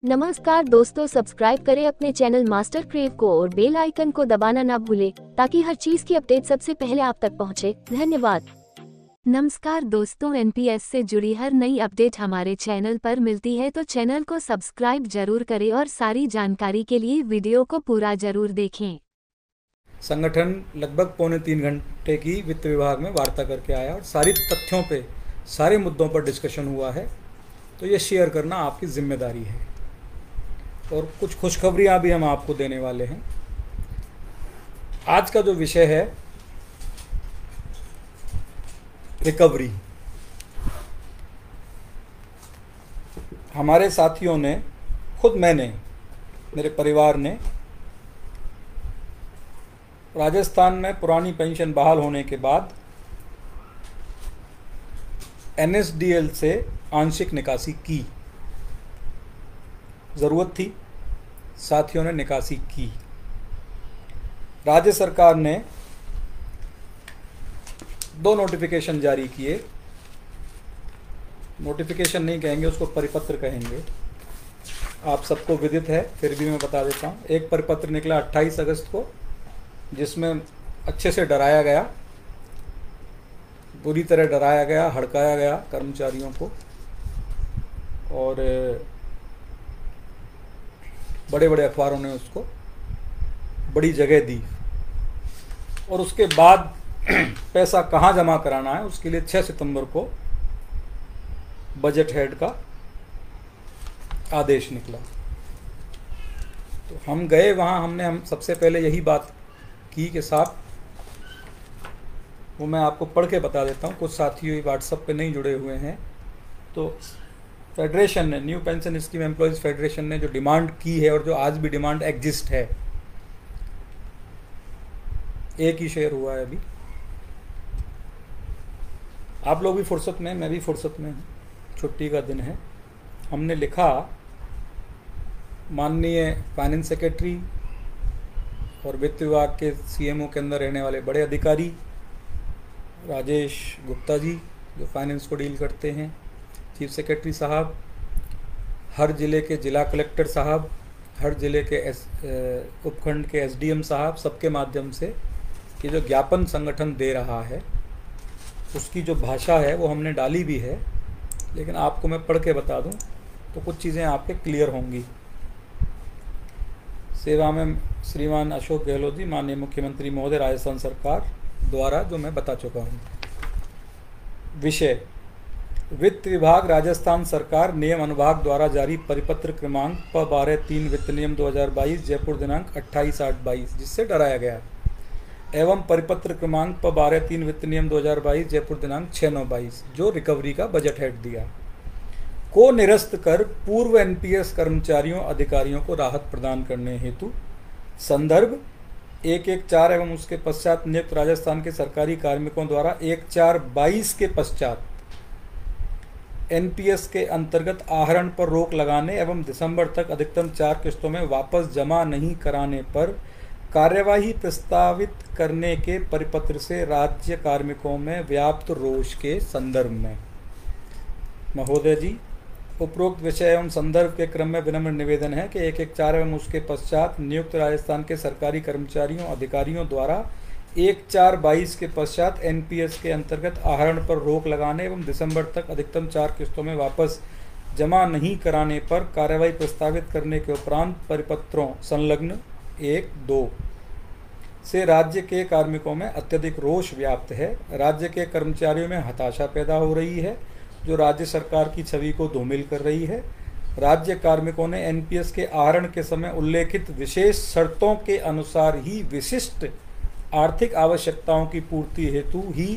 नमस्कार दोस्तों, सब्सक्राइब करें अपने चैनल मास्टर क्रेव को और बेल आइकन को दबाना ना भूलें ताकि हर चीज की अपडेट सबसे पहले आप तक पहुंचे। धन्यवाद। नमस्कार दोस्तों, एनपीएस से जुड़ी हर नई अपडेट हमारे चैनल पर मिलती है तो चैनल को सब्सक्राइब जरूर करें और सारी जानकारी के लिए वीडियो को पूरा जरूर देखें। संगठन लगभग पौने 3 घंटे की वित्त विभाग में वार्ता करके आया और सारी तथ्यों पे, सारे मुद्दों पर डिस्कशन हुआ है। तो ये शेयर करना आपकी जिम्मेदारी है और कुछ खुशखबरियां भी हम आपको देने वाले हैं। आज का जो विषय है रिकवरी। हमारे साथियों ने, खुद मैंने, मेरे परिवार ने राजस्थान में पुरानी पेंशन बहाल होने के बाद एनएसडीएल से आंशिक निकासी की। ज़रूरत थी, साथियों ने निकासी की। राज्य सरकार ने 2 नोटिफिकेशन जारी किए। नोटिफिकेशन नहीं कहेंगे, उसको परिपत्र कहेंगे। आप सबको विदित है, फिर भी मैं बता देता हूँ। एक परिपत्र निकला 28 अगस्त को, जिसमें अच्छे से डराया गया, बुरी तरह डराया गया, हड़काया गया कर्मचारियों को और बड़े बड़े अखबारों ने उसको बड़ी जगह दी। और उसके बाद पैसा कहाँ जमा कराना है उसके लिए 6 सितंबर को बजट हेड का आदेश निकला। तो हम गए वहाँ, हम सबसे पहले यही बात की कि साहब, वो मैं आपको पढ़ के बता देता हूँ, कुछ साथी व्हाट्सएप पे नहीं जुड़े हुए हैं। तो फेडरेशन ने, new pension scheme employees federation ने जो डिमांड की है और जो आज भी डिमांड एग्जिस्ट है, एक ही शेयर हुआ है अभी। आप लोग भी फुर्सत में, मैं भी फुर्सत में हूँ, छुट्टी का दिन है। हमने लिखा, माननीय फाइनेंस सेक्रेटरी और वित्त विभाग के सीएमओ के अंदर रहने वाले बड़े अधिकारी राजेश गुप्ता जी, जो फाइनेंस को डील करते हैं, चीफ सेक्रेटरी साहब, हर ज़िले के ज़िला कलेक्टर साहब, हर ज़िले के उपखंड के एसडीएम साहब, सबके माध्यम से ये जो ज्ञापन संगठन दे रहा है उसकी जो भाषा है वो हमने डाली भी है, लेकिन आपको मैं पढ़ के बता दूं तो कुछ चीज़ें आपके क्लियर होंगी। सेवा में श्रीमान अशोक गहलोत जी, माननीय मुख्यमंत्री महोदय, राजस्थान सरकार द्वारा, जो मैं बता चुका हूँ। विषय: वित्त विभाग राजस्थान सरकार नियम अनुभाग द्वारा जारी परिपत्र क्रमांक प/12/3 वित्त नियम 2022 जयपुर दिनांक 28/8/22, जिससे डराया गया, एवं परिपत्र क्रमांक प/12/3 वित्त नियम 2022 जयपुर दिनांक 6/9/22, जो रिकवरी का बजट हेड दिया, को निरस्त कर पूर्व एनपीएस कर्मचारियों अधिकारियों को राहत प्रदान करने हेतु संदर्भ 114 एवं उसके पश्चात नियुक्त राजस्थान के सरकारी कार्मिकों द्वारा 1/4/22 के पश्चात एनपीएस के अंतर्गत आहरण पर रोक लगाने एवं दिसंबर तक अधिकतम 4 किस्तों में वापस जमा नहीं कराने पर कार्यवाही प्रस्तावित करने के परिपत्र से राज्य कार्मिकों में व्याप्त रोष के संदर्भ में, महोदय जी, उपरोक्त विषय एवं संदर्भ के क्रम में विनम्र निवेदन है कि 114 एवं उसके पश्चात नियुक्त राजस्थान के सरकारी कर्मचारियों अधिकारियों द्वारा 1/4/22 के पश्चात एनपीएस के अंतर्गत आहरण पर रोक लगाने एवं दिसंबर तक अधिकतम 4 किस्तों में वापस जमा नहीं कराने पर कार्यवाही प्रस्तावित करने के उपरांत परिपत्रों संलग्न 1-2 से राज्य के कार्मिकों में अत्यधिक रोष व्याप्त है। राज्य के कर्मचारियों में हताशा पैदा हो रही है, जो राज्य सरकार की छवि को धूमिल कर रही है। राज्य कार्मिकों ने एनपीएस के आहरण के समय उल्लेखित विशेष शर्तों के अनुसार ही विशिष्ट आर्थिक आवश्यकताओं की पूर्ति हेतु ही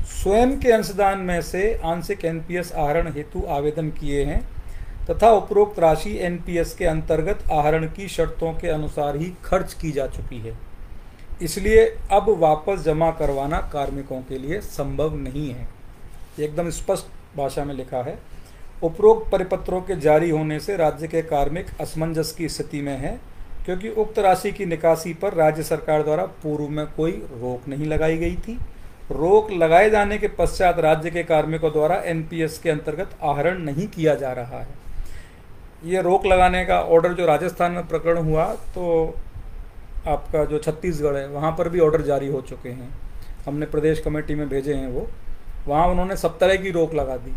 स्वयं के अंशदान में से आंशिक एनपीएस आहरण हेतु आवेदन किए हैं तथा उपरोक्त राशि एनपीएस के अंतर्गत आहरण की शर्तों के अनुसार ही खर्च की जा चुकी है। इसलिए अब वापस जमा करवाना कार्मिकों के लिए संभव नहीं है। एकदम स्पष्ट भाषा में लिखा है। उपरोक्त परिपत्रों के जारी होने से राज्य के कार्मिक असमंजस की स्थिति में है, क्योंकि उक्त राशि की निकासी पर राज्य सरकार द्वारा पूर्व में कोई रोक नहीं लगाई गई थी। रोक लगाए जाने के पश्चात राज्य के कार्मिकों द्वारा एनपीएस के अंतर्गत आहरण नहीं किया जा रहा है। ये रोक लगाने का ऑर्डर जो राजस्थान में प्रकरण हुआ, तो आपका जो छत्तीसगढ़ है वहाँ पर भी ऑर्डर जारी हो चुके हैं, हमने प्रदेश कमेटी में भेजे हैं वो। वहाँ उन्होंने सब तरह की रोक लगा दी,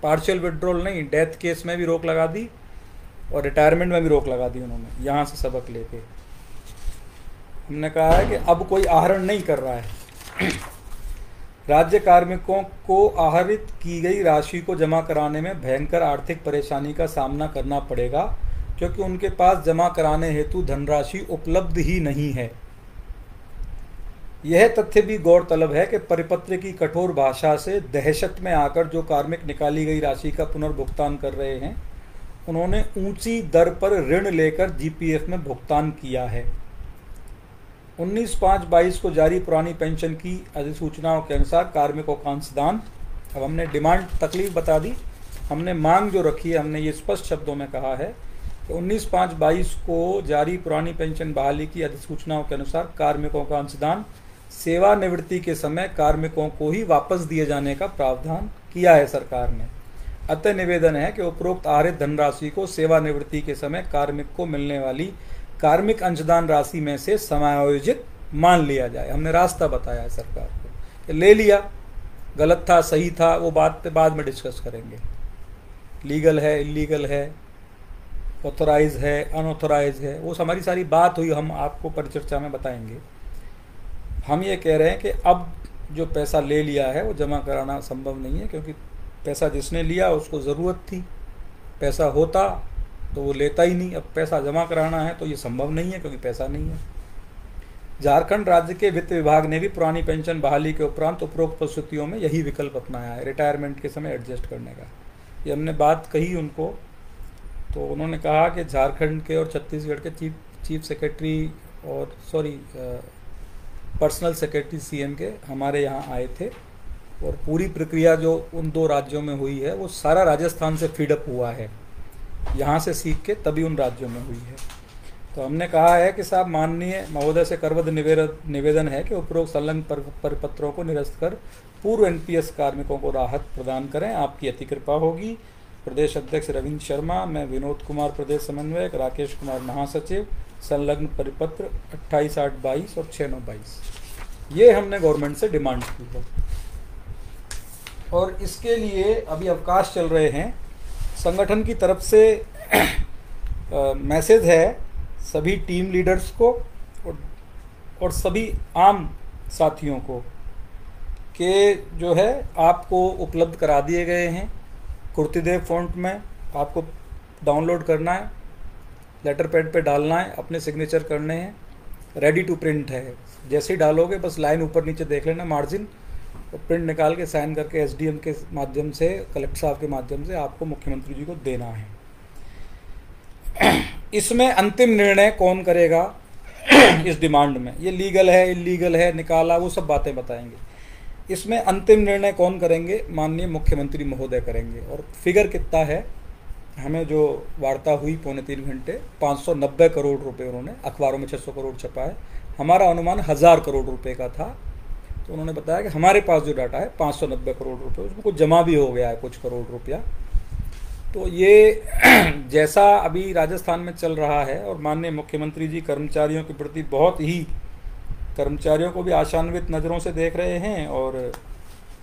पार्शियल विड्रॉल नहीं, डेथ केस में भी रोक लगा दी और रिटायरमेंट में भी रोक लगा दी उन्होंने, यहाँ से सबक लेके। हमने कहा है कि अब कोई आहरण नहीं कर रहा है। राज्य कार्मिकों को आहरित की गई राशि को जमा कराने में भयंकर आर्थिक परेशानी का सामना करना पड़ेगा, क्योंकि उनके पास जमा कराने हेतु धनराशि उपलब्ध ही नहीं है। यह तथ्य भी गौरतलब है कि परिपत्र की कठोर भाषा से दहशत में आकर जो कार्मिक निकाली गई राशि का पुनर्भुगतान कर रहे हैं, उन्होंने ऊंची दर पर ऋण लेकर जीपीएफ में भुगतान किया है। 19/5/22 को जारी पुरानी पेंशन की अधिसूचनाओं के अनुसार कार्मिकों का अंशदान, अब हमने डिमांड तकलीफ बता दी, हमने मांग जो रखी है, हमने ये स्पष्ट शब्दों में कहा है कि 19/5/22 को जारी पुरानी पेंशन बहाली की अधिसूचनाओं के अनुसार कार्मिकों का अंशदान सेवानिवृत्ति के समय कार्मिकों को ही वापस दिए जाने का प्रावधान किया है सरकार ने। अतः निवेदन है कि उपरोक्त आहरित धनराशि को सेवानिवृत्ति के समय कार्मिक को मिलने वाली कार्मिक अंशदान राशि में से समायोजित मान लिया जाए। हमने रास्ता बताया है सरकार को कि ले लिया, गलत था सही था वो बात पे बाद में डिस्कस करेंगे, लीगल है इलीगल है, ऑथोराइज है अनऑथोराइज है, वो हमारी सारी बात हुई, हम आपको परिचर्चा में बताएंगे। हम ये कह रहे हैं कि अब जो पैसा ले लिया है वो जमा कराना संभव नहीं है, क्योंकि पैसा जिसने लिया उसको ज़रूरत थी, पैसा होता तो वो लेता ही नहीं। अब पैसा जमा कराना है तो ये संभव नहीं है, क्योंकि पैसा नहीं है। झारखंड राज्य के वित्त विभाग ने भी पुरानी पेंशन बहाली के उपरांत उपरोक्त परिस्थितियों में यही विकल्प अपनाया है, रिटायरमेंट के समय एडजस्ट करने का। ये हमने बात कही उनको, तो उन्होंने कहा कि झारखंड के और छत्तीसगढ़ के चीफ सेक्रेटरी और पर्सनल सेक्रेटरी सीएम के हमारे यहाँ आए थे, और पूरी प्रक्रिया जो उन दो राज्यों में हुई है वो सारा राजस्थान से फीडअप हुआ है, यहाँ से सीख के तभी उन राज्यों में हुई है। तो हमने कहा है कि साहब माननीय महोदय से करवद निवेदन है कि उपरोक्त संलग्न परिपत्रों को निरस्त कर पूर्व एनपीएस कार्मिकों को राहत प्रदान करें, आपकी अति कृपा होगी। प्रदेश अध्यक्ष रविंद्र शर्मा, मैं विनोद कुमार प्रदेश समन्वयक, राकेश कुमार महासचिव, संलग्न परिपत्र 28/8/22 और 6/9/22। ये हमने गवर्नमेंट से डिमांड की है, और इसके लिए अभी अवकाश चल रहे हैं। संगठन की तरफ से मैसेज है सभी टीम लीडर्स को और सभी आम साथियों को कि जो है आपको उपलब्ध करा दिए गए हैं कुर्तीदेव फॉन्ट में, आपको डाउनलोड करना है, लेटर पैड पे डालना है, अपने सिग्नेचर करने हैं, रेडी टू प्रिंट है। जैसे ही डालोगे बस लाइन ऊपर नीचे देख लेना मार्जिन, तो प्रिंट निकाल के साइन करके एसडीएम के माध्यम से, कलेक्टर साहब के माध्यम से आपको मुख्यमंत्री जी को देना है। इसमें अंतिम निर्णय कौन करेगा इस डिमांड में, ये लीगल है इलीगल है निकाला, वो सब बातें बताएंगे। इसमें अंतिम निर्णय कौन करेंगे, माननीय मुख्यमंत्री महोदय करेंगे। और फिगर कितना है, हमें जो वार्ता हुई 3.25 घंटे, 590 करोड़ रुपए, उन्होंने अखबारों में 600 करोड़ छपा है, हमारा अनुमान 1000 करोड़ रुपए का था। तो उन्होंने बताया कि हमारे पास जो डाटा है 590 करोड़ रुपए, उसमें कुछ जमा भी हो गया है कुछ करोड़ रुपया। तो ये जैसा अभी राजस्थान में चल रहा है, और माननीय मुख्यमंत्री जी कर्मचारियों के प्रति बहुत ही, कर्मचारियों को भी आशान्वित नज़रों से देख रहे हैं, और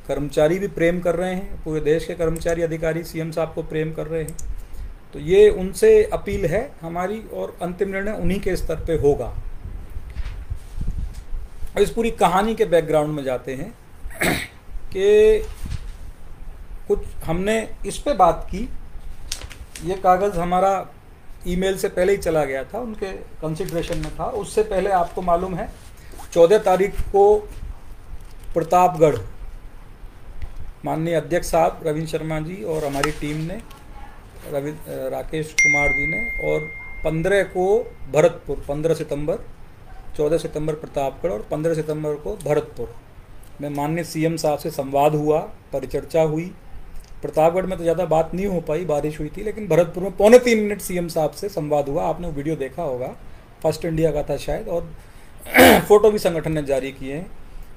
कर्मचारी भी प्रेम कर रहे हैं, पूरे देश के कर्मचारी अधिकारी सीएम साहब को प्रेम कर रहे हैं। तो ये उनसे अपील है हमारी, और अंतिम निर्णय उन्हीं के स्तर पे होगा। इस पूरी कहानी के बैकग्राउंड में जाते हैं कि कुछ हमने इस पे बात की, ये कागज़ हमारा ईमेल से पहले ही चला गया था, उनके कंसिडरेशन में था। उससे पहले आपको मालूम है 14 तारीख को प्रतापगढ़ माननीय अध्यक्ष साहब रविंद्र शर्मा जी और हमारी टीम ने, राकेश कुमार जी ने, और 15 को भरतपुर, 15 सितंबर, 14 सितंबर प्रतापगढ़ और 15 सितंबर को भरतपुर में माननीय सीएम साहब से संवाद हुआ, परिचर्चा हुई। प्रतापगढ़ में तो ज़्यादा बात नहीं हो पाई, बारिश हुई थी, लेकिन भरतपुर में 3.25 मिनट सीएम साहब से संवाद हुआ। आपने वो वीडियो देखा होगा, फर्स्ट इंडिया का था शायद, और फ़ोटो भी संगठन ने जारी किए हैं।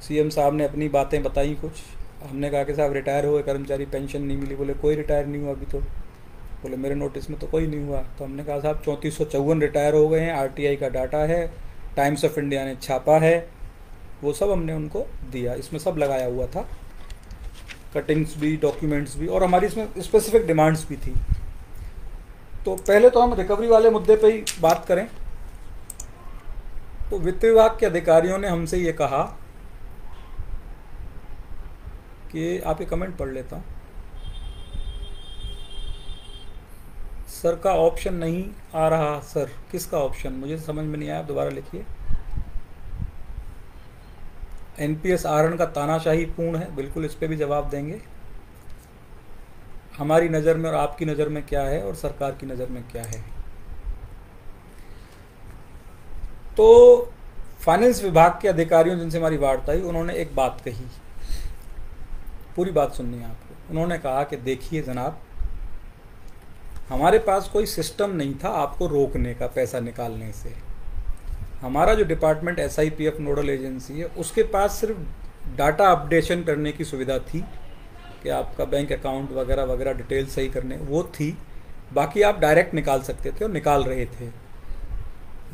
सीएम साहब ने अपनी बातें बताई कुछ। हमने कहा कि साहब रिटायर हुए कर्मचारी पेंशन नहीं मिली, बोले कोई रिटायर नहीं हुआ अभी तो, बोले मेरे नोटिस में तो कोई नहीं हुआ। तो हमने कहा साहब 3454 रिटायर हो गए हैं, आरटीआई का डाटा है, टाइम्स ऑफ इंडिया ने छापा है, वो सब हमने उनको दिया, इसमें सब लगाया हुआ था, कटिंग्स भी, डॉक्यूमेंट्स भी, और हमारी इसमें स्पेसिफिक डिमांड्स भी थी। तो पहले तो हम रिकवरी वाले मुद्दे पे ही बात करें। तो वित्त विभाग के अधिकारियों ने हमसे ये कहा कि आप ये कमेंट पढ़ लेता हूँ, सर का ऑप्शन नहीं आ रहा। सर किसका ऑप्शन, मुझे समझ में नहीं आया, आप दोबारा लिखिए। एनपीएस आहरण का तानाशाही पूर्ण है, बिल्कुल इस पे भी जवाब देंगे। हमारी नज़र में और आपकी नज़र में क्या है और सरकार की नज़र में क्या है। तो फाइनेंस विभाग के अधिकारियों जिनसे हमारी वार्ता हुई, उन्होंने एक बात कही, पूरी बात सुननी है आपको। उन्होंने कहा कि देखिए जनाब, हमारे पास कोई सिस्टम नहीं था आपको रोकने का पैसा निकालने से। हमारा जो डिपार्टमेंट SIPF नोडल एजेंसी है, उसके पास सिर्फ डाटा अपडेशन करने की सुविधा थी कि आपका बैंक अकाउंट वगैरह वगैरह डिटेल सही करने, वो थी। बाकी आप डायरेक्ट निकाल सकते थे और निकाल रहे थे।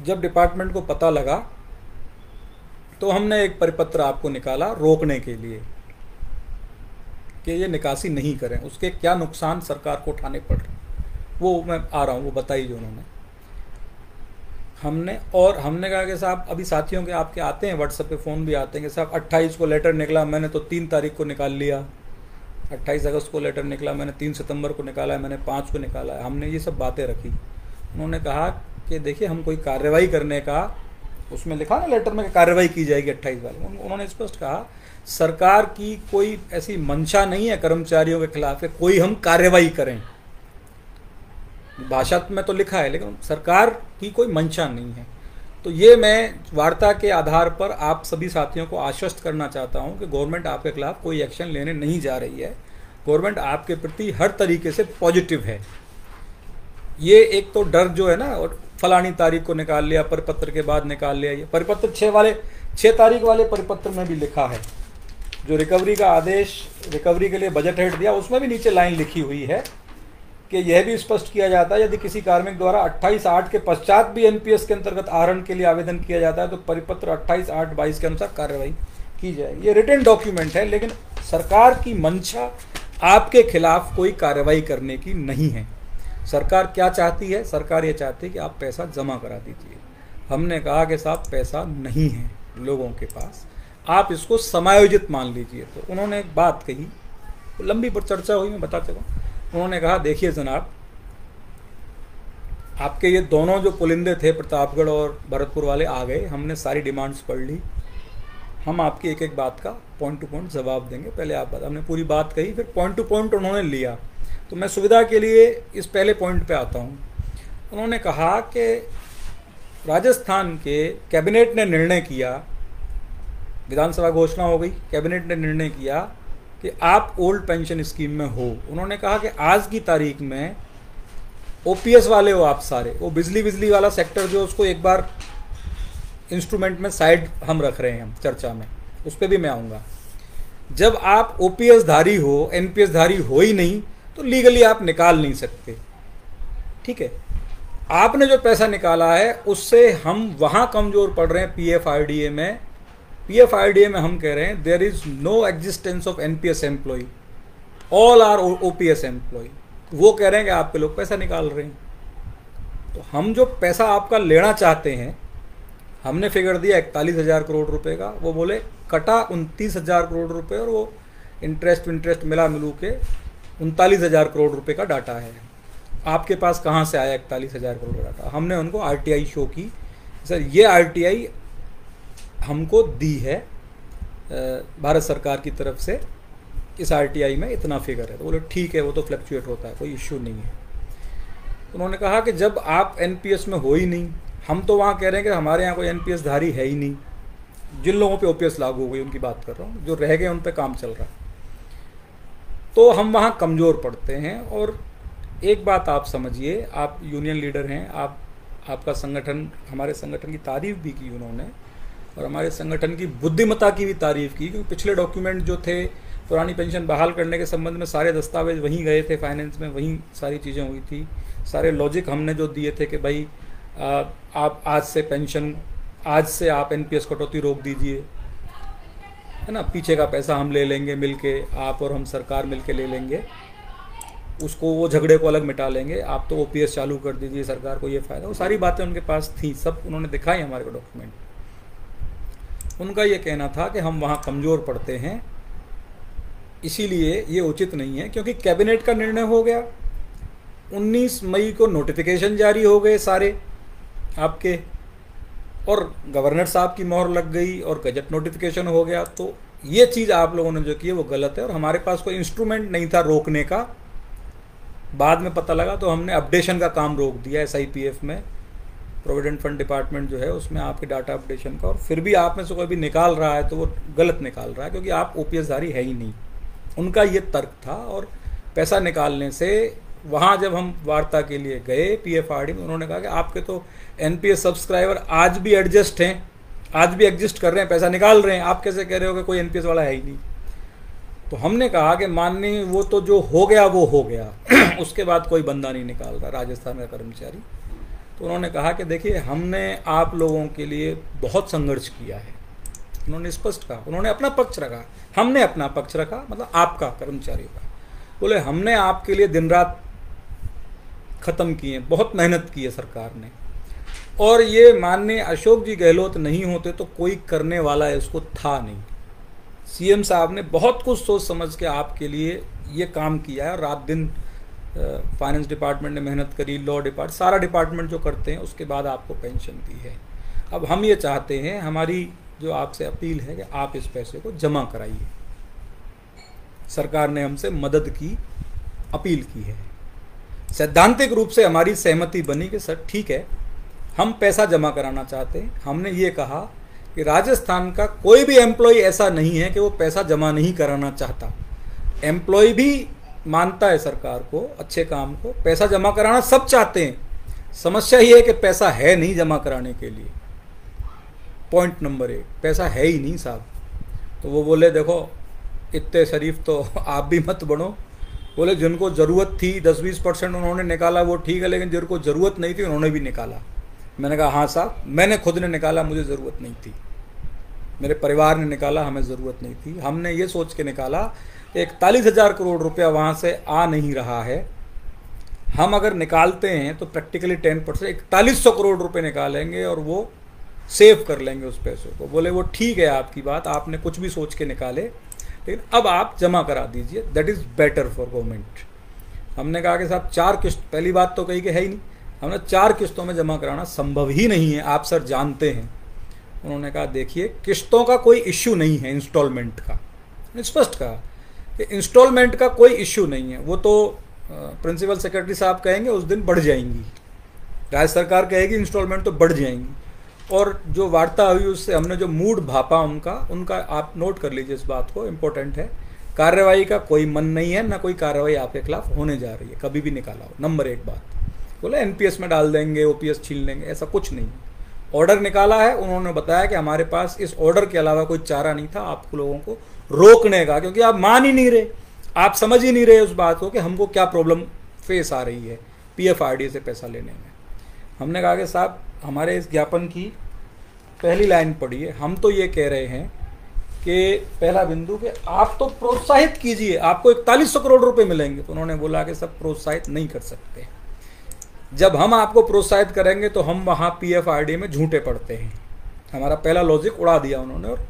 जब डिपार्टमेंट को पता लगा तो हमने एक परिपत्र आपको निकाला रोकने के लिए कि ये निकासी नहीं करें, उसके क्या नुकसान सरकार को उठाने पड़ रहे, वो मैं आ रहा हूँ, वो बताइए जो उन्होंने हमने कहा कि साहब अभी साथियों के आपके आते हैं व्हाट्सएप पे फ़ोन भी आते हैं कि साहब 28 को लेटर निकला, मैंने तो 3 तारीख को निकाल लिया, 28 अगस्त को लेटर निकला, मैंने 3 सितंबर को निकाला है, मैंने 5 को निकाला है। हमने ये सब बातें रखी। उन्होंने कहा कि देखिए हम कोई कार्रवाई करने का, उसमें लिखा ना लेटर में कि कार्रवाई की जाएगी 28 वाले, उन्होंने स्पष्ट कहा सरकार की कोई ऐसी मंशा नहीं है कर्मचारियों के खिलाफ है कोई हम कार्रवाई करें। भाषा में तो लिखा है लेकिन सरकार की कोई मंशा नहीं है। तो ये मैं वार्ता के आधार पर आप सभी साथियों को आश्वस्त करना चाहता हूं कि गवर्नमेंट आपके खिलाफ कोई एक्शन लेने नहीं जा रही है। गवर्नमेंट आपके प्रति हर तरीके से पॉजिटिव है। ये एक तो डर जो है ना, और फलानी तारीख को निकाल लिया, परिपत्र के बाद निकाल लिया, ये परिपत्र 6 तारीख वाले परिपत्र में भी लिखा है, जो रिकवरी का आदेश रिकवरी के लिए बजट हेड दिया, उसमें भी नीचे लाइन लिखी हुई है कि यह भी स्पष्ट किया जाता है यदि किसी कार्मिक द्वारा 28/8 के पश्चात भी एनपीएस के अंतर्गत आहरण के लिए आवेदन किया जाता है तो परिपत्र 28/8/22 के अनुसार कार्रवाई की जाएगी। ये रिटन डॉक्यूमेंट है, लेकिन सरकार की मंशा आपके खिलाफ कोई कार्रवाई करने की नहीं है। सरकार क्या चाहती है? सरकार ये चाहती है कि आप पैसा जमा करा दीजिए। हमने कहा कि साहब पैसा नहीं है लोगों के पास, आप इसको समायोजित मान लीजिए। तो उन्होंने एक बात कही, लंबी पर चर्चा हुई, मैं बताता हूँ। उन्होंने कहा देखिए जनाब, आपके ये दोनों जो पुलिंदे थे प्रतापगढ़ और भरतपुर वाले आ गए, हमने सारी डिमांड्स पढ़ ली, हम आपकी एक एक बात का पॉइंट टू पॉइंट जवाब देंगे। पहले आप बात, हमने पूरी बात कही, फिर पॉइंट टू पॉइंट उन्होंने लिया। तो मैं सुविधा के लिए इस पहले पॉइंट पे आता हूँ। उन्होंने कहा कि राजस्थान के कैबिनेट ने निर्णय किया, विधानसभा घोषणा हो गई, कैबिनेट ने निर्णय किया कि आप ओल्ड पेंशन स्कीम में हो। उन्होंने कहा कि आज की तारीख में ओपीएस वाले हो आप सारे, वो बिजली वाला सेक्टर जो, उसको एक बार इंस्ट्रूमेंट में साइड हम रख रहे हैं, हम चर्चा में उस पर भी मैं आऊँगा। जब आप ओपीएस धारी हो, एनपीएस धारी हो ही नहीं, तो लीगली आप निकाल नहीं सकते। ठीक है, आपने जो पैसा निकाला है उससे हम वहाँ कमज़ोर पड़ रहे हैं। पीएफआरडीए में हम कह रहे हैं there is no existence of NPS employ, all are OPS employ. वो कह रहे हैं कि आपके लोग पैसा निकाल रहे हैं। तो हम जो पैसा आपका लेना चाहते हैं, हमने फिगर दिया 41,000 करोड़ रुपए का, वो बोले कटा 29,000 करोड़ रुपए, और वो इंटरेस्ट मिलू के 39,000 करोड़ रुपए का डाटा है। आपके पास कहाँ से आया 41,000 करोड़ का डाटा? हमने उनको आरटीआई शो की, सर ये आरटीआई हमको दी है भारत सरकार की तरफ से, इस आरटीआई में इतना फिगर है। तो बोले ठीक है, वो तो फ्लक्चुएट होता है, कोई इश्यू नहीं है। उन्होंने कहा कि जब आप एनपीएस में हो ही नहीं, हम तो वहाँ कह रहे हैं कि हमारे यहाँ कोई एनपीएस धारी है ही नहीं। जिन लोगों पे ओपीएस लागू हो गई उनकी बात कर रहा हूँ, जो रह गए उन पे काम चल रहा है, तो हम वहाँ कमज़ोर पड़ते हैं। और एक बात आप समझिए, आप यूनियन लीडर हैं, आपका संगठन, हमारे संगठन की तारीफ भी की उन्होंने, और हमारे संगठन की बुद्धिमत्ता की भी तारीफ की, क्योंकि पिछले डॉक्यूमेंट जो थे पुरानी पेंशन बहाल करने के संबंध में सारे दस्तावेज वहीं गए थे फाइनेंस में, वहीं सारी चीज़ें हुई थी। सारे लॉजिक हमने जो दिए थे कि भाई आप आज से आप एनपीएस कटौती रोक दीजिए, है ना, पीछे का पैसा हम ले लेंगे मिलके, आप और हम सरकार मिलके ले लेंगे उसको, वो झगड़े को अलग मिटा लेंगे, आप तो ओपीएस चालू कर दीजिए, सरकार को ये फ़ायदा। वो सारी बातें उनके पास थी, सब उन्होंने दिखाई हमारे को डॉक्यूमेंट। उनका ये कहना था कि हम वहाँ कमज़ोर पड़ते हैं, इसीलिए ये उचित नहीं है, क्योंकि कैबिनेट का निर्णय हो गया, 19 मई को नोटिफिकेशन जारी हो गए सारे आपके, और गवर्नर साहब की मोहर लग गई और गजट नोटिफिकेशन हो गया। तो ये चीज़ आप लोगों ने जो की है वो गलत है, और हमारे पास कोई इंस्ट्रूमेंट नहीं था रोकने का। बाद में पता लगा तो हमने अपडेशन का काम रोक दिया एसआईपीएफ में, प्रोविडेंट फंड डिपार्टमेंट जो है उसमें आपके डाटा अपडेशन का। और फिर भी आप में से कोई भी निकाल रहा है तो वो गलत निकाल रहा है, क्योंकि आप ओपीएसधारी है ही नहीं। उनका ये तर्क था। और पैसा निकालने से वहाँ जब हम वार्ता के लिए गए पीएफआरडी में, उन्होंने कहा कि आपके तो एनपीएस सब्सक्राइबर आज भी एडजस्ट हैं, आज भी एग्जिस्ट कर रहे हैं, पैसा निकाल रहे हैं, आप कैसे कह रहे हो कि कोई एनपीएस वाला है ही नहीं। तो हमने कहा कि माननीय वो तो जो हो गया वो हो गया उसके बाद कोई बंदा नहीं निकाल रहा राजस्थान का कर्मचारी। तो उन्होंने कहा कि देखिए हमने आप लोगों के लिए बहुत संघर्ष किया है, उन्होंने स्पष्ट कहा, उन्होंने अपना पक्ष रखा, हमने अपना पक्ष रखा, मतलब आपका कर्मचारियों का। बोले हमने आपके लिए दिन रात ख़त्म किए, बहुत मेहनत की है सरकार ने, और ये माननीय अशोक जी गहलोत नहीं होते तो कोई करने वाला है उसको था नहीं। सीएम साहब ने बहुत कुछ सोच समझ के आपके लिए ये काम किया है, रात दिन फाइनेंस डिपार्टमेंट ने मेहनत करी, लॉ डिपार्टमेंट, सारा डिपार्टमेंट जो करते हैं, उसके बाद आपको पेंशन दी है। अब हम ये चाहते हैं, हमारी जो आपसे अपील है कि आप इस पैसे को जमा कराइए। सरकार ने हमसे मदद की अपील की है। सैद्धांतिक रूप से हमारी सहमति बनी कि सर ठीक है, हम पैसा जमा कराना चाहते हैं। हमने ये कहा कि राजस्थान का कोई भी एम्प्लॉय ऐसा नहीं है कि वो पैसा जमा नहीं कराना चाहता। एम्प्लॉय भी मानता है सरकार को, अच्छे काम को, पैसा जमा कराना सब चाहते हैं। समस्या ये है कि पैसा है नहीं जमा कराने के लिए। पॉइंट नंबर 1, पैसा है ही नहीं साहब। तो वो बोले देखो इतने शरीफ तो आप भी मत बनो। बोले जिनको ज़रूरत थी 10-20% उन्होंने निकाला वो ठीक है, लेकिन जिनको ज़रूरत नहीं थी उन्होंने भी निकाला। मैंने कहा हाँ साहब, मैंने खुद ने निकाला, मुझे ज़रूरत नहीं थी, मेरे परिवार ने निकाला, हमें ज़रूरत नहीं थी। हमने ये सोच के निकाला 41,000 करोड़ रुपया वहाँ से आ नहीं रहा है, हम अगर निकालते हैं तो प्रैक्टिकली 10% 4100 करोड़ रुपए निकालेंगे और वो सेव कर लेंगे उस पैसों को। बोले वो ठीक है आपकी बात, आपने कुछ भी सोच के निकाले, लेकिन अब आप जमा करा दीजिए, that is better for government. हमने कहा कि साहब 4 किस्त, पहली बात तो कही कि है ही नहीं, हमने 4 किस्तों में जमा कराना संभव ही नहीं है, आप सर जानते हैं। उन्होंने कहा देखिए किस्तों का कोई इश्यू नहीं है, इंस्टॉलमेंट का, स्पष्ट कहा कि इंस्टॉलमेंट का कोई इश्यू नहीं है। वो तो प्रिंसिपल सेक्रेटरी साहब कहेंगे उस दिन बढ़ जाएंगी, राज्य सरकार कहेगी इंस्टॉलमेंट तो बढ़ जाएंगी। और जो वार्ता हुई उससे हमने जो मूड भापा उनका आप नोट कर लीजिए, इस बात को, इम्पोर्टेंट है। कार्रवाई का कोई मन नहीं है, ना कोई कार्रवाई आपके खिलाफ होने जा रही है, कभी भी निकाला हो। नंबर 1 बात, बोले एनपीएस में डाल देंगे, ओपीएस छीन लेंगे, ऐसा कुछ नहीं। ऑर्डर निकाला है, उन्होंने बताया कि हमारे पास इस ऑर्डर के अलावा कोई चारा नहीं था आप लोगों को रोकने का, क्योंकि आप मान ही नहीं रहे, आप समझ ही नहीं रहे उस बात को कि हमको क्या प्रॉब्लम फेस आ रही है पीएफआरडी से पैसा लेने में। हमने कहा कि साहब हमारे इस ज्ञापन की पहली लाइन पढ़िए, हम तो ये कह रहे हैं कि पहला बिंदु कि आप तो प्रोत्साहित कीजिए, आपको 4100 करोड़ रुपए मिलेंगे। तो उन्होंने बोला कि सब प्रोत्साहित नहीं कर सकते, जब हम आपको प्रोत्साहित करेंगे तो हम वहाँ पीएफआरडी में झूठे पड़ते हैं। हमारा पहला लॉजिक उड़ा दिया उन्होंने, और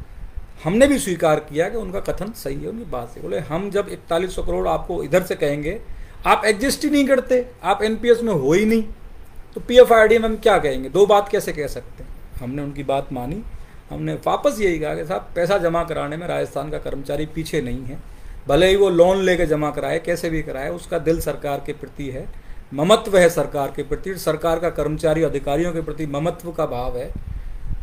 हमने भी स्वीकार किया कि उनका कथन सही है, उनकी बात है। बोले हम जब 4100 करोड़ आपको इधर से कहेंगे, आप एग्जिस्ट ही नहीं करते, आप एनपीएस में हो ही नहीं, तो पीएफआरडी में हम क्या कहेंगे, 2 बात कैसे कह सकते हैं। हमने उनकी बात मानी, हमने वापस यही कहा कि साहब पैसा जमा कराने में राजस्थान का कर्मचारी पीछे नहीं है, भले ही वो लोन लेके जमा कराए, कैसे भी कराए, उसका दिल सरकार के प्रति है, ममत्व है सरकार के प्रति, सरकार का कर्मचारी अधिकारियों के प्रति ममत्व का भाव है।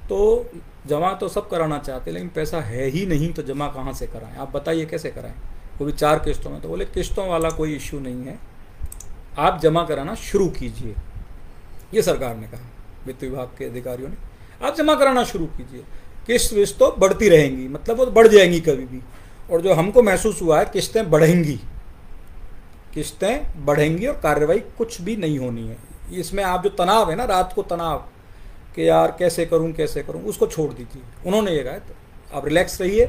तो जमा तो सब कराना चाहते हैं, लेकिन पैसा है ही नहीं, तो जमा कहाँ से कराएं, आप बताइए कैसे कराएं, वो भी 4 किस्तों में। तो बोले किस्तों वाला कोई इश्यू नहीं है, आप जमा कराना शुरू कीजिए, ये सरकार ने कहा, वित्त विभाग के अधिकारियों ने, आप जमा कराना शुरू कीजिए, किस्त विस्त तो बढ़ती रहेंगी, मतलब वो बढ़ जाएंगी कभी भी। और जो हमको महसूस हुआ है किस्तें बढ़ेंगी, किस्तें बढ़ेंगी और कार्रवाई कुछ भी नहीं होनी है। इसमें आप जो तनाव है ना, रात को तनाव कि यार कैसे करूं, उसको छोड़ दीजिए। उन्होंने ये कहा तो आप रिलैक्स रहिए,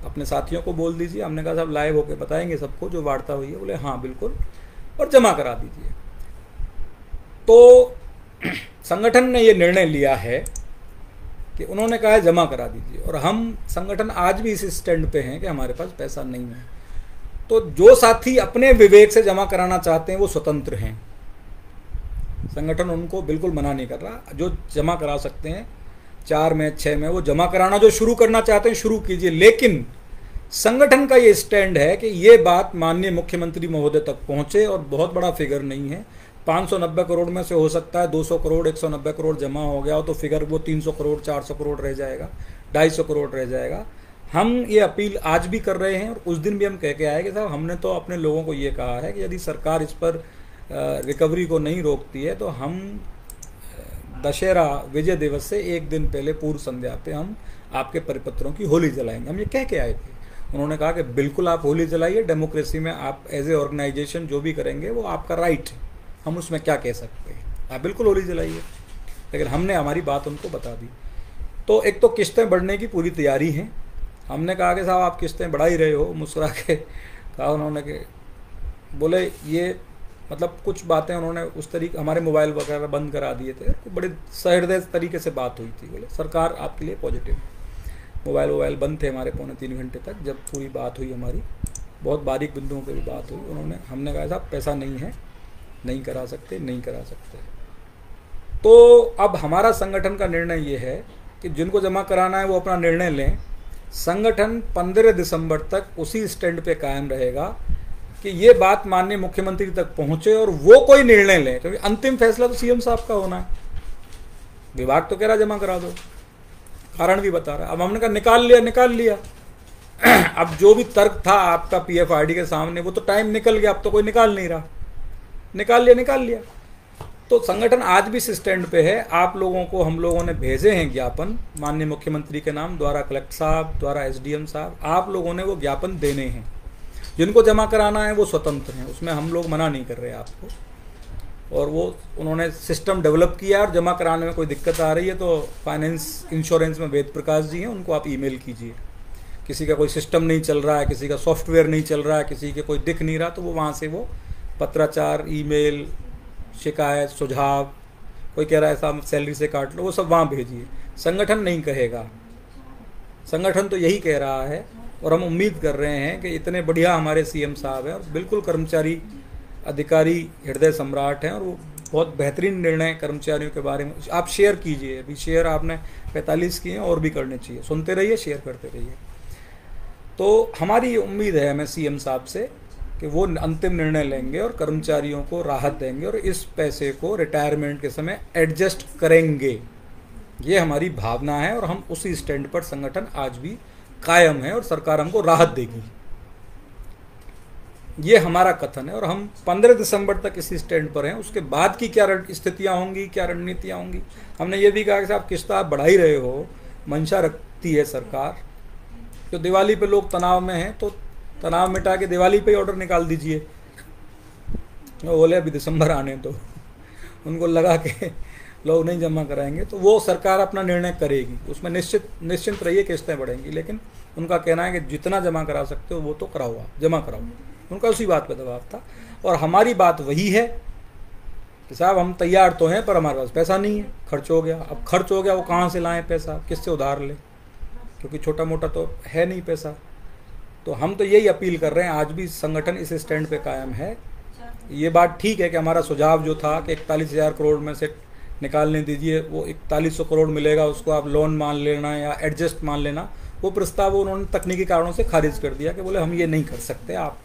अपने साथियों को बोल दीजिए। हमने कहा साहब लाइव होकर बताएंगे सबको जो वार्ता हुई है। बोले हाँ बिल्कुल, और जमा करा दीजिए। तो संगठन ने ये निर्णय लिया है कि उन्होंने कहा है जमा करा दीजिए, और हम संगठन आज भी इस स्टैंड पे हैं कि हमारे पास पैसा नहीं है। तो जो साथी अपने विवेक से जमा कराना चाहते हैं वो स्वतंत्र हैं, संगठन उनको बिल्कुल मना नहीं कर रहा। जो जमा करा सकते हैं 4 में 6 में वो जमा कराना, जो शुरू करना चाहते हैं शुरू कीजिए। लेकिन संगठन का ये स्टैंड है कि ये बात माननीय मुख्यमंत्री महोदय तक पहुंचे, और बहुत बड़ा फिगर नहीं है। 590 करोड़ में से हो सकता है 200 करोड़ 190 करोड़ जमा हो गया हो तो फिगर वो 300 करोड़ 400 करोड़ रह जाएगा, 250 करोड़ रह जाएगा। हम ये अपील आज भी कर रहे हैं और उस दिन भी हम कह के आए कि साहब हमने तो अपने लोगों को ये कहा है कि यदि सरकार इस पर रिकवरी को नहीं रोकती है तो हम दशहरा विजय दिवस से एक दिन पहले पूर्व संध्या पे हम आपके परिपत्रों की होली जलाएंगे। हम ये कह के आए थे। उन्होंने कहा कि बिल्कुल आप होली जलाइए, डेमोक्रेसी में आप एज ए ऑर्गेनाइजेशन जो भी करेंगे वो आपका राइट है, हम उसमें क्या कह सकते हैं, आप बिल्कुल होली जलाइए। लेकिन हमने हमारी बात उनको बता दी। तो एक तो किस्तें बढ़ने की पूरी तैयारी है। हमने कहा कि साहब आप किस्तें बढ़ा ही रहे हो, मुस्कुरा के कहा उन्होंने कि बोले ये मतलब कुछ बातें उन्होंने उस तरीके, हमारे मोबाइल वगैरह बंद करा दिए थे, बड़े सहृदय तरीके से बात हुई थी। बोले सरकार आपके लिए पॉजिटिव है। मोबाइल बंद थे हमारे 2.25 घंटे तक, जब पूरी बात हुई हमारी, बहुत बारीक बिंदुओं पर भी बात हुई। हमने कहा साहब पैसा नहीं है, नहीं करा सकते। तो अब हमारा संगठन का निर्णय ये है कि जिनको जमा कराना है वो अपना निर्णय लें। संगठन 15 दिसंबर तक उसी स्टैंड पे कायम रहेगा कि ये बात माननीय मुख्यमंत्री तक पहुंचे और वो कोई निर्णय लें, क्योंकि अंतिम फैसला तो सीएम साहब का होना है। विभाग तो कह रहा जमा करा दो, कारण भी बता रहा है। अब हमने कहा निकाल लिया। अब जो भी तर्क था आपका पीएफआरडी के सामने वो तो टाइम निकल गया, अब तो कोई निकाल नहीं रहा। निकाल लिया। तो संगठन आज भी इस स्टैंड पे है। आप लोगों को हम लोगों ने भेजे हैं ज्ञापन माननीय मुख्यमंत्री के नाम द्वारा, कलेक्टर साहब द्वारा, एसडीएम साहब, आप लोगों ने वो ज्ञापन देने हैं। जिनको जमा कराना है वो स्वतंत्र हैं, उसमें हम लोग मना नहीं कर रहे आपको। और वो उन्होंने सिस्टम डेवलप किया और जमा कराने में कोई दिक्कत आ रही है तो फाइनेंस इंश्योरेंस में वेद प्रकाश जी हैं, उनको आप ईमेल कीजिए। किसी का कोई सिस्टम नहीं चल रहा है, किसी का सॉफ्टवेयर नहीं चल रहा है, किसी के कोई दिख नहीं रहा, तो वो वहाँ से वो पत्राचार, ईमेल, शिकायत, सुझाव, कोई कह रहा है साहब सैलरी से काट लो, वो सब वहाँ भेजिए। संगठन नहीं कहेगा, संगठन तो यही कह रहा है। और हम उम्मीद कर रहे हैं कि इतने बढ़िया हमारे सीएम साहब हैं और बिल्कुल कर्मचारी अधिकारी हृदय सम्राट हैं, और वो बहुत बेहतरीन निर्णय कर्मचारियों के बारे में आप शेयर कीजिए। अभी शेयर आपने 45 किए हैं, और भी करने चाहिए। सुनते रहिए, शेयर करते रहिए। तो हमारी ये उम्मीद है हमें सीएम साहब से कि वो अंतिम निर्णय लेंगे और कर्मचारियों को राहत देंगे और इस पैसे को रिटायरमेंट के समय एडजस्ट करेंगे। ये हमारी भावना है और हम उसी स्टैंड पर संगठन आज भी कायम है और सरकार हमको राहत देगी, ये हमारा कथन है। और हम 15 दिसंबर तक इसी स्टैंड पर हैं। उसके बाद की क्या स्थितियां होंगी, क्या रणनीतियां होंगी, हमने ये भी कहा कि आप किस्त आप बढ़ा ही रहे हो, मंशा रखती है सरकार। तो दिवाली पे लोग तनाव में हैं तो तनाव मिटा के दिवाली पे ही ऑर्डर निकाल दीजिए। वो बोले अभी दिसंबर आने तो, उनको लगा कि लोग नहीं जमा कराएंगे, तो वो सरकार अपना निर्णय करेगी। उसमें निश्चिंत रहिए किस्तें बढ़ेंगी। लेकिन उनका कहना है कि जितना जमा करा सकते हो वो तो कराओ, आप जमा कराओ। उनका उसी बात पर दबाव था और हमारी बात वही है कि साहब हम तैयार तो हैं पर हमारे पास पैसा नहीं है, खर्च हो गया। अब खर्च हो गया, वो कहाँ से लाएं पैसा, किससे उधार लें, क्योंकि छोटा मोटा तो है नहीं पैसा। तो हम तो यही अपील कर रहे हैं, आज भी संगठन इस स्टैंड पे कायम है। ये बात ठीक है कि हमारा सुझाव जो था कि 41,000 करोड़ में से निकालने दीजिए, वो 4100 करोड़ मिलेगा, उसको आप लोन मान लेना या एडजस्ट मान लेना, वो प्रस्ताव उन्होंने तकनीकी कारणों से खारिज कर दिया कि बोले हम ये नहीं कर सकते आप,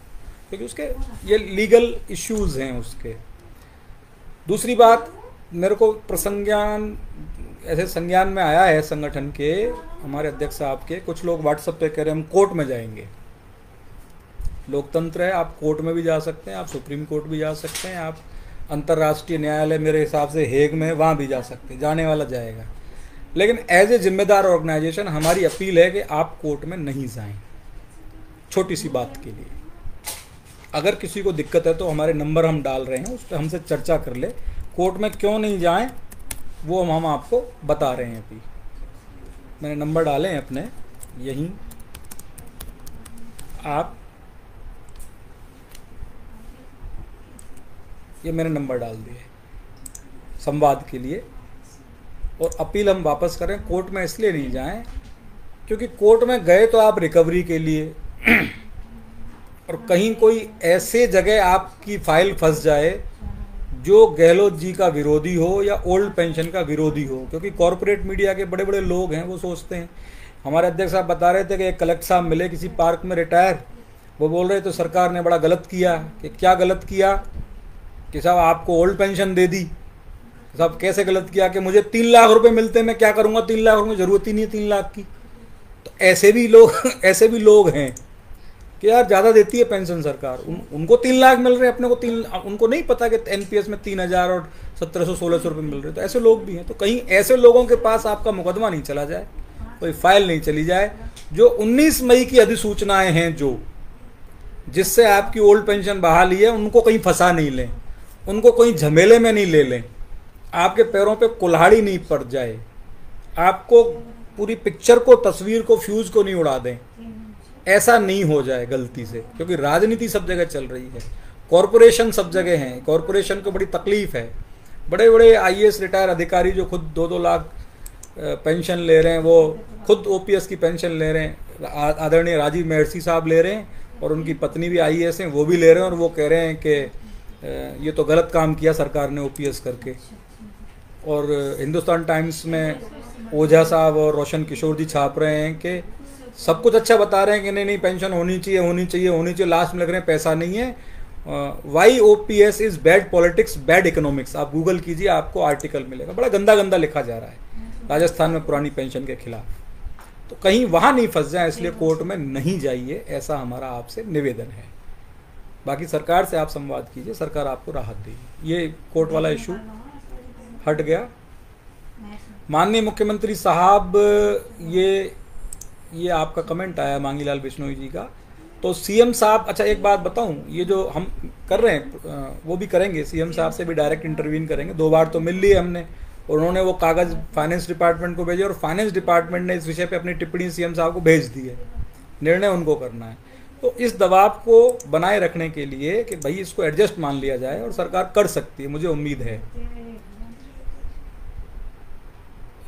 क्योंकि उसके ये लीगल इश्यूज़ हैं उसके। दूसरी बात, मेरे को प्रसंज्ञान ऐसे संज्ञान में आया है संगठन के हमारे अध्यक्ष साहब के, कुछ लोग व्हाट्सएप पे कह रहे हैं हम कोर्ट में जाएंगे। लोकतंत्र है, आप कोर्ट में भी जा सकते हैं, आप सुप्रीम कोर्ट भी जा सकते हैं, आप अंतर्राष्ट्रीय न्यायालय मेरे हिसाब से हेग में वहाँ भी जा सकते हैं, जाने वाला जाएगा। लेकिन एज ए जिम्मेदार ऑर्गेनाइजेशन हमारी अपील है कि आप कोर्ट में नहीं जाएं, छोटी सी बात के लिए। अगर किसी को दिक्कत है तो हमारे नंबर हम डाल रहे हैं, उस पर हमसे चर्चा कर ले। कोर्ट में क्यों नहीं जाएं वो हम आपको बता रहे हैं। अभी मैंने नंबर डाले हैं अपने, यहीं आप ये मैंने नंबर डाल दिए संवाद के लिए। और अपील हम वापस करें, कोर्ट में इसलिए नहीं जाएं क्योंकि कोर्ट में गए तो आप रिकवरी के लिए और कहीं कोई ऐसे जगह आपकी फाइल फंस जाए जो गहलोत जी का विरोधी हो या ओल्ड पेंशन का विरोधी हो। क्योंकि कॉरपोरेट मीडिया के बड़े बड़े लोग हैं, वो सोचते हैं। हमारे अध्यक्ष साहब बता रहे थे कि एक कलेक्टर साहब मिले किसी पार्क में रिटायर, वो बोल रहे तो सरकार ने बड़ा गलत किया। कि क्या गलत किया? कि साहब आपको ओल्ड पेंशन दे दी। साहब कैसे गलत किया? कि मुझे 3 लाख रुपए मिलते, मैं क्या करूँगा 3 लाख रुपये, ज़रूरत ही नहीं है 3 लाख की। तो ऐसे भी लोग हैं कि यार ज़्यादा देती है पेंशन सरकार, उनको 3 लाख मिल रहे हैं, अपने को 3, उनको नहीं पता कि एनपीएस में 3000 और 1700-1600 रुपये मिल रहे हैं। तो ऐसे लोग भी हैं। तो कहीं ऐसे लोगों के पास आपका मुकदमा नहीं चला जाए, कोई फाइल नहीं चली जाए। जो 19 मई की अधिसूचनाएं हैं जो जिससे आपकी ओल्ड पेंशन बहाली है, उनको कहीं फंसा नहीं लें, उनको कोई झमेले में नहीं ले लें, आपके पैरों पे कुल्हाड़ी नहीं पड़ जाए, आपको पूरी पिक्चर को, तस्वीर को, फ्यूज को नहीं उड़ा दें। ऐसा नहीं हो जाए गलती से, क्योंकि राजनीति सब जगह चल रही है, कॉरपोरेशन सब जगह हैं, कॉरपोरेशन को बड़ी तकलीफ है। बड़े बड़े आईएएस रिटायर अधिकारी जो खुद 2-2 लाख पेंशन ले रहे हैं, वो खुद ओपीएस की पेंशन ले रहे हैं। आदरणीय राजीव महर्षि साहब ले रहे हैं और उनकी पत्नी भी आईएएस हैं, वो भी ले रहे हैं। और वो कह रहे हैं कि ये तो गलत काम किया सरकार ने ओपीएस करके। और हिंदुस्तान टाइम्स में ओझा साहब और रोशन किशोर जी छाप रहे हैं कि सब कुछ अच्छा बता रहे हैं कि नहीं पेंशन होनी चाहिए। लास्ट में लग रहे हैं पैसा नहीं है। Why OPS is bad politics bad economics. आप गूगल कीजिए, आपको आर्टिकल मिलेगा। बड़ा गंदा लिखा जा रहा है राजस्थान में पुरानी पेंशन के खिलाफ। तो कहीं वहां नहीं फंस जाए, इसलिए कोर्ट में नहीं जाइए, ऐसा हमारा आपसे निवेदन है। बाकी सरकार से आप संवाद कीजिए, सरकार आपको राहत देगी। ये कोर्ट वाला इशू हट गया। माननीय मुख्यमंत्री साहब, ये आपका कमेंट आया मांगीलाल बिश्नोई जी का। तो सीएम साहब, अच्छा एक बात बताऊं, ये जो हम कर रहे हैं वो भी करेंगे, सीएम साहब से भी डायरेक्ट इंटरव्यून करेंगे। 2 बार तो मिल लिए हमने और उन्होंने वो कागज़ फाइनेंस डिपार्टमेंट को भेजे और फाइनेंस डिपार्टमेंट ने इस विषय पे अपनी टिप्पणी सीएम साहब को भेज दी है। निर्णय उनको करना है। तो इस दबाव को बनाए रखने के लिए कि भाई इसको एडजस्ट मान लिया जाए और सरकार कर सकती है, मुझे उम्मीद है।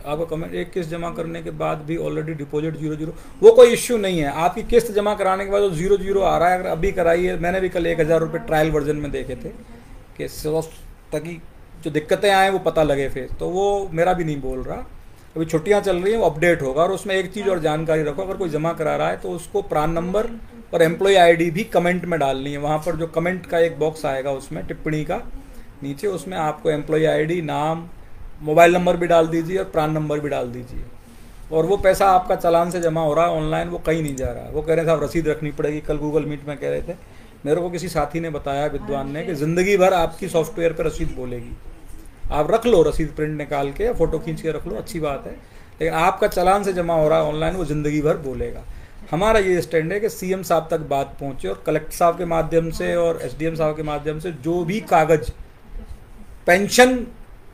आपको कमेंट, एक किस्त जमा करने के बाद भी ऑलरेडी डिपॉजिट 0-0, वो कोई इश्यू नहीं है। आपकी किस्त जमा कराने के बाद वो 0-0 आ रहा है, अगर अभी कराइए। मैंने भी कल 1000 रुपये ट्रायल वर्जन में देखे थे कि ताकि जो दिक्कतें आए वो पता लगे फिर। तो वो मेरा भी नहीं बोल रहा, अभी छुट्टियां चल रही हैं, वो अपडेट होगा। और उसमें एक चीज़ और जानकारी रखो, अगर कोई जमा करा रहा है तो उसको प्रान नंबर और एम्प्लॉय आईडी भी कमेंट में डालनी है। वहाँ पर जो कमेंट का एक बॉक्स आएगा उसमें टिप्पणी का नीचे, उसमें आपको एम्प्लॉय आईडी, नाम, मोबाइल नंबर भी डाल दीजिए और प्रान नंबर भी डाल दीजिए। और वो पैसा आपका चालान से जमा हो रहा है ऑनलाइन, वो कहीं नहीं जा रहा है। वो कह रहे थे साहब रसीद रखनी पड़ेगी, कल गूगल मीट में कह रहे थे। मेरे को किसी साथी ने बताया, विद्वान ने, कि ज़िंदगी भर आपकी सॉफ्टवेयर पर रसीद बोलेगी। आप रख लो रसीद, प्रिंट निकाल के, फ़ोटो खींच के रख लो, अच्छी बात है, लेकिन आपका चालान से जमा हो रहा है ऑनलाइन, वो ज़िंदगी भर बोलेगा। हमारा ये स्टैंड है कि सीएम साहब तक बात पहुँचे और कलेक्टर साहब के माध्यम से और एसडीएम साहब के माध्यम से जो भी कागज़ पेंशन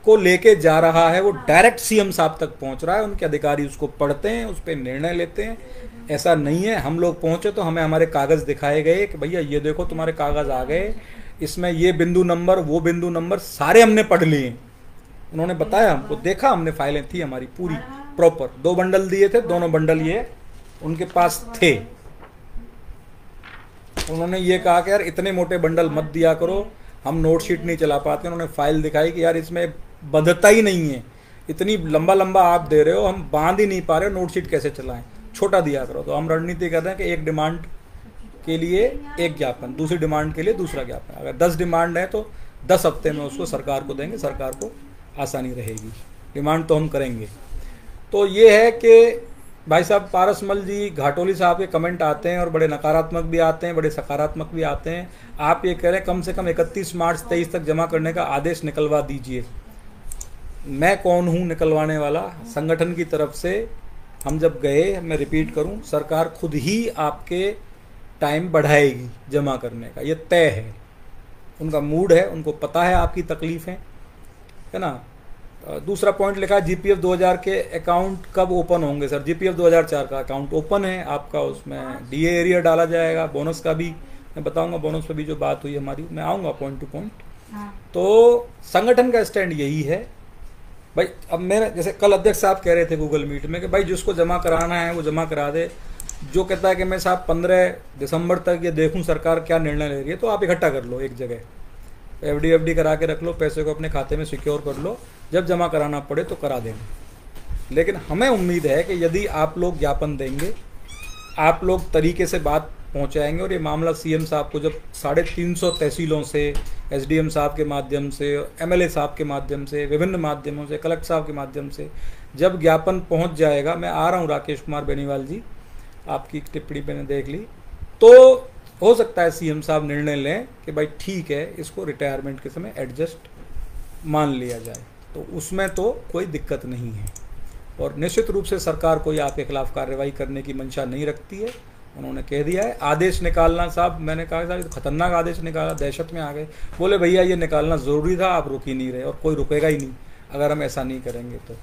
को लेके जा रहा है वो डायरेक्ट सीएम साहब तक पहुंच रहा है। उनके अधिकारी उसको पढ़ते हैं, उस पर निर्णय लेते हैं। ऐसा नहीं है हम लोग पहुंचे तो हमें हमारे कागज़ दिखाए गए कि भैया ये देखो तुम्हारे कागज़ आ गए, इसमें ये बिंदु नंबर, वो बिंदु नंबर सारे हमने पढ़ लिए। उन्होंने बताया हमको, देखा हमने, फाइलें थी हमारी पूरी प्रॉपर। 2 बंडल दिए थे, दोनों बंडल ये उनके पास थे। उन्होंने ये कहा कि यार इतने मोटे बंडल मत दिया करो, हम नोट शीट नहीं चला पाते। उन्होंने फाइल दिखाई कि यार इसमें बंधता ही नहीं है, इतनी लंबा आप दे रहे हो, हम बांध ही नहीं पा रहे, नोट शीट कैसे चलाएं, छोटा दिया करो। तो हम रणनीति कर रहे हैं कि एक डिमांड के लिए एक ज्ञापन, दूसरी डिमांड के लिए दूसरा ज्ञापन। अगर 10 डिमांड है तो 10 हफ्ते में उसको सरकार को देंगे, सरकार को आसानी रहेगी। डिमांड तो हम करेंगे। तो ये है कि भाई साहब पारसमल जी, घाटोली साहब के कमेंट आते हैं और बड़े नकारात्मक भी आते हैं, बड़े सकारात्मक भी आते हैं। आप ये कह रहे हैं कम से कम 31 मार्च 23 तक जमा करने का आदेश निकलवा दीजिए। मैं कौन हूँ निकलवाने वाला? संगठन की तरफ से हम जब गए, मैं रिपीट करूँ, सरकार खुद ही आपके टाइम बढ़ाएगी जमा करने का, ये तय है। उनका मूड है, उनको पता है आपकी तकलीफ़ें, है ना। दूसरा पॉइंट लिखा है जीपीएफ 2000 के अकाउंट कब ओपन होंगे सर। जीपीएफ 2004 का अकाउंट ओपन है आपका, उसमें डीए एरिया डाला जाएगा, बोनस का भी मैं बताऊंगा, बोनस पे भी जो बात हुई हमारी मैं आऊँगा पॉइंट टू पॉइंट। तो संगठन का स्टैंड यही है भाई। अब मेरे जैसे कल अध्यक्ष साहब कह रहे थे गूगल मीट में कि भाई जिसको जमा कराना है वो जमा करा दे, जो कहता है कि मैं साहब 15 दिसंबर तक ये देखूं सरकार क्या निर्णय ले रही है, तो आप इकट्ठा कर लो एक जगह, एफडी करा के रख लो, पैसे को अपने खाते में सिक्योर कर लो, जब जमा कराना पड़े तो करा देंगे। लेकिन हमें उम्मीद है कि यदि आप लोग ज्ञापन देंगे, आप लोग तरीके से बात पहुंचाएंगे, और ये मामला सीएम साहब को जब 350 तहसीलों से, एसडीएम साहब के माध्यम से, एमएलए साहब के माध्यम से, विभिन्न माध्यमों से, कलेक्टर साहब के माध्यम से जब ज्ञापन पहुंच जाएगा, मैं आ रहा हूं राकेश कुमार बेनीवाल जी, आपकी टिप्पणी मैंने देख ली, तो हो सकता है सीएम साहब निर्णय लें कि भाई ठीक है, इसको रिटायरमेंट के समय एडजस्ट मान लिया जाए, तो उसमें तो कोई दिक्कत नहीं है। और निश्चित रूप से सरकार कोई आपके खिलाफ कार्रवाई करने की मंशा नहीं रखती है, उन्होंने कह दिया है। आदेश निकालना साहब, मैंने कहा साहब खतरनाक आदेश निकाला, दहशत में आ गए, बोले भैया ये निकालना ज़रूरी था, आप रुक ही नहीं रहे और कोई रुकेगा ही नहीं अगर हम ऐसा नहीं करेंगे तो।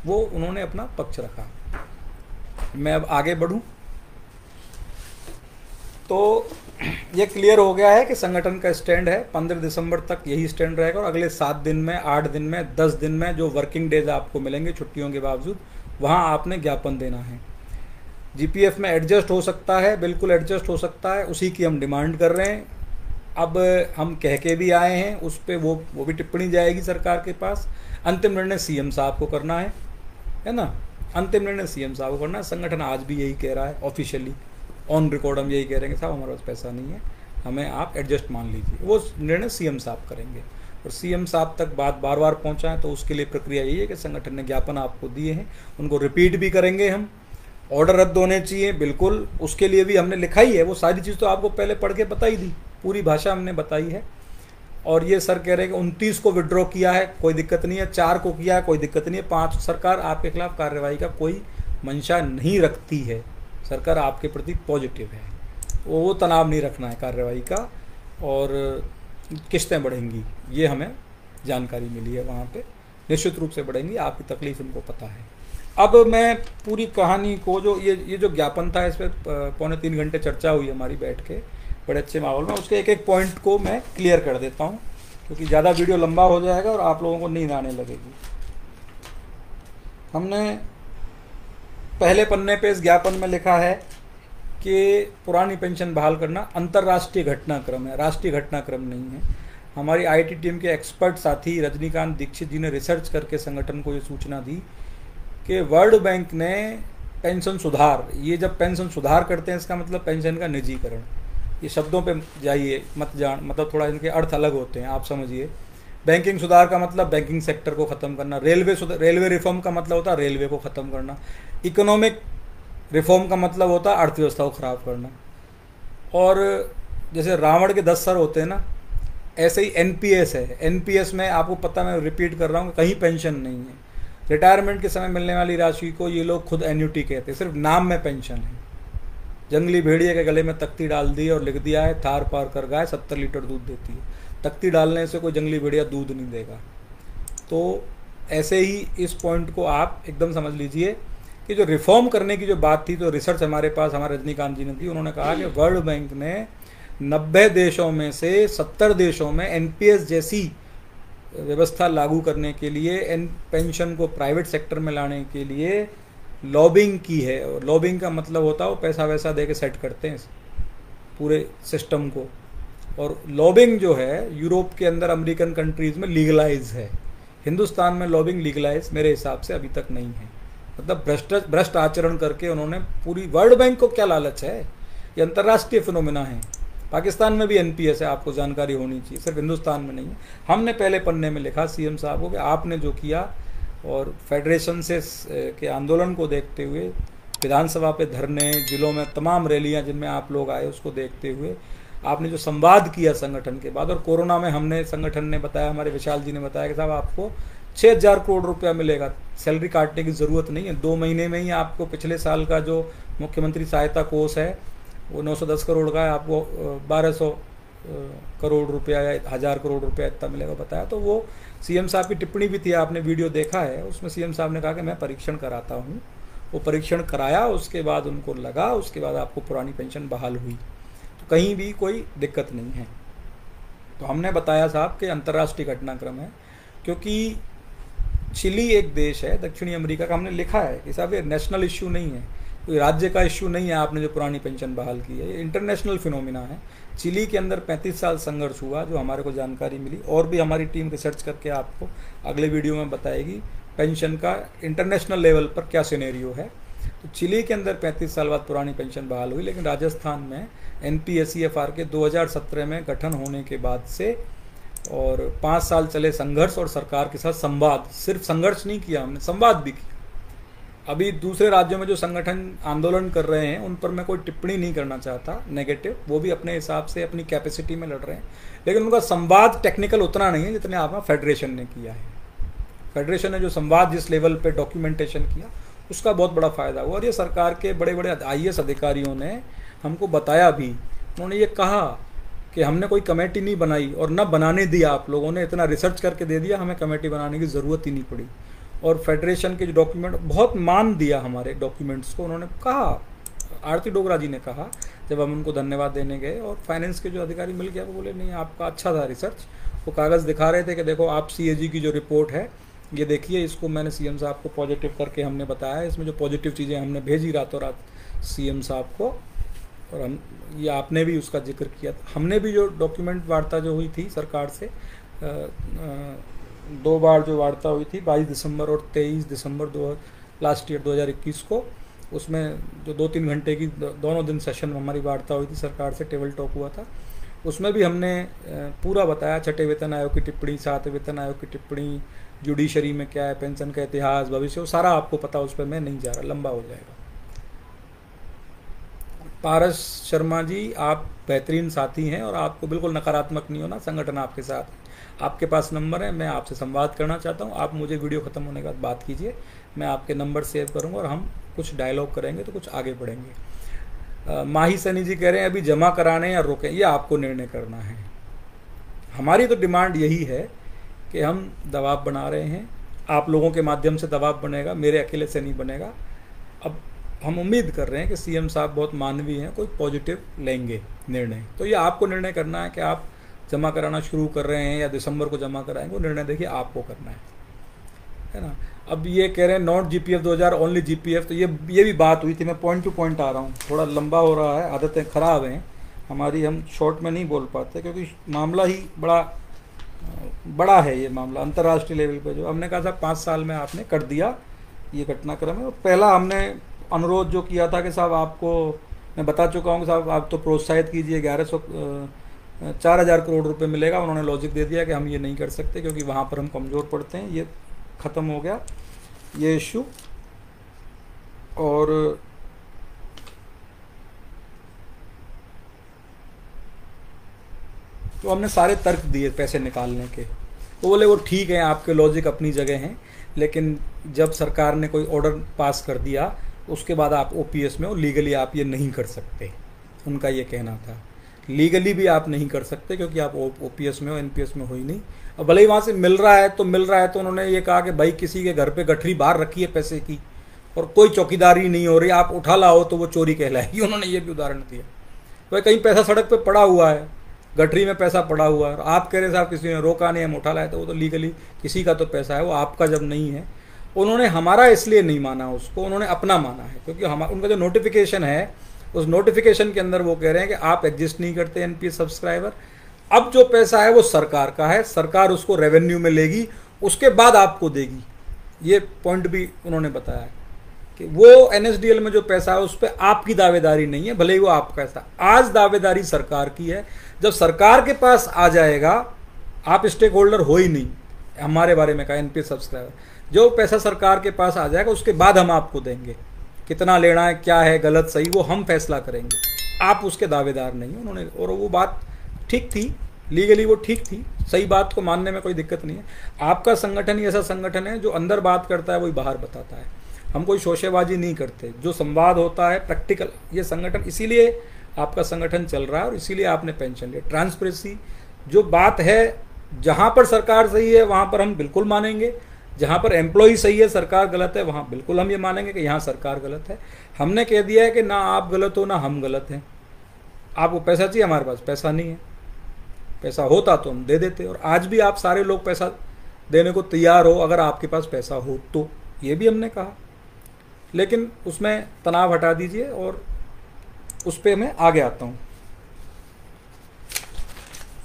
वो उन्होंने अपना पक्ष रखा। मैं अब आगे बढ़ूं तो ये क्लियर हो गया है कि संगठन का स्टैंड है 15 दिसंबर तक यही स्टैंड रहेगा, और अगले 7 दिन में, 8 दिन में, 10 दिन में जो वर्किंग डेज आपको मिलेंगे छुट्टियों के बावजूद, वहाँ आपने ज्ञापन देना है। जीपीएफ में एडजस्ट हो सकता है, बिल्कुल एडजस्ट हो सकता है, उसी की हम डिमांड कर रहे हैं। अब हम कह के भी आए हैं, उस पर वो भी टिप्पणी जाएगी सरकार के पास। अंतिम निर्णय सीएम साहब को करना है ना, अंतिम निर्णय सीएम साहब को करना है। संगठन आज भी यही कह रहा है, ऑफिशियली ऑन रिकॉर्ड हम यही कह रहे हैं साहब हमारे पास पैसा नहीं है, हमें आप एडजस्ट मान लीजिए। वो निर्णय सीएम साहब करेंगे, और सीएम साहब तक बात बार बार पहुँचाएँ तो उसके लिए प्रक्रिया यही है कि संगठन ने ज्ञापन आपको दिए हैं, उनको रिपीट भी करेंगे हम। ऑर्डर रद्द होने चाहिए, बिल्कुल, उसके लिए भी हमने लिखा ही है, वो सारी चीज़ तो आपको पहले पढ़ के बताई दी, पूरी भाषा हमने बताई है। और ये सर कह रहे हैं कि 29 को विड्रॉ किया है, कोई दिक्कत नहीं है, 4 को किया है, कोई दिक्कत नहीं है, 5 सरकार आपके खिलाफ कार्रवाई का कोई मंशा नहीं रखती है, सरकार आपके प्रति पॉजिटिव है, वो तनाव नहीं रखना है कार्रवाई का, और किस्तें बढ़ेंगी ये हमें जानकारी मिली है, वहाँ पे निश्चित रूप से बढ़ेंगी, आपकी तकलीफ उनको पता है। अब मैं पूरी कहानी को, जो ये जो ज्ञापन था, इस पर 2.25 घंटे चर्चा हुई हमारी बैठ के बड़े अच्छे माहौल में, उसके एक एक पॉइंट को मैं क्लियर कर देता हूँ, क्योंकि ज़्यादा वीडियो लंबा हो जाएगा और आप लोगों को नींद आने लगेगी। हमने पहले पन्ने पे इस ज्ञापन में लिखा है कि पुरानी पेंशन बहाल करना अंतर्राष्ट्रीय घटनाक्रम है, राष्ट्रीय घटनाक्रम नहीं है। हमारी आईटी टीम के एक्सपर्ट साथी रजनीकांत दीक्षित जी ने रिसर्च करके संगठन को ये सूचना दी कि वर्ल्ड बैंक ने पेंशन सुधार, ये जब पेंशन सुधार करते हैं इसका मतलब पेंशन का निजीकरण, ये शब्दों पे जाइए मत जान, मतलब थोड़ा इनके अर्थ अलग होते हैं, आप समझिए। बैंकिंग सुधार का मतलब बैंकिंग सेक्टर को ख़त्म करना, रेलवे रिफॉर्म का मतलब होता है रेलवे को ख़त्म करना, इकोनॉमिक रिफॉर्म का मतलब होता है अर्थव्यवस्था को ख़राब करना। और जैसे रावण के 10 सर होते हैं ना, ऐसे ही एनपीएस है, एनपीएस में आपको पता, मैं रिपीट कर रहा हूँ, कहीं पेंशन नहीं है। रिटायरमेंट के समय मिलने वाली राशि को ये लोग खुद एन्यूटी कहते हैं, सिर्फ नाम में पेंशन है। जंगली भेड़िए के गले में तख्ती डाल दी और लिख दिया है थार पार कर गाय 70 लीटर दूध देती है, तख्ती डालने से कोई जंगली भेड़िया दूध नहीं देगा। तो ऐसे ही इस पॉइंट को आप एकदम समझ लीजिए कि जो रिफॉर्म करने की जो बात थी, तो रिसर्च हमारे पास हमारे रजनीकांत जी ने दी, उन्होंने कहा कि वर्ल्ड बैंक ने 90 देशों में से 70 देशों में एनपीएस जैसी व्यवस्था लागू करने के लिए, पेंशन को प्राइवेट सेक्टर में लाने के लिए लॉबिंग की है। और लॉबिंग का मतलब होता है वो पैसा वैसा दे के सेट करते हैं पूरे सिस्टम को। और लॉबिंग जो है यूरोप के अंदर, अमेरिकन कंट्रीज़ में लीगलाइज है, हिंदुस्तान में लॉबिंग लीगलाइज मेरे हिसाब से अभी तक नहीं है। मतलब भ्रष्ट आचरण करके उन्होंने पूरी, वर्ल्ड बैंक को क्या लालच है, ये अंतर्राष्ट्रीय फिनोमिना है। पाकिस्तान में भी एनपीएस है, आपको जानकारी होनी चाहिए, सिर्फ हिंदुस्तान में नहीं है। हमने पहले पन्ने में लिखा सीएम साहब को कि आपने जो किया, और फेडरेशन से के आंदोलन को देखते हुए, विधानसभा पे धरने, जिलों में तमाम रैलियां जिनमें आप लोग आए, उसको देखते हुए आपने जो संवाद किया संगठन के बाद, और कोरोना में हमने, संगठन ने बताया, हमारे विशाल जी ने बताया कि साहब आपको 6000 करोड़ रुपया मिलेगा, सैलरी काटने की ज़रूरत नहीं है, 2 महीने में ही आपको पिछले साल का जो मुख्यमंत्री सहायता कोष है वो 910 करोड़ का है, आपको 1200 करोड़ रुपया या 1000 करोड़ रुपया इतना मिलेगा बताया। तो वो सीएम साहब की टिप्पणी भी थी, आपने वीडियो देखा है, उसमें सीएम साहब ने कहा कि मैं परीक्षण कराता हूँ। वो परीक्षण कराया, उसके बाद उनको लगा, उसके बाद आपको पुरानी पेंशन बहाल हुई, तो कहीं भी कोई दिक्कत नहीं है। तो हमने बताया साहब कि अंतर्राष्ट्रीय घटनाक्रम है, क्योंकि चिली एक देश है दक्षिणी अमेरिका का, हमने लिखा है कि साहब ये नेशनल इश्यू नहीं है, कोई राज्य का इश्यू नहीं है आपने जो पुरानी पेंशन बहाल की है, ये इंटरनेशनल फिनोमिना है। चिली के अंदर 35 साल संघर्ष हुआ, जो हमारे को जानकारी मिली, और भी हमारी टीम रिसर्च करके आपको अगले वीडियो में बताएगी पेंशन का इंटरनेशनल लेवल पर क्या सिनेरियो है। तो चिली के अंदर 35 साल बाद पुरानी पेंशन बहाल हुई, लेकिन राजस्थान में NPSEFR के 2017 में गठन होने के बाद से और 5 साल चले संघर्ष और सरकार के साथ संवाद, सिर्फ संघर्ष नहीं किया हमने, संवाद भी किया। अभी दूसरे राज्यों में जो संगठन आंदोलन कर रहे हैं उन पर मैं कोई टिप्पणी नहीं करना चाहता नेगेटिव, वो भी अपने हिसाब से अपनी कैपेसिटी में लड़ रहे हैं, लेकिन उनका संवाद टेक्निकल उतना नहीं है जितने आपका फेडरेशन ने किया है। फेडरेशन ने जो संवाद जिस लेवल पे डॉक्यूमेंटेशन किया उसका बहुत बड़ा फायदा हुआ, और ये सरकार के बड़े बड़े IAS अधिकारियों ने हमको बताया भी। उन्होंने ये कहा कि हमने कोई कमेटी नहीं बनाई और न बनाने दिया, आप लोगों ने इतना रिसर्च करके दे दिया, हमें कमेटी बनाने की ज़रूरत ही नहीं पड़ी। और फेडरेशन के जो डॉक्यूमेंट, बहुत मान दिया हमारे डॉक्यूमेंट्स को, उन्होंने कहा, आरती डोगरा जी ने कहा जब हम उनको धन्यवाद देने गए, और फाइनेंस के जो अधिकारी मिल गया वो बोले नहीं आपका अच्छा था रिसर्च। वो कागज़ दिखा रहे थे कि देखो आप CAG की जो रिपोर्ट है ये देखिए, इसको मैंने CM साहब को पॉजिटिव करके हमने बताया, इसमें जो पॉजिटिव चीज़ें हमने भेजी रातों रात CM साहब को, और हम ये आपने भी उसका जिक्र किया था। हमने भी जो डॉक्यूमेंट वार्ता जो हुई थी सरकार से, 2 बार जो वार्ता हुई थी 22 दिसंबर और 23 दिसंबर लास्ट ईयर 2021 को, उसमें जो 2-3 घंटे की दोनों दिन सेशन में हमारी वार्ता हुई थी सरकार से, टेबल टॉक हुआ था, उसमें भी हमने पूरा बताया, 6ठे वेतन आयोग की टिप्पणी, 7वें वेतन आयोग की टिप्पणी, जुडिशरी में क्या है, पेंशन का इतिहास, भविष्य, वो सारा आपको पता, उस पर मैं नहीं जा रहा, लंबा हो जाएगा। पारस शर्मा जी, आप बेहतरीन साथी हैं और आपको बिल्कुल नकारात्मक नहीं होना, संगठन आपके साथ है, आपके पास नंबर है, मैं आपसे संवाद करना चाहता हूं, आप मुझे वीडियो ख़त्म होने के बाद बात कीजिए, मैं आपके नंबर सेव करूंगा और हम कुछ डायलॉग करेंगे तो कुछ आगे बढ़ेंगे। माही सनी जी कह रहे हैं अभी जमा कराने या रोकें, ये आपको निर्णय करना है। हमारी तो डिमांड यही है कि हम दबाव बना रहे हैं, आप लोगों के माध्यम से दबाव बनेगा, मेरे अकेले से नहीं बनेगा। अब हम उम्मीद कर रहे हैं कि CM साहब बहुत मानवीय हैं, कोई पॉजिटिव लेंगे निर्णय, तो ये आपको निर्णय करना है कि आप जमा कराना शुरू कर रहे हैं या दिसंबर को जमा कराएंगे, वो निर्णय देखिए आपको करना है ना। अब ये कह रहे हैं नॉट GPF 2000 ओनली GPF, तो ये भी बात हुई थी, मैं पॉइंट टू पॉइंट आ रहा हूँ, थोड़ा लंबा हो रहा है, आदतें ख़राब हैं हमारी, हम शॉर्ट में नहीं बोल पाते क्योंकि मामला ही बड़ा है, ये मामला अंतर्राष्ट्रीय लेवल पे जो हमने कहा था 5 साल में आपने कर दिया, ये घटनाक्रम है। पहला हमने अनुरोध जो किया था कि साहब आपको मैं बता चुका हूँ कि साहब आप तो प्रोत्साहित कीजिए, 4000 करोड़ रुपए मिलेगा, उन्होंने लॉजिक दे दिया कि हम ये नहीं कर सकते क्योंकि वहाँ पर हम कमज़ोर पड़ते हैं, ये ख़त्म हो गया ये इशू। और तो हमने सारे तर्क दिए पैसे निकालने के, तो बोले वो ठीक है, आपके लॉजिक अपनी जगह हैं, लेकिन जब सरकार ने कोई ऑर्डर पास कर दिया उसके बाद आप OPS में हो, लीगली आप ये नहीं कर सकते, उनका ये कहना था। लीगली भी आप नहीं कर सकते क्योंकि आप OPS में हो, NPS में हो ही नहीं। अब भले ही वहाँ से मिल रहा है तो उन्होंने ये कहा कि भाई किसी के घर पे गठरी बाहर रखी है पैसे की और कोई चौकीदारी नहीं हो रही, आप उठा लाओ तो वो चोरी कहलाएगी, उन्होंने ये भी उदाहरण दिया। भाई कहीं पैसा सड़क पे पड़ा हुआ है, गठरी में पैसा पड़ा हुआ है, आप कह रहे साहब किसी ने रोका नहीं, हम उठा लाए, तो वो तो लीगली किसी का तो पैसा है, वो आपका जब नहीं है। उन्होंने हमारा इसलिए नहीं माना उसको, उन्होंने अपना माना है क्योंकि उनका जो नोटिफिकेशन है उस नोटिफिकेशन के अंदर वो कह रहे हैं कि आप एग्जिस्ट नहीं करते NPS सब्सक्राइबर, अब जो पैसा है वो सरकार का है, सरकार उसको रेवेन्यू में लेगी, उसके बाद आपको देगी। ये पॉइंट भी उन्होंने बताया है कि वो NSDL में जो पैसा है उस पर आपकी दावेदारी नहीं है, भले ही वो आपका पैसा, आज दावेदारी सरकार की है। जब सरकार के पास आ जाएगा, आप स्टेक होल्डर हो ही नहीं, हमारे बारे में कहा NPS सब्सक्राइबर, जो पैसा सरकार के पास आ जाएगा उसके बाद हम आपको देंगे, कितना लेना है, क्या है गलत सही, वो हम फैसला करेंगे, आप उसके दावेदार नहीं हैं उन्होंने। और वो बात ठीक थी, लीगली वो ठीक थी, सही बात को मानने में कोई दिक्कत नहीं है। आपका संगठन ही ऐसा संगठन है जो अंदर बात करता है वही बाहर बताता है, हम कोई शोशेबाजी नहीं करते, जो संवाद होता है प्रैक्टिकल, ये संगठन इसीलिए आपका संगठन चल रहा है और इसीलिए आपने पेंशन लिया। ट्रांसपेरेंसी जो बात है, जहाँ पर सरकार सही है वहाँ पर हम बिल्कुल मानेंगे, जहाँ पर एम्प्लॉय सही है सरकार गलत है वहाँ बिल्कुल हम ये मानेंगे कि यहाँ सरकार गलत है। हमने कह दिया है कि ना आप गलत हो ना हम गलत हैं। आपको पैसा चाहिए, हमारे पास पैसा नहीं है, पैसा होता तो हम दे देते, और आज भी आप सारे लोग पैसा देने को तैयार हो अगर आपके पास पैसा हो तो, ये भी हमने कहा। लेकिन उसमें तनाव हटा दीजिए और उस पर मैं आगे आता हूँ।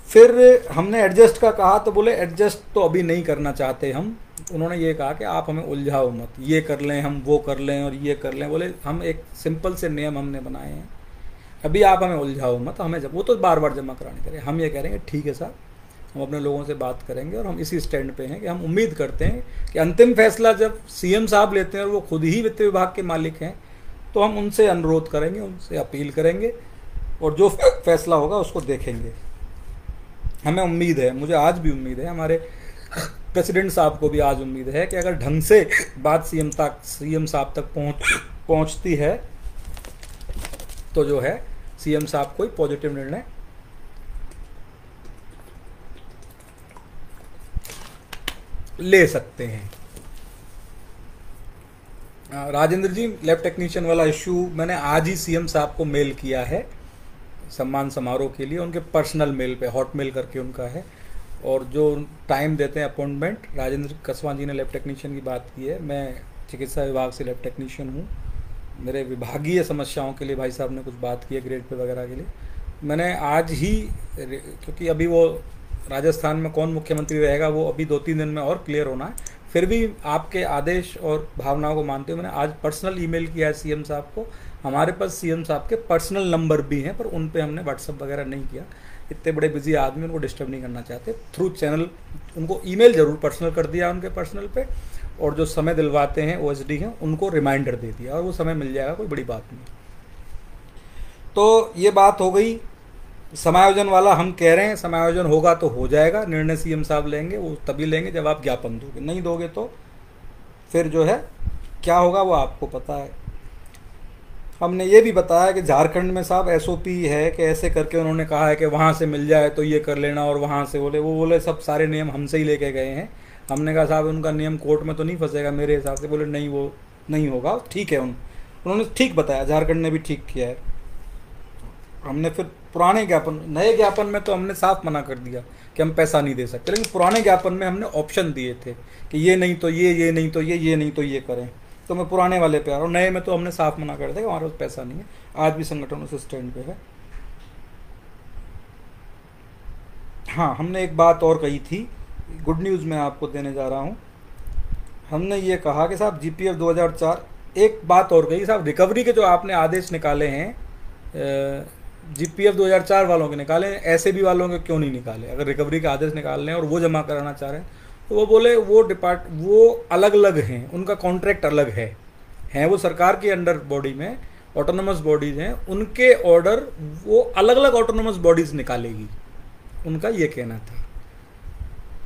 फिर हमने एडजस्ट का कहा तो बोले एडजस्ट तो अभी नहीं करना चाहते हम। उन्होंने ये कहा कि आप हमें उलझाओ मत, ये कर लें हम वो कर लें और ये कर लें। बोले हम एक सिंपल से नियम हमने बनाए हैं, अभी आप हमें उलझाओ मत, हमें जब वो तो बार बार जमा कराने करें। हम ये कह रहे हैं ठीक है साहब, हम अपने लोगों से बात करेंगे और हम इसी स्टैंड पे हैं कि हम उम्मीद करते हैं कि अंतिम फैसला जब सीएम साहब लेते हैं और वो खुद ही वित्त विभाग के मालिक हैं, तो हम उनसे अनुरोध करेंगे, उनसे अपील करेंगे और जो फैसला होगा उसको देखेंगे। हमें उम्मीद है, मुझे आज भी उम्मीद है, हमारे प्रेसिडेंट साहब को भी आज उम्मीद है कि अगर ढंग से बात सीएम साहब तक पहुंचती है तो जो है सीएम साहब कोई पॉजिटिव निर्णय ले सकते हैं। राजेंद्र जी, लैब टेक्नीशियन वाला इश्यू मैंने आज ही सीएम साहब को मेल किया है सम्मान समारोह के लिए, उनके पर्सनल मेल पे, हॉटमेल करके उनका है, और जो टाइम देते हैं अपॉइंटमेंट, राजेंद्र कसवां जी ने लैब टेक्नीशियन की बात की है। मैं चिकित्सा विभाग से लैब टेक्नीशियन हूँ, मेरे विभागीय समस्याओं के लिए भाई साहब ने कुछ बात की है, ग्रेड पे वगैरह के लिए। मैंने आज ही, क्योंकि अभी वो राजस्थान में कौन मुख्यमंत्री रहेगा वो अभी 2-3 दिन में और क्लियर होना है, फिर भी आपके आदेश और भावनाओं को मानते हुए मैंने आज पर्सनल ईमेल किया है सीएम साहब को। हमारे पास सीएम साहब के पर्सनल नंबर भी हैं, पर उन पे हमने व्हाट्सअप वगैरह नहीं किया, इतने बड़े बिजी आदमी, उनको डिस्टर्ब नहीं करना चाहते। थ्रू चैनल उनको ईमेल जरूर पर्सनल कर दिया उनके पर्सनल पे, और जो समय दिलवाते हैं ओएसडी हैं उनको रिमाइंडर दे दिया, और वो समय मिल जाएगा, कोई बड़ी बात नहीं। तो ये बात हो गई समायोजन वाला। हम कह रहे हैं समायोजन होगा तो हो जाएगा, निर्णय सीएम साहब लेंगे, वो तभी लेंगे जब आप ज्ञापन दोगे, नहीं दोगे तो फिर जो है क्या होगा वो आपको पता है। हमने ये भी बताया कि झारखंड में साहब एसओपी है कि ऐसे करके उन्होंने कहा है कि वहाँ से मिल जाए तो ये कर लेना, और वहाँ से बोले सब सारे नियम हमसे ही लेके गए हैं। हमने कहा साहब उनका नियम कोर्ट में तो नहीं फंसेगा मेरे हिसाब से। बोले नहीं, वो नहीं होगा, ठीक है। उन्होंने ठीक बताया, झारखंड ने भी ठीक किया है। हमने फिर पुराने ज्ञापन, नए ज्ञापन में तो हमने साफ मना कर दिया कि हम पैसा नहीं दे सकते, लेकिन पुराने ज्ञापन में हमने ऑप्शन दिए थे कि ये नहीं तो ये नहीं तो ये नहीं तो ये करें। तो मैं पुराने वाले पे आ रहा हूँ, नए में तो हमने साफ मना कर दिया कि हमारे पास पैसा नहीं है। आज भी संगठन उस स्टैंड पे है। हाँ, हमने एक बात और कही थी, गुड न्यूज़ मैं आपको देने जा रहा हूँ। हमने ये कहा कि साहब जीपीएफ 2004, एक बात और कही साहब, रिकवरी के जो आपने आदेश निकाले हैं, जीपीएफ 2004 वालों के निकाले, ऐसे भी वालों के क्यों नहीं निकाले? अगर रिकवरी के आदेश निकालने हैं और वो जमा कराना चाह रहे हैं तो वो बोले वो अलग अलग हैं, उनका कॉन्ट्रैक्ट अलग है वो सरकार के अंडर बॉडी में ऑटोनोमस बॉडीज़ हैं, उनके ऑर्डर वो अलग अलग ऑटोनोमस बॉडीज़ निकालेगी, उनका ये कहना था।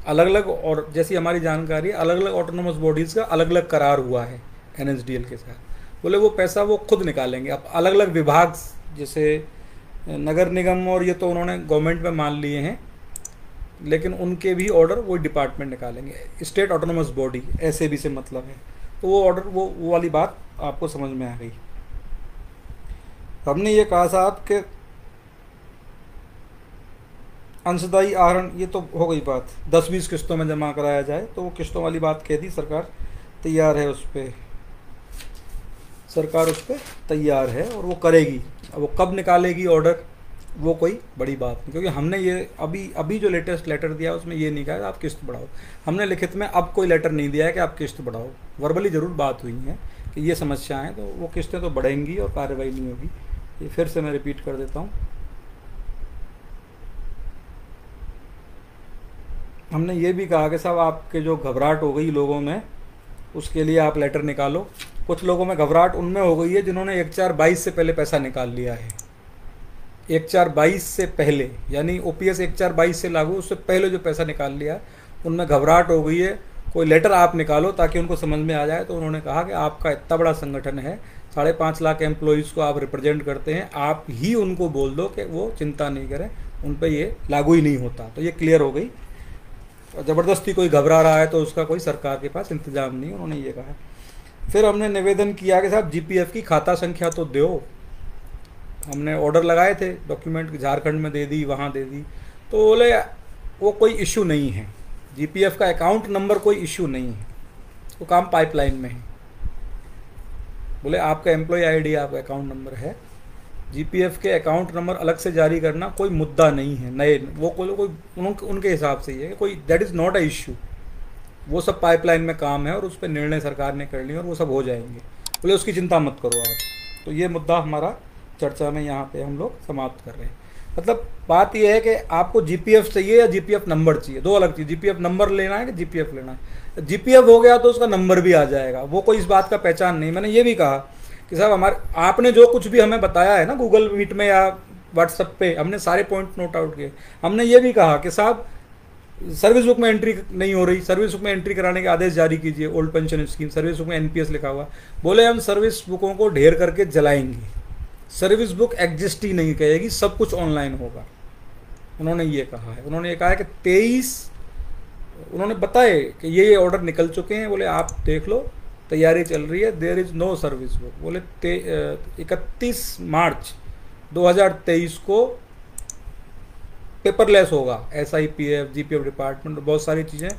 अलग अलग, और जैसी हमारी जानकारी अलग अलग ऑटोनोमस बॉडीज़ का अलग अलग करार हुआ है एनएसडीएल के साथ। बोले वो पैसा वो खुद निकालेंगे। अब अलग अलग विभाग जैसे नगर निगम और ये तो उन्होंने गवर्नमेंट में मान लिए हैं, लेकिन उनके भी ऑर्डर वो डिपार्टमेंट निकालेंगे। स्टेट ऑटोनोमस बॉडी ऐसे भी से मतलब है, तो वो ऑर्डर वो वाली बात आपको समझ में आ गई। हमने ये कहा साहब कि अंशदायी आहरण, ये तो हो गई बात, 10-20 किस्तों में जमा कराया जाए, तो वो किस्तों वाली बात कह दी, सरकार तैयार है उस पर, सरकार उस पर तैयार है और वो करेगी। अब वो कब निकालेगी ऑर्डर, वो कोई बड़ी बात नहीं, क्योंकि हमने ये अभी जो लेटेस्ट लेटर दिया उसमें ये नहीं कहा आप किस्त बढ़ाओ। हमने लिखित में अब कोई लेटर नहीं दिया है कि आप किस्त बढ़ाओ। वर्बली ज़रूर बात हुई है कि ये समस्या है, तो वो किस्तें तो बढ़ेंगी और कार्रवाई नहीं होगी। ये फिर से मैं रिपीट कर देता हूँ। हमने ये भी कहा कि साहब आपके जो घबराहट हो गई लोगों में, उसके लिए आप लेटर निकालो। कुछ लोगों में घबराहट उनमें हो गई है जिन्होंने 1/4/22 से पहले पैसा निकाल लिया है। 1/4/22 से पहले, यानी ओपीएस 1/4/22 से लागू, उससे पहले जो पैसा निकाल लिया, उनमें घबराहट हो गई है। कोई लेटर आप निकालो ताकि उनको समझ में आ जाए। तो उन्होंने कहा कि आपका इतना बड़ा संगठन है, 5.5 लाख एम्प्लॉयज़ को आप रिप्रेजेंट करते हैं, आप ही उनको बोल दो कि वो चिंता नहीं करें, उन पे ये लागू ही नहीं होता। तो ये क्लियर हो गई। और ज़बरदस्ती कोई घबरा रहा है तो उसका कोई सरकार के पास इंतजाम नहीं, उन्होंने ये कहा। फिर हमने निवेदन किया कि साहब जीपीएफ की खाता संख्या तो दो। हमने ऑर्डर लगाए थे, डॉक्यूमेंट झारखंड में दे दी, वहाँ दे दी, तो बोले वो कोई इशू नहीं है, जीपीएफ का अकाउंट नंबर कोई इशू नहीं है, वो काम पाइपलाइन में है। बोले आपका एम्प्लॉय आईडी, आपका अकाउंट नंबर है, जीपीएफ के अकाउंट नंबर अलग से जारी करना कोई मुद्दा नहीं है, नए वो कोई उनके हिसाब से ही है, कोई that is not a issue, वो सब पाइपलाइन में काम है और उस पर निर्णय सरकार ने कर लिया और वो सब हो जाएंगे। बोले उसकी चिंता मत करो आप। तो ये मुद्दा हमारा चर्चा में यहाँ पे हम लोग समाप्त कर रहे हैं। मतलब बात यह है कि आपको जीपीएफ चाहिए या जीपीएफ नंबर चाहिए, दो अलग चीज़। जीपीएफ नंबर लेना है कि जीपीएफ लेना है। जीपीएफ हो गया तो उसका नंबर भी आ जाएगा, वो कोई इस बात का पहचान नहीं। मैंने ये भी कहा कि साहब हमारे आपने जो कुछ भी हमें बताया है ना गूगल मीट में या व्हाट्सएप पे, हमने सारे पॉइंट नोट आउट किए। हमने ये भी कहा कि साहब सर्विस बुक में एंट्री नहीं हो रही, सर्विस बुक में एंट्री कराने के आदेश जारी कीजिए। Old pension scheme, service book में एनपीएस लिखा हुआ। बोले हम सर्विस बुकों को ढेर करके जलाएंगे, सर्विस बुक एग्जिस्ट ही नहीं कहेगी, सब कुछ ऑनलाइन होगा। उन्होंने ये कहा है। उन्होंने ये कहा है कि 23 उन्होंने बताए कि ये ऑर्डर निकल चुके हैं। बोले आप देख लो, तैयारी चल रही है, there is no service book. बोले 31 मार्च 2023 को पेपरलेस होगा, SIPF, GPF डिपार्टमेंट, बहुत सारी चीज़ें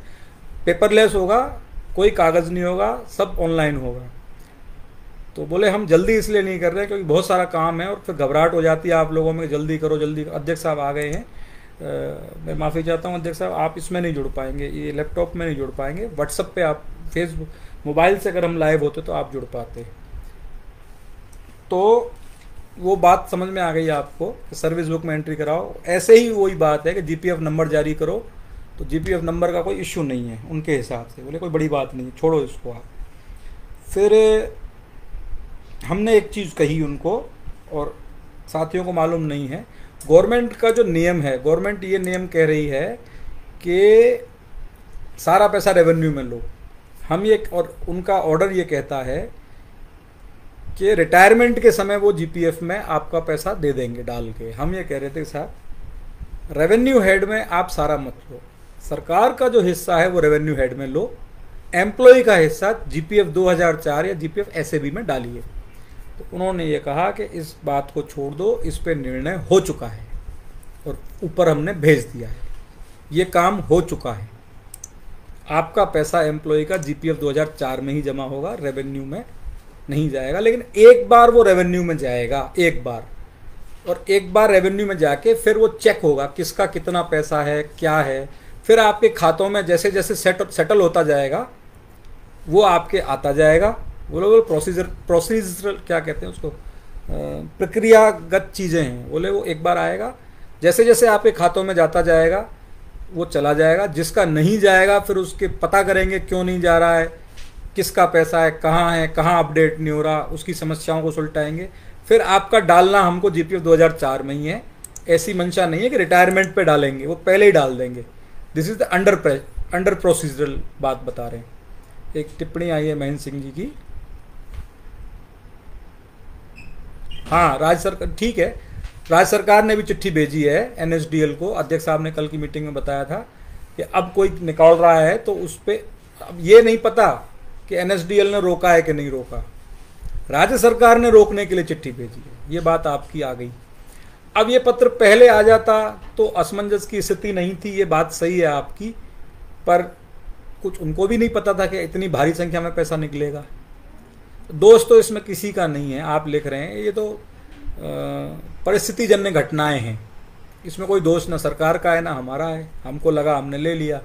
पेपरलेस होगा, कोई कागज़ नहीं होगा, सब ऑनलाइन होगा। तो बोले हम जल्दी इसलिए नहीं कर रहे क्योंकि बहुत सारा काम है और फिर घबराहट हो जाती है आप लोगों में, जल्दी करो जल्दी करो। अध्यक्ष साहब आ गए हैं, मैं माफ़ी चाहता हूँ अध्यक्ष साहब, आप इसमें नहीं जुड़ पाएंगे, ये लैपटॉप में नहीं जुड़ पाएंगे, व्हाट्सएप पे आप, फेसबुक, मोबाइल से अगर हम लाइव होते तो आप जुड़ पाते। तो वो बात समझ में आ गई आपको कि सर्विस बुक में एंट्री कराओ। ऐसे ही वही बात है कि जीपीएफ नंबर जारी करो, तो जीपीएफ नंबर का कोई इश्यू नहीं है उनके हिसाब से। बोले कोई बड़ी बात नहीं, छोड़ो इसको आप। फिर हमने एक चीज़ कही उनको और साथियों को मालूम नहीं है, गवर्नमेंट का जो नियम है, गवर्नमेंट ये नियम कह रही है कि सारा पैसा रेवेन्यू में लो। हम ये, और उनका ऑर्डर ये कहता है कि रिटायरमेंट के समय वो जीपीएफ में आपका पैसा दे देंगे डाल के। हम ये कह रहे थे साहब रेवेन्यू हेड में आप सारा मत लो, सरकार का जो हिस्सा है वो रेवेन्यू हेड में लो, एम्प्लॉय का हिस्सा जीपीएफ 2004 या जीपीएफ एसएबी में डालिए। तो उन्होंने ये कहा कि इस बात को छोड़ दो, इस पे निर्णय हो चुका है और ऊपर हमने भेज दिया है, ये काम हो चुका है। आपका पैसा एम्प्लॉय का जीपीएफ 2004 में ही जमा होगा, रेवेन्यू में नहीं जाएगा। लेकिन एक बार वो रेवेन्यू में जाएगा, एक बार, और एक बार रेवेन्यू में जाके फिर वो चेक होगा किसका कितना पैसा है, क्या है। फिर आपके खातों में जैसे जैसे सेटल होता जाएगा वो आपके आता जाएगा। वो प्रोसीजरल क्या कहते हैं उसको, प्रक्रियागत चीज़ें हैं। बोले वो एक बार आएगा, जैसे जैसे आपके खातों में जाता जाएगा वो चला जाएगा। जिसका नहीं जाएगा फिर उसके पता करेंगे क्यों नहीं जा रहा है, किसका पैसा है, कहाँ अपडेट नहीं हो रहा, उसकी समस्याओं को सुलटाएंगे। फिर आपका डालना हमको जीपीएफ 2004 में ही है, ऐसी मंशा नहीं है कि रिटायरमेंट पे डालेंगे, वो पहले ही डाल देंगे। This is the under procedural बात बता रहे हैं। एक टिप्पणी आई है महेंद्र सिंह जी की, हाँ राज्य सरकार, ठीक है, राज्य सरकार ने भी चिट्ठी भेजी है एनएसडीएल को। अध्यक्ष साहब ने कल की मीटिंग में बताया था कि अब कोई निकाल रहा है तो उस पर अब ये नहीं पता कि एनएसडीएल ने रोका है कि नहीं रोका, राज्य सरकार ने रोकने के लिए चिट्ठी भेजी है, ये बात आपकी आ गई। अब ये पत्र पहले आ जाता तो असमंजस की स्थिति नहीं थी, ये बात सही है आपकी, पर कुछ उनको भी नहीं पता था कि इतनी भारी संख्या में पैसा निकलेगा। दोष तो इसमें किसी का नहीं है, आप लिख रहे हैं, ये तो परिस्थितिजन्य घटनाएं हैं, इसमें कोई दोष ना सरकार का है ना हमारा है। हमको लगा, हमने ले लिया,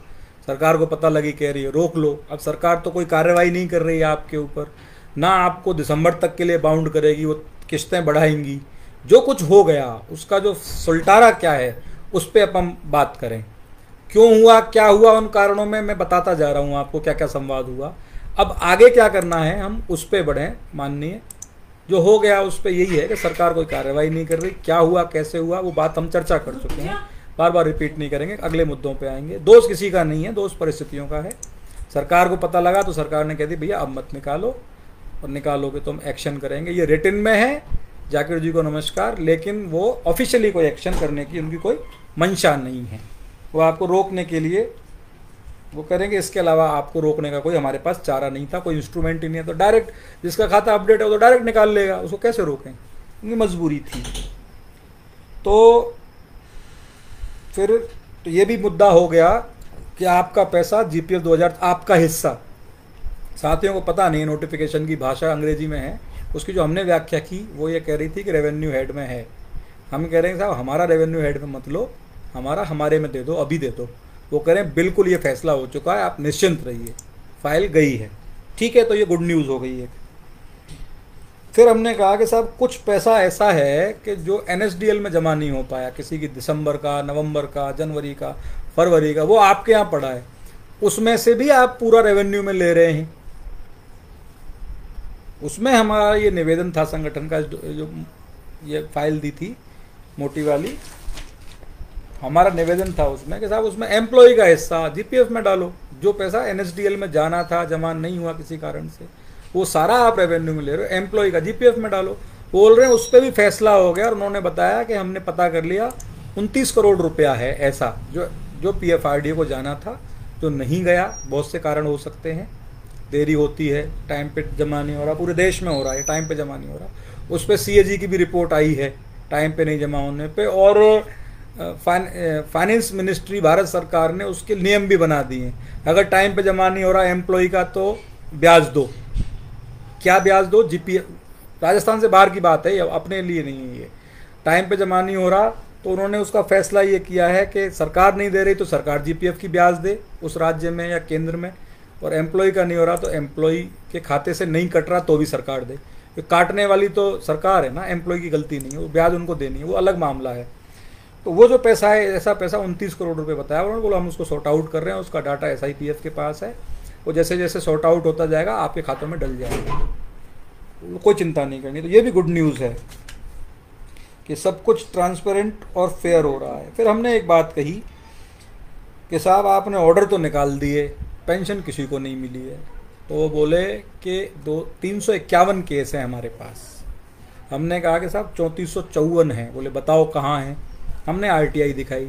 सरकार को पता लगी, कह रही है रोक लो। अब सरकार तो कोई कार्रवाई नहीं कर रही है आपके ऊपर, ना आपको दिसंबर तक के लिए बाउंड करेगी, वो किस्तें बढ़ाएंगी। जो कुछ हो गया उसका जो सुलटारा क्या है उस पर अब हम बात करें, क्यों हुआ, क्या हुआ, उन कारणों में मैं बताता जा रहा हूँ आपको क्या क्या संवाद हुआ। अब आगे क्या करना है हम उस पर बढ़ें। माननीय, जो हो गया उस पर यही है कि सरकार कोई कार्रवाई नहीं कर रही, क्या हुआ कैसे हुआ वो बात हम चर्चा कर चुके हैं, बार बार रिपीट नहीं करेंगे, अगले मुद्दों पे आएंगे। दोष किसी का नहीं है, दोष परिस्थितियों का है। सरकार को पता लगा तो सरकार ने कह दी भैया अब मत निकालो, और निकालोगे तो हम एक्शन करेंगे। ये रिटन में है, जाकिर जी को नमस्कार, लेकिन वो ऑफिशियली कोई एक्शन करने की उनकी कोई मंशा नहीं है। वो आपको रोकने के लिए वो करेंगे, इसके अलावा आपको रोकने का कोई हमारे पास चारा नहीं था, कोई इंस्ट्रूमेंट ही नहीं है। तो डायरेक्ट जिसका खाता अपडेट है वो तो डायरेक्ट निकाल लेगा, उसको कैसे रोकें, उनकी मजबूरी थी। तो फिर तो ये भी मुद्दा हो गया कि आपका पैसा जीपीएफ 2000 आपका हिस्सा, साथियों को पता नहीं नोटिफिकेशन की भाषा अंग्रेजी में है, उसकी जो हमने व्याख्या की वो ये कह रही थी कि रेवेन्यू हेड में है। हम कह रहे हैं साहब हमारा रेवेन्यू हेड में मत लो, हमारा हमारे में दे दो, अभी दे दो। वो कह रहे हैं बिल्कुल ये फैसला हो चुका है, आप निश्चिंत रहिए, फाइल गई है। ठीक है, तो ये गुड न्यूज़ हो गई है। फिर हमने कहा कि साहब कुछ पैसा ऐसा है कि जो एनएसडीएल में जमा नहीं हो पाया, किसी की दिसंबर का, नवंबर का, जनवरी का, फरवरी का, वो आपके यहाँ पड़ा है, उसमें से भी आप पूरा रेवेन्यू में ले रहे हैं। उसमें हमारा ये निवेदन था संगठन का, जो ये फाइल दी थी मोटी वाली, हमारा निवेदन था उसमें कि साहब उसमें एम्प्लॉय का हिस्सा जीपीएफ में डालो, जो पैसा एनएसडीएल में जाना था, जमा नहीं हुआ किसी कारण से, वो सारा आप रेवेन्यू में ले रहे हो, एम्प्लॉय का जीपीएफ में डालो। बोल रहे हैं उस पर भी फैसला हो गया, और उन्होंने बताया कि हमने पता कर लिया 29 करोड़ रुपया है ऐसा जो पीएफआरडीए को जाना था, जो नहीं गया। बहुत से कारण हो सकते हैं, देरी होती है, टाइम पे जमा नहीं हो रहा, पूरे देश में हो रहा है, टाइम पे जमा नहीं हो रहा। उस पर सीएजी की भी रिपोर्ट आई है टाइम पे नहीं जमा होने पे, और फाइनेंस मिनिस्ट्री भारत सरकार ने उसके नियम भी बना दिए हैं। अगर टाइम पे जमा नहीं हो रहा एम्प्लॉय का तो ब्याज दो। क्या ब्याज दो? जीपीएफ, राजस्थान से बाहर की बात है, ये अपने लिए नहीं है। ये टाइम पे जमा नहीं हो रहा तो उन्होंने उसका फैसला ये किया है कि सरकार नहीं दे रही तो सरकार जीपीएफ की ब्याज दे उस राज्य में या केंद्र में, और एम्प्लॉय का नहीं हो रहा तो एम्प्लॉय के खाते से नहीं कट रहा तो भी सरकार दे। तो काटने वाली तो सरकार है ना, एम्प्लॉय की गलती नहीं है, वो ब्याज उनको देनी है, वो अलग मामला है। तो वो जो पैसा है, ऐसा पैसा 29 करोड़ रुपए बताया उन्होंने, बोला हम उसको सॉर्ट आउट कर रहे हैं, उसका डाटा एसआईपीएफ के पास है, वो जैसे जैसे सॉर्ट आउट होता जाएगा आपके खातों में डल जाएगा, कोई चिंता नहीं करनी। तो ये भी गुड न्यूज़ है कि सब कुछ ट्रांसपेरेंट और फेयर हो रहा है। फिर हमने एक बात कही कि साहब आपने ऑर्डर तो निकाल दिए, पेंशन किसी को नहीं मिली है। तो वो बोले कि 351 केस हैं हमारे पास। हमने कहा कि साहब 3454 हैं। बोले बताओ कहाँ हैं। हमने आरटीआई दिखाई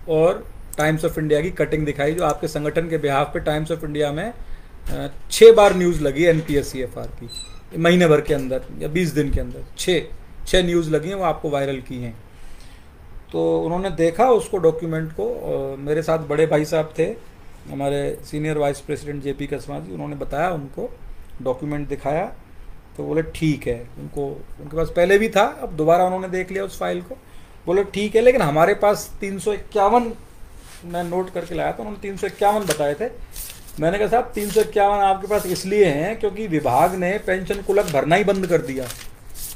और टाइम्स ऑफ इंडिया की कटिंग दिखाई, जो आपके संगठन के बिहाफ पे टाइम्स ऑफ इंडिया में 6 बार न्यूज़ लगी है एनपीएससीएफआर की, महीने भर के अंदर या 20 दिन के अंदर 6 न्यूज़ लगी हैं, वो आपको वायरल की हैं। तो उन्होंने देखा उसको, डॉक्यूमेंट को। मेरे साथ बड़े भाई साहब थे, हमारे सीनियर वाइस प्रेसिडेंट जेपी कसवा जी, उन्होंने बताया उनको, डॉक्यूमेंट दिखाया तो बोले ठीक है। उनके पास पहले भी था, अब दोबारा उन्होंने देख लिया उस फाइल को, बोले ठीक है, लेकिन हमारे पास 351 मैं नोट करके लाया था, उन्होंने 351 बताए थे। मैंने कहा साहब 351 आपके पास इसलिए हैं क्योंकि विभाग ने पेंशन कुलक भरना ही बंद कर दिया।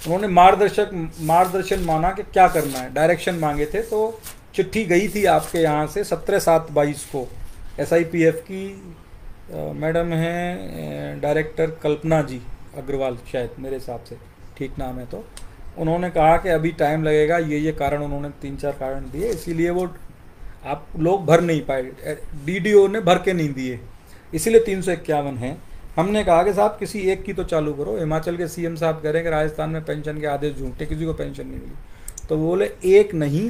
उन्होंने मार्गदर्शन मांगा कि क्या करना है, डायरेक्शन मांगे थे। तो चिट्ठी गई थी आपके यहाँ से 17/7/22 को, एसआईपीएफ की मैडम हैं डायरेक्टर कल्पना जी अग्रवाल, शायद मेरे हिसाब से ठीक नाम है। तो उन्होंने कहा कि अभी टाइम लगेगा, ये कारण उन्होंने 3-4 कारण दिए, इसीलिए वो आप लोग भर नहीं पाए, डीडीओ ने भर के नहीं दिए, इसीलिए 351 हैं। हमने कहा कि साहब किसी एक की तो चालू करो। हिमाचल के सीएम साहब कह रहे हैं कि राजस्थान में पेंशन के आदेश झूठे, किसी को पेंशन नहीं मिली। तो बोले एक नहीं,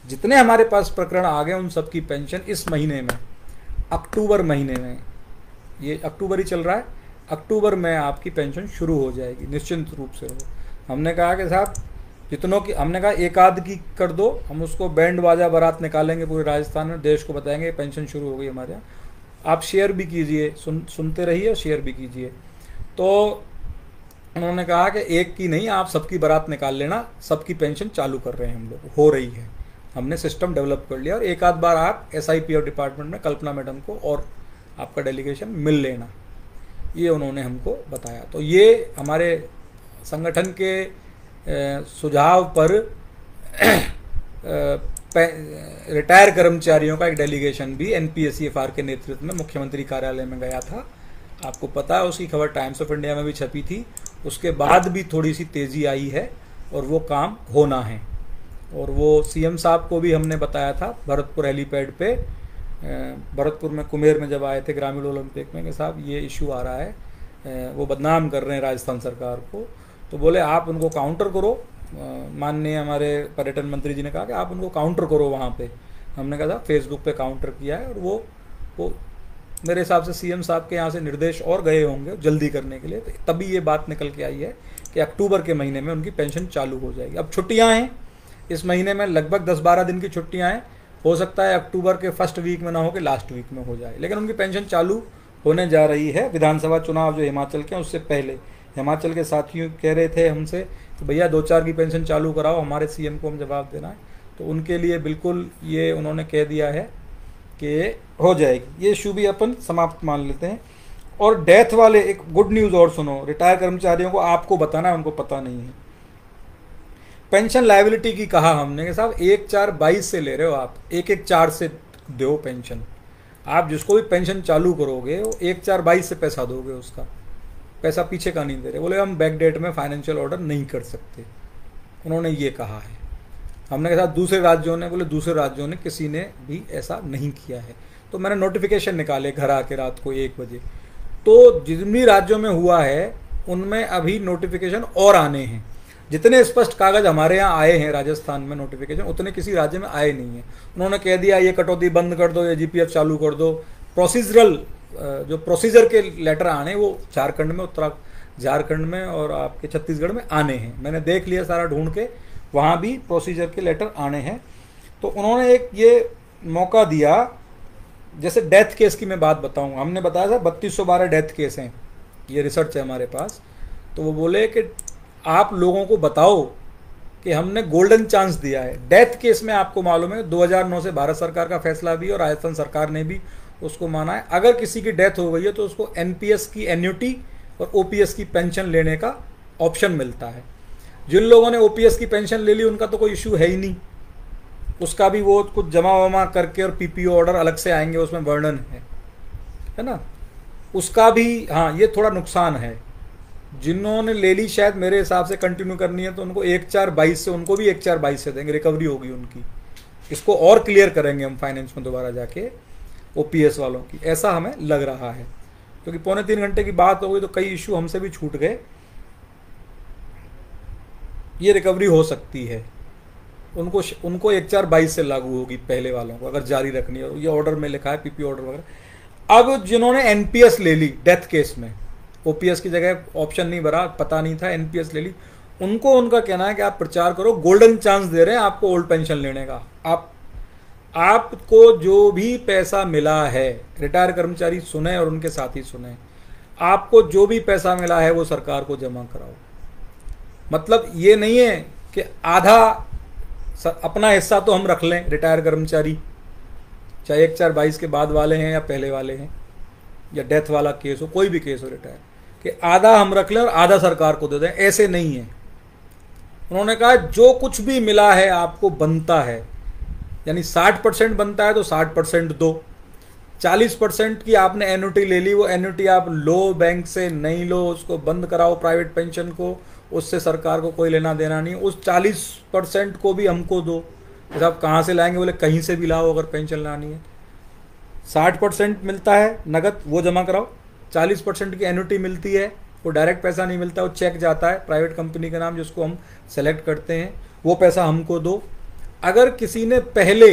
जितने हमारे पास प्रकरण आ गए उन सबकी पेंशन इस महीने में, अक्टूबर महीने में, ये अक्टूबर ही चल रहा है, अक्टूबर में आपकी पेंशन शुरू हो जाएगी, निश्चिंत रूप से हो। हमने कहा कि साहब जितनों की, हमने कहा एक आध की कर दो, हम उसको बैंड बाजा बारात निकालेंगे पूरे राजस्थान में, देश को बताएंगे पेंशन शुरू हो गई हमारे यहाँ। आप शेयर भी कीजिए, सुनते रहिए, शेयर भी कीजिए। तो उन्होंने कहा कि एक की नहीं, आप सबकी बारात निकाल लेना, सबकी पेंशन चालू कर रहे हैं हम लोग, हो रही है, हमने सिस्टम डेवलप कर लिया। और एक आध बार आप एसआईपीएफ डिपार्टमेंट में कल्पना मैडम को और आपका डेलीगेशन मिल लेना, ये उन्होंने हमको बताया। तो ये हमारे संगठन के सुझाव पर रिटायर कर्मचारियों का एक डेलीगेशन भी एनपीएससीएफआर के नेतृत्व में मुख्यमंत्री कार्यालय में गया था। आपको पता है उसकी खबर टाइम्स ऑफ इंडिया में भी छपी थी। उसके बाद भी थोड़ी सी तेज़ी आई है और वो काम होना है। और वो सीएम साहब को भी हमने बताया था भरतपुर हेलीपैड पे, भरतपुर में कुमेर में जब आए थे ग्रामीण ओलंपिक में, कि साहब ये इशू आ रहा है, वो बदनाम कर रहे हैं राजस्थान सरकार को। तो बोले आप उनको काउंटर करो। माननीय हमारे पर्यटन मंत्री जी ने कहा कि आप उनको काउंटर करो वहाँ पे। हमने कहा था फेसबुक पे काउंटर किया है, और वो मेरे हिसाब से सीएम साहब के यहाँ से निर्देश और गए होंगे जल्दी करने के लिए, तो तभी ये बात निकल के आई है कि अक्टूबर के महीने में उनकी पेंशन चालू हो जाएगी। अब छुट्टियाँ हैं, इस महीने में लगभग 10-12 दिन की छुट्टियाँ हैं, हो सकता है अक्टूबर के फर्स्ट वीक में ना हो कि लास्ट वीक में हो जाए, लेकिन उनकी पेंशन चालू होने जा रही है। विधानसभा चुनाव जो हिमाचल के हैं उससे पहले हिमाचल के साथियों कह रहे थे हमसे कि भैया 2-4 की पेंशन चालू कराओ, हमारे सीएम को हम जवाब देना है। तो उनके लिए बिल्कुल ये उन्होंने कह दिया है कि हो जाएगी। ये इशू भी अपन समाप्त मान लेते हैं। और डेथ वाले एक गुड न्यूज़ और सुनो, रिटायर कर्मचारियों को आपको बताना है, उनको पता नहीं है। पेंशन लायबिलिटी की कहा हमने कि साहब 1/4/22 से ले रहे हो आप, 1/1/4 से दो पेंशन। आप जिसको भी पेंशन चालू करोगे वो 1/4/22 से पैसा दोगे, उसका पैसा पीछे का नहीं दे रहे। बोले हम बैक डेट में फाइनेंशियल ऑर्डर नहीं कर सकते, उन्होंने ये कहा है। हमने कहा दूसरे राज्यों ने, बोले दूसरे राज्यों ने किसी ने भी ऐसा नहीं किया है। तो मैंने नोटिफिकेशन निकाले घर आके रात को 1 बजे, तो जिन भी राज्यों में हुआ है उनमें अभी नोटिफिकेशन और आने हैं। जितने स्पष्ट कागज हमारे यहाँ आए हैं राजस्थान में नोटिफिकेशन, उतने किसी राज्य में आए नहीं हैं। उन्होंने कह दिया ये कटौती बंद कर दो, ये जीपीएफ चालू कर दो। प्रोसीजरल जो प्रोसीजर के लेटर आने वो झारखंड में, झारखंड में और आपके छत्तीसगढ़ में आने हैं। मैंने देख लिया सारा ढूंढ के, वहाँ भी प्रोसीजर के लेटर आने हैं। तो उन्होंने एक ये मौका दिया, जैसे डेथ केस की मैं बात बताऊँ, हमने बताया था 3212 डेथ केस हैं, ये रिसर्च है हमारे पास। तो वो बोले कि आप लोगों को बताओ कि हमने गोल्डन चांस दिया है। डेथ केस में आपको मालूम है 2009 से भारत सरकार का फैसला भी और राजस्थान सरकार ने भी उसको माना है। अगर किसी की डेथ हो गई है तो उसको एनपीएस की एन्युटी और ओपीएस की पेंशन लेने का ऑप्शन मिलता है। जिन लोगों ने ओपीएस की पेंशन ले ली उनका तो कोई इशू है ही नहीं, उसका भी वो कुछ जमा वमा करके और पीपीओ ऑर्डर अलग से आएंगे, उसमें वर्णन है ना, उसका भी। हाँ, ये थोड़ा नुकसान है। जिन्होंने ले ली शायद मेरे हिसाब से कंटिन्यू करनी है तो उनको 1/4/22 से, उनको भी 1/4/22 से देंगे, रिकवरी होगी उनकी। इसको और क्लियर करेंगे हम फाइनेंस में दोबारा जाके ओपीएस वालों की, ऐसा हमें लग रहा है। क्योंकि 2.25 घंटे की बात हो गई तो कई इशू हमसे भी छूट गए। ये रिकवरी हो सकती है, उनको 1/4/22 से लागू होगी पहले वालों को, अगर जारी रखनी है। ये ऑर्डर में लिखा है पीपी ऑर्डर वगैरह। अब जिन्होंने एनपीएस ले ली डेथ केस में, ओपीएस की जगह ऑप्शन नहीं भरा, पता नहीं था, एनपीएस ले ली, उनको उनका कहना है कि आप प्रचार करो, गोल्डन चांस दे रहे हैं आपको ओल्ड पेंशन लेने का। आपको जो भी पैसा मिला है, रिटायर कर्मचारी सुने और उनके साथी सुने, आपको जो भी पैसा मिला है वो सरकार को जमा कराओ। मतलब ये नहीं है कि आधा अपना हिस्सा तो हम रख लें, रिटायर कर्मचारी चाहे 1/4/22 के बाद वाले हैं या पहले वाले हैं, या डेथ वाला केस हो, कोई भी केस हो रिटायर, कि आधा हम रख लें और आधा सरकार को दे दें, ऐसे नहीं है। उन्होंने कहा जो कुछ भी मिला है आपको बनता है, यानी 60% बनता है तो 60% दो। 40% की आपने एन्युटी ले ली, वो एन्युटी आप लो बैंक से, नहीं लो उसको बंद कराओ प्राइवेट पेंशन को, उससे सरकार को कोई लेना देना नहीं। उस 40% को भी हमको दो। जैसे आप कहाँ से लाएंगे, बोले कहीं से भी लाओ अगर पेंशन लानी है। 60% मिलता है नगद, वो जमा कराओ। 40% की एन्युटी मिलती है, वो डायरेक्ट पैसा नहीं मिलता, वो चेक जाता है प्राइवेट कंपनी का नाम जिसको हम सेलेक्ट करते हैं, वो पैसा हमको दो। अगर किसी ने पहले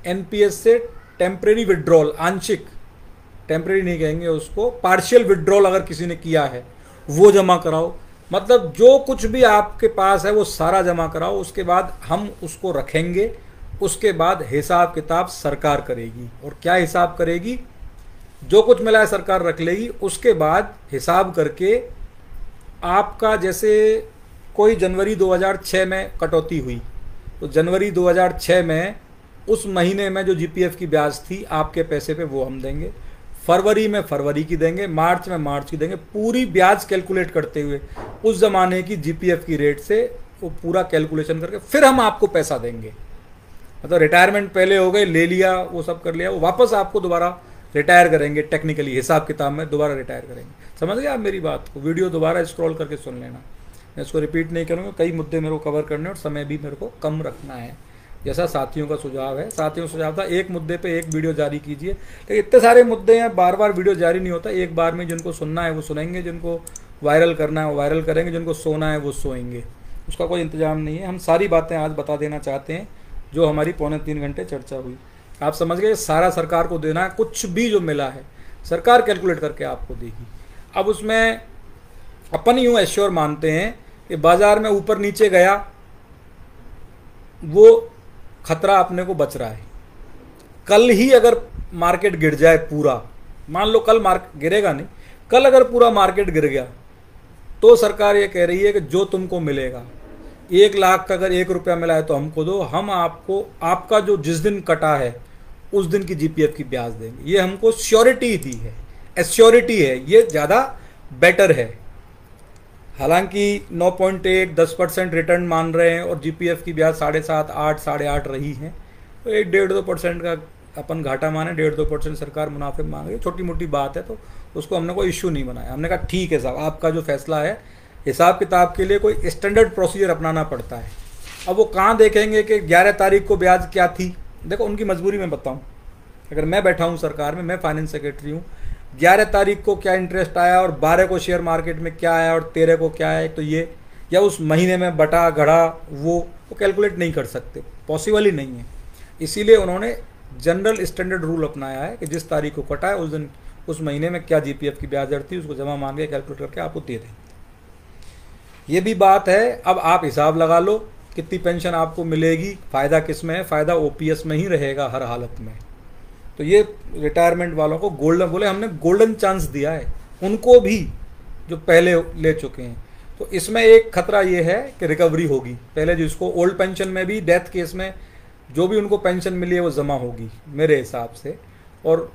एनपीएस से टेम्परेरी विड्रॉल, आंशिक, टेम्परेरी नहीं कहेंगे उसको, पार्शियल विड्रॉल अगर किसी ने किया है वो जमा कराओ। मतलब जो कुछ भी आपके पास है वो सारा जमा कराओ, उसके बाद हम उसको रखेंगे, उसके बाद हिसाब किताब सरकार करेगी। और क्या हिसाब करेगी? जो कुछ मिला है सरकार रख लेगी, उसके बाद हिसाब करके आपका, जैसे कोई जनवरी 2006 में कटौती हुई तो जनवरी 2006 में उस महीने में जो जीपीएफ की ब्याज थी आपके पैसे पे वो हम देंगे, फरवरी में फरवरी की देंगे, मार्च में मार्च की देंगे, पूरी ब्याज कैलकुलेट करते हुए उस ज़माने की जीपीएफ की रेट से वो पूरा कैलकुलेशन करके फिर हम आपको पैसा देंगे। मतलब रिटायरमेंट पहले हो गए, ले लिया, वो सब कर लिया, वो वापस आपको दोबारा रिटायर करेंगे, टेक्निकली हिसाब किताब में दोबारा रिटायर करेंगे। समझ गए आप मेरी बात को? वीडियो दोबारा स्क्रॉल करके सुन लेना, मैं इसको रिपीट नहीं करूँगा, कई मुद्दे मेरे को कवर करने और समय भी मेरे को कम रखना है। जैसा साथियों का सुझाव है। साथियों का सुझाव था एक मुद्दे पे एक वीडियो जारी कीजिए, लेकिन इतने सारे मुद्दे हैं, बार बार वीडियो जारी नहीं होता। एक बार में जिनको सुनना है वो सुनेंगे, जिनको वायरल करना है वो वायरल करेंगे, जिनको सोना है वो सोएंगे, उसका कोई इंतजाम नहीं है। हम सारी बातें आज बता देना चाहते हैं जो हमारी 2.25 घंटे चर्चा हुई। आप समझ गए, सारा सरकार को देना है, कुछ भी जो मिला है सरकार कैलकुलेट करके आपको देगी। अब उसमें अपन यूँ एश्योर मानते हैं कि बाजार में ऊपर नीचे गया वो खतरा अपने को बच रहा है। कल ही अगर मार्केट गिर जाए पूरा, मान लो कल मार्केट गिरेगा नहीं, कल अगर पूरा मार्केट गिर गया तो सरकार ये कह रही है कि जो तुमको मिलेगा 1 लाख का अगर 1 रुपया मिला है तो हमको दो, हम आपको आपका जो जिस दिन कटा है उस दिन की जीपीएफ की ब्याज देंगे। ये हमको श्योरिटी दी है, एश्योरिटी है, ये ज़्यादा बेटर है। हालांकि 9.1 10% रिटर्न मान रहे हैं और जीपीएफ की ब्याज 7.5 8 8.5 रही है, तो 1-1.5% का अपन घाटा माने, 1.5-2% सरकार मुनाफे मांग रही, छोटी मोटी बात है, तो उसको हमने कोई इश्यू नहीं बनाया। हमने कहा ठीक है साहब, आपका जो फैसला है, हिसाब किताब के लिए कोई स्टैंडर्ड प्रोसीजर अपनाना पड़ता है। अब वो कहाँ देखेंगे कि 11 तारीख को ब्याज क्या थी। देखो उनकी मजबूरी मैं बताऊँ, अगर मैं बैठा हूँ सरकार में, मैं फाइनेंस सेक्रेटरी हूँ, 11 तारीख को क्या इंटरेस्ट आया और 12 को शेयर मार्केट में क्या आया और 13 को क्या आया, तो ये या उस महीने में बटा घड़ा वो कैलकुलेट नहीं कर सकते, पॉसिबल ही नहीं है। इसीलिए उन्होंने जनरल स्टैंडर्ड रूल अपनाया है कि जिस तारीख को कटा है उस दिन उस महीने में क्या जीपीएफ की ब्याज दर थी उसको जमा मान के कैलकुलेट करके आपको दे देंगे। ये भी बात है। अब आप हिसाब लगा लो कितनी पेंशन आपको मिलेगी, फ़ायदा किस में है, फ़ायदा ओपीएस में ही रहेगा हर हालत में। तो ये रिटायरमेंट वालों को गोल्डन, बोले हमने गोल्डन चांस दिया है उनको भी जो पहले ले चुके हैं। तो इसमें एक खतरा ये है कि रिकवरी होगी, पहले जिसको ओल्ड पेंशन में भी डेथ केस में जो भी उनको पेंशन मिली है वो जमा होगी मेरे हिसाब से, और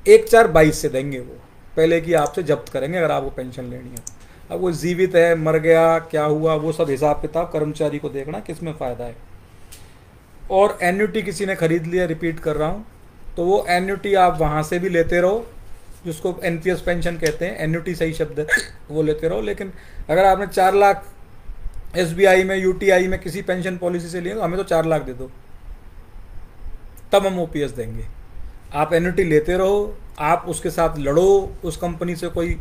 1/4/22 से देंगे, वो पहले की आपसे जब्त करेंगे अगर आपको पेंशन लेनी है। अब वो जीवित है, मर गया, क्या हुआ, वो सब हिसाब किताब कर्मचारी को देखना किस में फ़ायदा है। और एन्युटी किसी ने खरीद लिया, रिपीट कर रहा हूँ, तो वो एन्युटी आप वहाँ से भी लेते रहो, जिसको एनपीएस पेंशन कहते हैं, एन्युटी सही शब्द है, वो लेते रहो। लेकिन अगर आपने 4 लाख एसबीआई में, यूटीआई में किसी पेंशन पॉलिसी से लिए तो हमें तो 4 लाख दे दो, तब हम ओपीएस देंगे। आप एन्युटी लेते रहो, आप उसके साथ लड़ो, उस कंपनी से कोई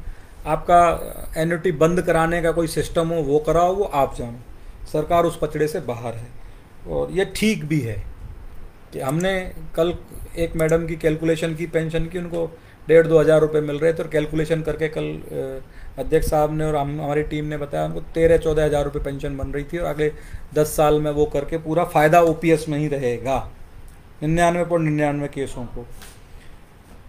आपका एन्युटी बंद कराने का कोई सिस्टम हो वो कराओ, वो आप जानो, सरकार उस पचड़े से बाहर है। और ये ठीक भी है कि हमने कल एक मैडम की कैलकुलेशन की पेंशन की, उनको 1,500-2 हज़ार रुपये मिल रहे थे, और कैलकुलेशन करके कल अध्यक्ष साहब ने और हमारी टीम ने बताया उनको 13-14 हज़ार रुपये पेंशन बन रही थी, और अगले 10 साल में वो करके पूरा फ़ायदा ओपीएस में ही रहेगा 99.99 केसों को।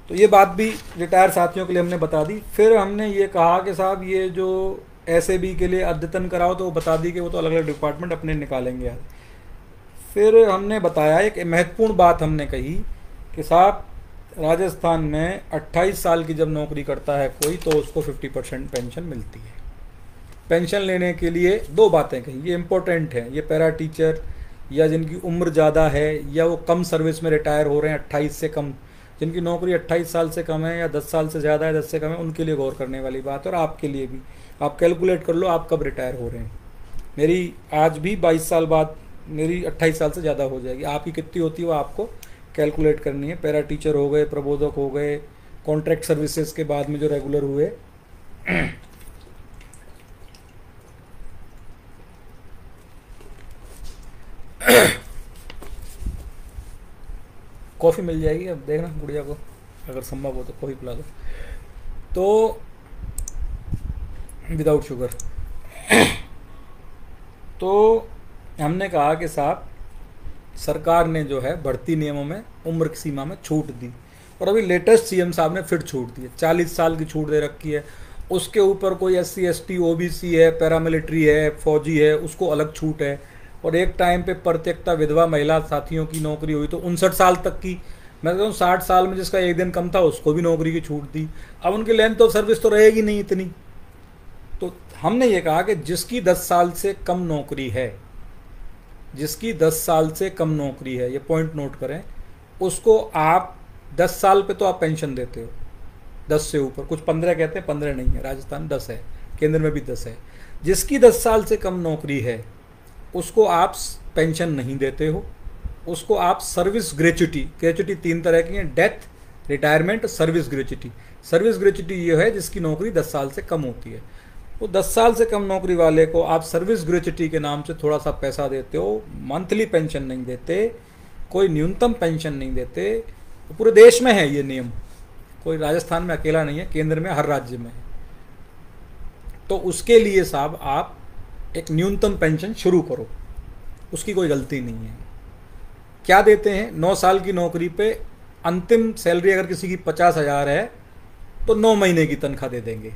तो ये बात भी रिटायर साथियों के लिए हमने बता दी। फिर हमने ये कहा कि साहब ये जो एसएबी के लिए अद्यतन कराओ, तो वो बता दी कि वो तो अलग अलग डिपार्टमेंट अपने निकालेंगे। फिर हमने बताया एक महत्वपूर्ण बात हमने कही कि साहब राजस्थान में 28 साल की जब नौकरी करता है कोई, तो उसको 50% पेंशन मिलती है। पेंशन लेने के लिए 2 बातें कही, ये इम्पोर्टेंट है, ये पैरा टीचर या जिनकी उम्र ज़्यादा है या वो कम सर्विस में रिटायर हो रहे हैं 28 से कम, जिनकी नौकरी 28 साल से कम है या 10 साल से ज़्यादा है, 10 से कम है, उनके लिए गौर करने वाली बात है। और आपके लिए भी, आप कैलकुलेट कर लो आप कब रिटायर हो रहे हैं। मेरी आज भी 22 साल बाद मेरी 28 साल से ज़्यादा हो जाएगी, आपकी कितनी होती है वो आपको कैलकुलेट करनी है। पैरा टीचर हो गए, प्रबोधक हो गए, कॉन्ट्रैक्ट सर्विसेज के बाद में जो रेगुलर हुए, कॉफ़ी मिल जाएगी, अब देखना गुड़िया को अगर संभव हो तो कॉफ़ी पिला दो, तो विदाउट शुगर। तो हमने कहा कि साहब सरकार ने जो है भर्ती नियमों में उम्र की सीमा में छूट दी, और अभी लेटेस्ट सीएम साहब ने फिर छूट दी है, 40 साल की छूट दे रखी है। उसके ऊपर कोई SC ST OBC है, पैरामिलिट्री है, फौजी है, उसको अलग छूट है। और एक टाइम पे परित्यक्ता विधवा महिला साथियों की नौकरी हुई तो 59 साल तक की, मैं कहता हूँ 60 साल में जिसका एक दिन कम था उसको भी नौकरी की छूट दी। अब उनकी लेंथ ऑफ सर्विस तो रहेगी नहीं इतनी, तो हमने ये कहा कि जिसकी 10 साल से कम नौकरी है, जिसकी 10 साल से कम नौकरी है, ये पॉइंट नोट करें, उसको आप 10 साल पे तो आप पेंशन देते हो, 10 से ऊपर, कुछ 15 कहते हैं, 15 नहीं है, राजस्थान 10 है, केंद्र में भी 10 है। जिसकी 10 साल से कम नौकरी है उसको आप पेंशन नहीं देते हो, उसको आप सर्विस ग्रेच्युटी, ग्रेच्युटी 3 तरह की है, death, retirement, service gratuity. Service gratuity ये है जिसकी नौकरी 10 साल से कम होती है। वो 10 साल से कम नौकरी वाले को आप सर्विस ग्रेच्युटी के नाम से थोड़ा सा पैसा देते हो, मंथली पेंशन नहीं देते, कोई न्यूनतम पेंशन नहीं देते। पूरे देश में है ये नियम, कोई राजस्थान में अकेला नहीं है, केंद्र में हर राज्य में है। तो उसके लिए साहब आप एक न्यूनतम पेंशन शुरू करो, उसकी कोई गलती नहीं है। क्या देते हैं, 9 साल की नौकरी पे अंतिम सैलरी अगर किसी की 50,000 है तो 9 महीने की तनख्वाह दे देंगे।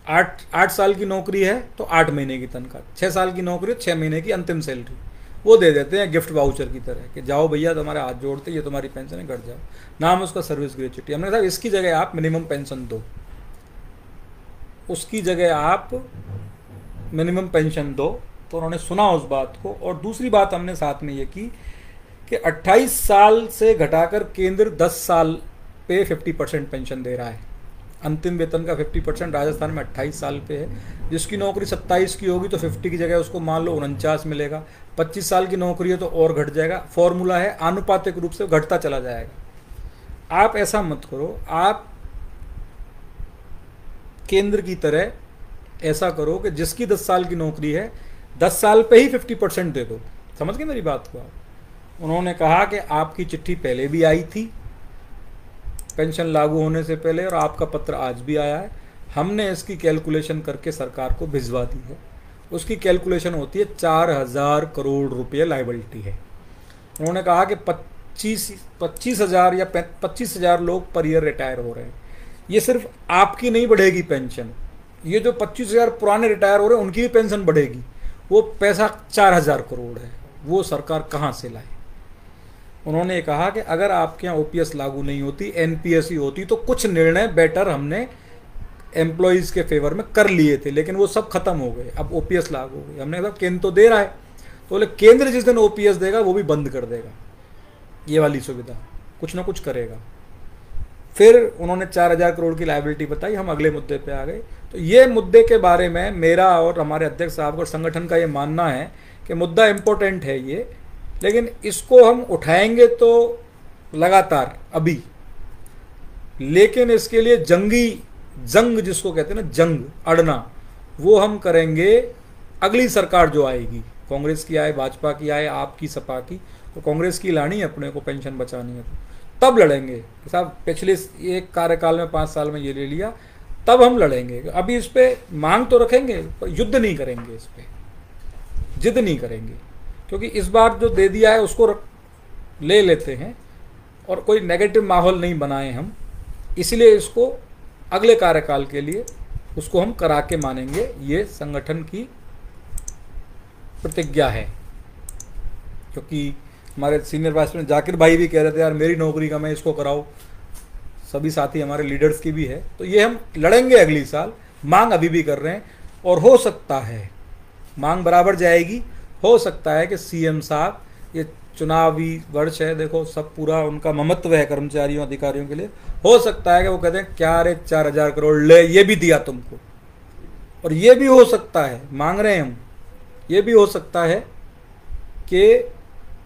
8 साल की नौकरी है तो 8 महीने की तनख्वाह, 6 साल की नौकरी है 6 महीने की अंतिम सैलरी, वो दे देते हैं गिफ्ट वाउचर की तरह कि जाओ भैया तुम्हारे हाथ जोड़ते, ये तुम्हारी पेंशन है, घट जाओ। नाम उसका सर्विस ग्रेच्युटी। हमने कहा इसकी जगह आप मिनिमम पेंशन दो, उसकी जगह आप मिनिमम पेंशन दो। तो उन्होंने सुना उस बात को। और दूसरी बात हमने साथ में ये की कि 28 साल से घटाकर केंद्र 10 साल पे 50% पेंशन दे रहा है। अंतिम वेतन का 50% राजस्थान में 28 साल पे है। जिसकी नौकरी 27 की होगी तो 50 की जगह उसको मान लो 49 मिलेगा। 25 साल की नौकरी है तो और घट जाएगा। फॉर्मूला है, आनुपातिक रूप से घटता चला जाएगा। आप ऐसा मत करो, आप केंद्र की तरह ऐसा करो कि जिसकी 10 साल की नौकरी है 10 साल पे ही 50% दे दो। समझ गए मेरी बात को आप। उन्होंने कहा कि आपकी चिट्ठी पहले भी आई थी पेंशन लागू होने से पहले, और आपका पत्र आज भी आया है। हमने इसकी कैलकुलेशन करके सरकार को भिजवा दी है। उसकी कैलकुलेशन होती है 4,000 करोड़ रुपये लायबिलिटी है। उन्होंने कहा कि 25,000 या 25,000 लोग पर ईयर रिटायर हो रहे हैं। ये सिर्फ आपकी नहीं बढ़ेगी पेंशन, ये जो 25,000 पुराने रिटायर हो रहे हैं उनकी भी पेंशन बढ़ेगी। वो पैसा 4,000 करोड़ है, वो सरकार कहाँ से लाए। उन्होंने कहा कि अगर आपके यहाँ ओपीएस लागू नहीं होती, एनपीएस ही होती, तो कुछ निर्णय बेटर हमने एम्प्लॉयज़ के फेवर में कर लिए थे, लेकिन वो सब खत्म हो गए। अब ओपीएस लागू हो गई। हमने कहा केंद्र तो दे रहा है, तो बोले केंद्र जिस दिन ओपीएस देगा वो भी बंद कर देगा, ये वाली सुविधा कुछ ना कुछ करेगा। फिर उन्होंने 4,000 करोड़ की लायबिलिटी बताई। हम अगले मुद्दे पे आ गए। तो ये मुद्दे के बारे में मेरा और हमारे अध्यक्ष साहब और संगठन का ये मानना है कि मुद्दा इम्पोर्टेंट है ये, लेकिन इसको हम उठाएंगे तो लगातार अभी, लेकिन इसके लिए जंग जिसको कहते हैं ना, जंग अड़ना, वो हम करेंगे अगली सरकार जो आएगी, कांग्रेस की आए, भाजपा की आए, आपकी, सपा की। तो कांग्रेस की लानी है अपने को, पेंशन बचानी है, तब लड़ेंगे साहब। पिछले एक कार्यकाल में 5 साल में ये ले लिया, तब हम लड़ेंगे। अभी इस पर मांग तो रखेंगे पर युद्ध नहीं करेंगे, इस पर जिद नहीं करेंगे, क्योंकि इस बार जो दे दिया है उसको ले लेते हैं और कोई नेगेटिव माहौल नहीं बनाए हम। इसलिए इसको अगले कार्यकाल के लिए उसको हम करा के मानेंगे, ये संगठन की प्रतिज्ञा है। क्योंकि हमारे सीनियर वाइस प्रेसिडेंट जाकिर भाई भी कह रहे थे यार मेरी नौकरी का मैं इसको कराऊं, सभी साथी हमारे लीडर्स की भी है। तो ये हम लड़ेंगे अगली साल, मांग अभी भी कर रहे हैं। और हो सकता है मांग बराबर जाएगी, हो सकता है कि सीएम साहब, ये चुनावी वर्ष है, देखो सब पूरा उनका ममत्व है कर्मचारियों अधिकारियों के लिए, हो सकता है कि वो कहते हैं क्या रे 4,000 करोड़ ले, ये भी दिया तुमको। और ये भी हो सकता है, मांग रहे हैं हम, ये भी हो सकता है कि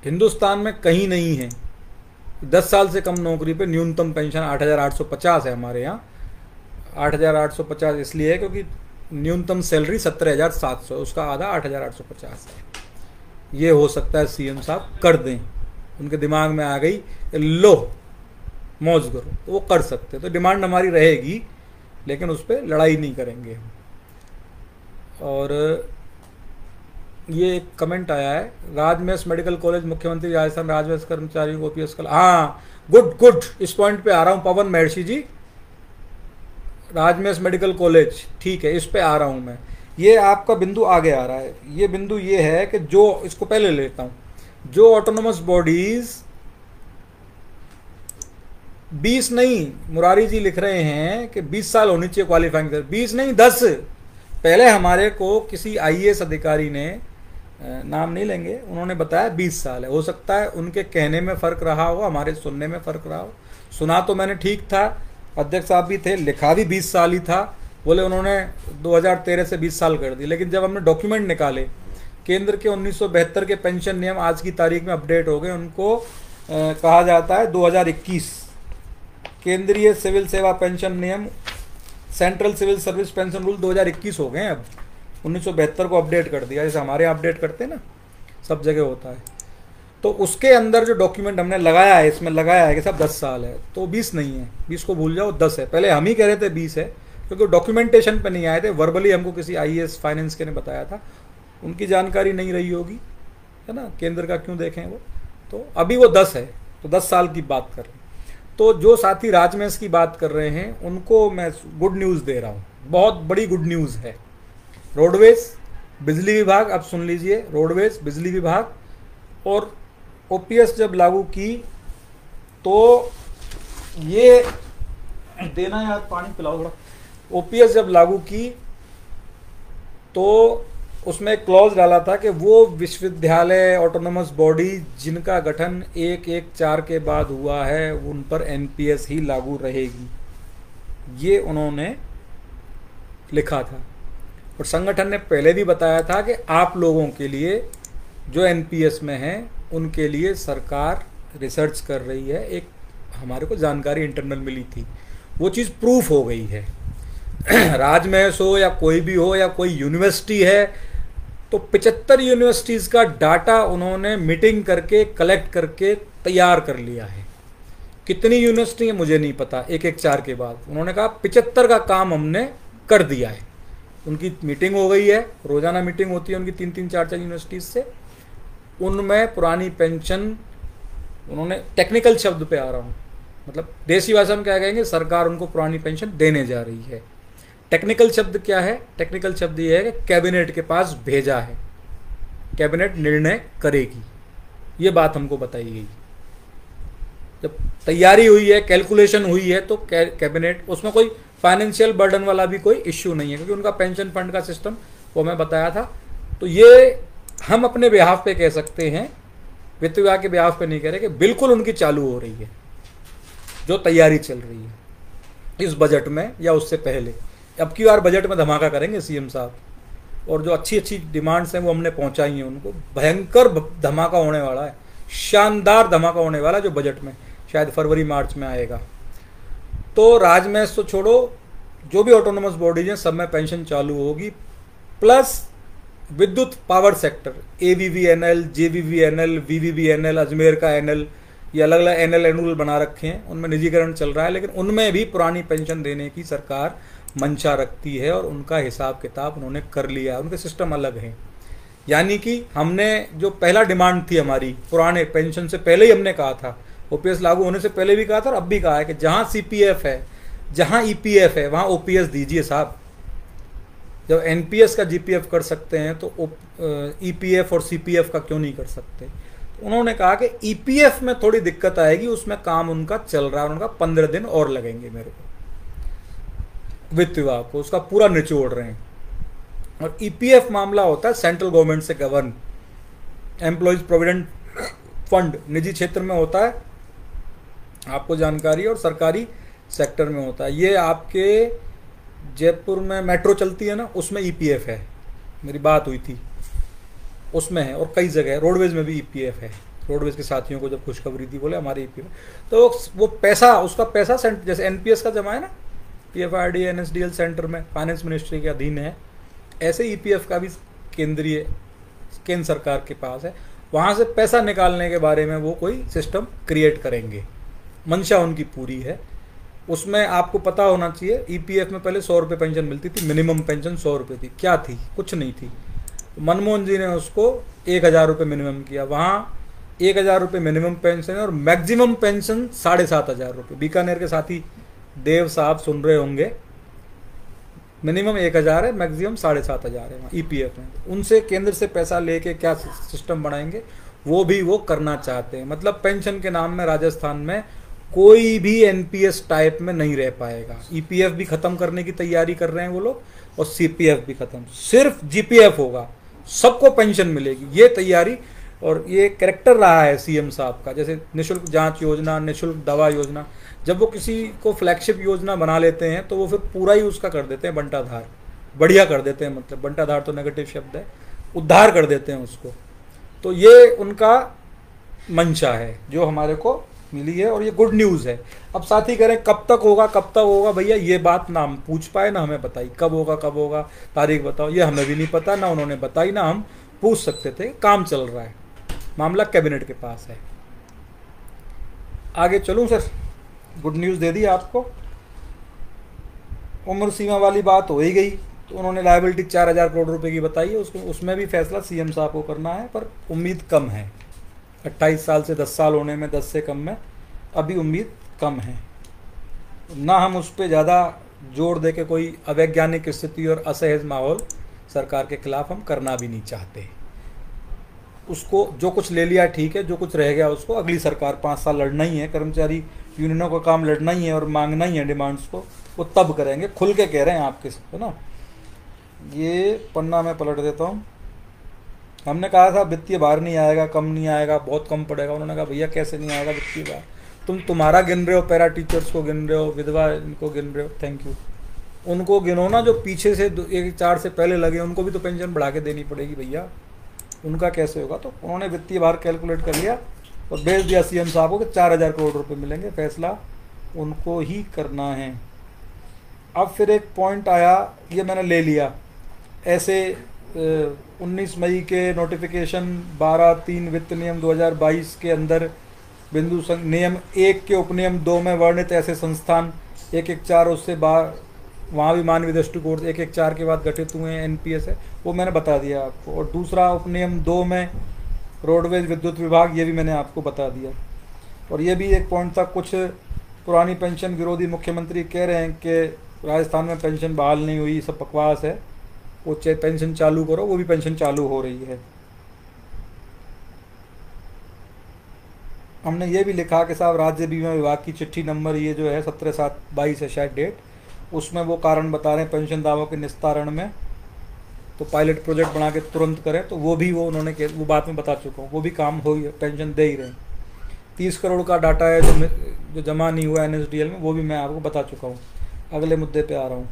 हिंदुस्तान में कहीं नहीं है 10 साल से कम नौकरी पे न्यूनतम पेंशन 8,850 है हमारे यहाँ। 8,850 इसलिए है क्योंकि न्यूनतम सैलरी 17,700, उसका आधा 8,850 है। ये हो सकता है सीएम साहब कर दें, उनके दिमाग में आ गई लो मौज करो, तो वो कर सकते। तो डिमांड हमारी रहेगी, लेकिन उस पर लड़ाई नहीं करेंगे हम। और ये एक कमेंट आया है, राजमेश मेडिकल कॉलेज मुख्यमंत्री राजस्थान राजमेश कर्मचारियों को ओपीएस कल। हाँ गुड, इस पॉइंट पे आ रहा हूँ पवन महर्षि जी। राजमेश मेडिकल कॉलेज ठीक है, इस पे आ रहा हूँ मैं। ये आपका बिंदु आगे आ रहा है। ये बिंदु ये है कि जो, इसको पहले लेता हूँ, जो ऑटोनोमस बॉडीज 20 नहीं, मुरारी जी लिख रहे हैं कि 20 साल होनी चाहिए क्वालिफाइंग, 20 नहीं 10। पहले हमारे को किसी आईएएस अधिकारी ने, नाम नहीं लेंगे, उन्होंने बताया 20 साल है। हो सकता है उनके कहने में फ़र्क रहा हो, हमारे सुनने में फ़र्क रहा हो। सुना तो मैंने ठीक था, अध्यक्ष साहब भी थे, लिखा भी 20 साल ही था। बोले उन्होंने 2013 से 20 साल कर दी, लेकिन जब हमने डॉक्यूमेंट निकाले केंद्र के 1972 के पेंशन नियम आज की तारीख में अपडेट हो गए, उनको कहा जाता है 2021 केंद्रीय सिविल सेवा पेंशन नियम, central civil service pension rule 2021 हो गए। अब 1972 को अपडेट कर दिया, जैसे हमारे यहाँ अपडेट करते हैं ना, सब जगह होता है। तो उसके अंदर जो डॉक्यूमेंट हमने लगाया है, इसमें लगाया है कि सब 10 साल है, तो 20 नहीं है, 20 को भूल जाओ, 10 है। पहले हम ही कह रहे थे 20 है, क्योंकि डॉक्यूमेंटेशन पे नहीं आए थे, वर्बली हमको किसी IAS फाइनेंस के ने बताया था, उनकी जानकारी नहीं रही होगी, है ना, केंद्र का क्यों देखें वो। तो अभी वो 10 है, तो 10 साल की बात कर रहे हैं। तो जो साथी राजमेश की बात कर रहे हैं उनको मैं गुड न्यूज़ दे रहा हूँ, बहुत बड़ी गुड न्यूज़ है। रोडवेज, बिजली विभाग, अब सुन लीजिए, रोडवेज, बिजली विभाग और OPS जब लागू की तो ये देना यार, पानी पिलाओ थोड़ा। OPS जब लागू की तो उसमें एक क्लॉज डाला था कि वो विश्वविद्यालय ऑटोनोमस बॉडी जिनका गठन 1/1/4 के बाद हुआ है उन पर NPS ही लागू रहेगी, ये उन्होंने लिखा था। और संगठन ने पहले भी बताया था कि आप लोगों के लिए जो NPS में हैं उनके लिए सरकार रिसर्च कर रही है। एक हमारे को जानकारी इंटरनल मिली थी, वो चीज़ प्रूफ हो गई है। राजमहस हो या कोई भी हो या कोई यूनिवर्सिटी है, तो 75 यूनिवर्सिटीज़ का डाटा उन्होंने मीटिंग करके कलेक्ट करके तैयार कर लिया है। कितनी यूनिवर्सिटी है मुझे नहीं पता, 1/1/4 के बाद उन्होंने कहा 75 का काम हमने कर दिया है। उनकी मीटिंग हो गई है, रोज़ाना मीटिंग होती है उनकी 3-3, 4-4 यूनिवर्सिटीज़ से। उनमें पुरानी पेंशन, उन्होंने टेक्निकल शब्द पे आ रहा हूँ, मतलब देसी भाषा में क्या कहेंगे, सरकार उनको पुरानी पेंशन देने जा रही है। टेक्निकल शब्द क्या है? टेक्निकल शब्द ये है कि कैबिनेट के पास भेजा है, कैबिनेट निर्णय करेगी, ये बात हमको बताई गई। जब तैयारी हुई है, कैलकुलेशन हुई है, तो कैबिनेट, उसमें कोई फाइनेंशियल बर्डन वाला भी कोई इश्यू नहीं है, क्योंकि उनका पेंशन फंड का सिस्टम वो मैं बताया था। तो ये हम अपने बिहाफ पे कह सकते हैं, वित्त विभाग के बिहाफ पे नहीं कह रहे, कि बिल्कुल उनकी चालू हो रही है, जो तैयारी चल रही है इस बजट में या उससे पहले। अब की बार बजट में धमाका करेंगे CM साहब, और जो अच्छी अच्छी डिमांड्स हैं वो हमने पहुंचाई हैं उनको। भयंकर धमाका होने वाला है, शानदार धमाका होने वाला है, जो बजट में शायद फरवरी-मार्च में आएगा। तो राजमहस तो छोड़ो, जो भी ऑटोनोमस बॉडीज हैं सब में पेंशन चालू होगी। प्लस विद्युत power sector, AVVNL, JVVNL, VVVNL, Ajmer का NL, ये अलग अलग NL एनुअल बना रखे हैं, उनमें निजीकरण चल रहा है, लेकिन उनमें भी पुरानी पेंशन देने की सरकार मंशा रखती है, और उनका हिसाब किताब उन्होंने कर लिया है, उनके सिस्टम अलग हैं। यानी कि हमने जो पहला डिमांड थी हमारी, पुराने पेंशन से पहले ही हमने कहा था, OPS लागू होने से पहले भी कहा था और अब भी कहा है कि जहाँ CPF है, जहाँ EPF है, वहाँ OPS दीजिए साहब। जब NPS का GPF कर सकते हैं तो EPF और CPF का क्यों नहीं कर सकते? तो उन्होंने कहा कि EPF में थोड़ी दिक्कत आएगी, उसमें काम उनका चल रहा है, उनका 15 दिन और लगेंगे मेरे को, वित्त विभाग को उसका पूरा निचोड़ रहे हैं। और EPF मामला होता है सेंट्रल गवर्नमेंट से गवर्न, एम्प्लॉयज प्रोविडेंट फंड निजी क्षेत्र में होता है, आपको जानकारी, और सरकारी सेक्टर में होता है। ये आपके जयपुर में मेट्रो चलती है ना, उसमें EPF है, मेरी बात हुई थी, उसमें है, और कई जगह रोडवेज में भी EPF है। रोडवेज के साथियों को जब खुशखबरी थी, बोले हमारे EPF, तो वो पैसा, उसका पैसा जैसे NPS का जमा है ना, PFRD NSDL सेंटर में, फाइनेंस मिनिस्ट्री के अधीन है, ऐसे EPF का भी केंद्र सरकार के पास है। वहाँ से पैसा निकालने के बारे में वो कोई सिस्टम क्रिएट करेंगे, मंशा उनकी पूरी है। उसमें आपको पता होना चाहिए, EPF में पहले 100 रुपये पेंशन मिलती थी, मिनिमम पेंशन 100 रुपये थी। क्या थी? कुछ नहीं थी। मनमोहन जी ने उसको 1000 रुपये मिनिमम किया। वहाँ 1000 रुपये मिनिमम पेंशन है और मैक्सिमम पेंशन 7500 रुपये। बीकानेर के साथी देव साहब सुन रहे होंगे, मिनिमम 1000 है, मैक्सिमम 7500 है वहाँ EPF में। उनसे केंद्र से पैसा लेके क्या सिस्टम बनाएंगे, वो भी वो करना चाहते हैं। मतलब पेंशन के नाम में राजस्थान में कोई भी NPS टाइप में नहीं रह पाएगा। EPF भी खत्म करने की तैयारी कर रहे हैं वो लोग, और CPF भी खत्म, सिर्फ GPF होगा, सबको पेंशन मिलेगी, ये तैयारी। और ये कैरेक्टर रहा है CM साहब का, जैसे निःशुल्क जांच योजना, निःशुल्क दवा योजना, जब वो किसी को फ्लैगशिप योजना बना लेते हैं तो वो फिर पूरा ही उसका कर देते हैं बंटाधार, बढ़िया कर देते हैं। मतलब बंटाधार तो नेगेटिव शब्द है, उद्धार कर देते हैं उसको। तो ये उनका मंशा है जो हमारे को मिली है और ये गुड न्यूज़ है। अब साथी कह रहे हैं कब तक होगा भैया, ये बात ना हम पूछ पाए ना हमें बताई, कब होगा तारीख बताओ, ये हमें भी नहीं पता, ना उन्होंने बताई ना हम पूछ सकते थे। काम चल रहा है, मामला कैबिनेट के पास है। आगे चलूं सर, गुड न्यूज़ दे दी आपको। उम्र सीमा वाली बात हो ही गई, तो उन्होंने लायबिलिटी 4000 करोड़ रुपए की बताई है, उसको उसमें भी फैसला सीएम साहब को करना है, पर उम्मीद कम है। 28 साल से 10 साल होने में 10 से कम में अभी उम्मीद कम है। ना हम उस पर ज़्यादा जोर दे के कोई अवैज्ञानिक स्थिति और असहज माहौल सरकार के खिलाफ हम करना भी नहीं चाहते। उसको जो कुछ ले लिया ठीक है, जो कुछ रह गया उसको अगली सरकार 5 साल लड़ना ही है। कर्मचारी यूनियनों का काम लड़ना ही है और मांगना ही है डिमांड्स को, वो तब करेंगे। खुल के कह रहे हैं आपके है ना। ये पन्ना मैं पलट देता हूँ। हमने कहा था वित्तीय भार नहीं आएगा, कम नहीं आएगा, बहुत कम पड़ेगा। उन्होंने कहा भैया कैसे नहीं आएगा वित्तीय भार, तुम्हारा गिन रहे हो, पैरा टीचर्स को गिन रहे हो, विधवा इनको गिन रहे हो, थैंक यू। उनको गिनो ना जो पीछे से 1/4 से पहले लगे, उनको भी तो पेंशन बढ़ा के देनी पड़ेगी भैया, उनका कैसे होगा। तो उन्होंने वित्तीय भार कैलकुलेट कर लिया और भेज दिया सीएम साहब को कि 4000 करोड़ रुपए मिलेंगे। फैसला उनको ही करना है। अब फिर एक पॉइंट आया, ये मैंने ले लिया ऐसे 19 मई के नोटिफिकेशन 12(3) वित्त नियम 2022 के अंदर बिंदु नियम 1 के उपनियम 2 में वर्णित ऐसे संस्थान 114 उससे वहाँ भी मानवीय दृष्टिकोण 114 के बाद गठित हुए हैं, एनपीएस है, वो मैंने बता दिया आपको। और दूसरा उपनियम 2 में रोडवेज विद्युत विभाग, ये भी मैंने आपको बता दिया। और ये भी एक पॉइंट था, कुछ पुरानी पेंशन विरोधी मुख्यमंत्री कह रहे हैं कि राजस्थान में पेंशन बहाल नहीं हुई, सब बकवास है, वो पेंशन चालू करो, वो भी पेंशन चालू हो रही है। हमने ये भी लिखा कि साहब राज्य बीमा विभाग की चिट्ठी नंबर ये जो है 17/7/22 है शायद डेट, उसमें वो कारण बता रहे हैं पेंशन दावों के निस्तारण में तो पायलट प्रोजेक्ट बना के तुरंत करें, तो वो भी वो उन्होंने वो बात में बता चुका हूँ, वो भी काम हो ही पेंशन दे ही रहे हैं। 30 करोड़ का डाटा है जो जमा नहीं हुआ एनएसडीएल में, वो भी मैं आपको बता चुका हूँ। अगले मुद्दे पे आ रहा हूँ।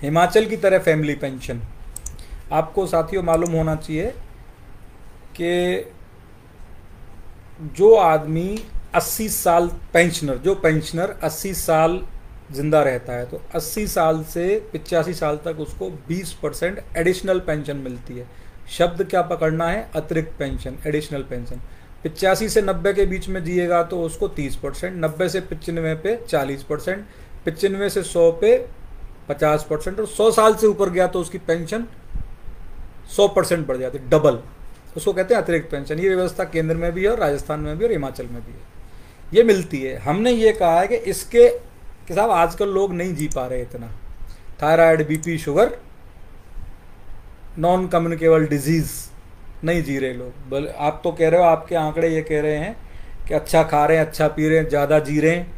हिमाचल की तरह फैमिली पेंशन, आपको साथियों मालूम होना चाहिए कि जो आदमी 80 साल जो पेंशनर 80 साल जिंदा रहता है, तो 80 साल से 85 साल तक उसको 20% एडिशनल पेंशन मिलती है। शब्द क्या पकड़ना है, अतिरिक्त पेंशन, एडिशनल पेंशन। 85 से 90 के बीच में जिएगा तो उसको 30%, 90 से 95 पे 40%, 95 से 100 पे 50%, और 100 साल से ऊपर गया तो उसकी पेंशन 100% बढ़ जाती है, डबल। उसको कहते हैं अतिरिक्त पेंशन। ये व्यवस्था केंद्र में भी है और राजस्थान में भी और हिमाचल में भी है, ये मिलती है। हमने ये कहा है कि इसके कि साहब आजकल लोग नहीं जी पा रहे इतना, thyroid, BP, sugar, non communicable disease नहीं जी रहे लोग। आप तो कह रहे हो, आपके आंकड़े ये कह रहे हैं कि अच्छा खा रहे हैं, अच्छा पी रहे हैं, ज़्यादा जी रहे हैं।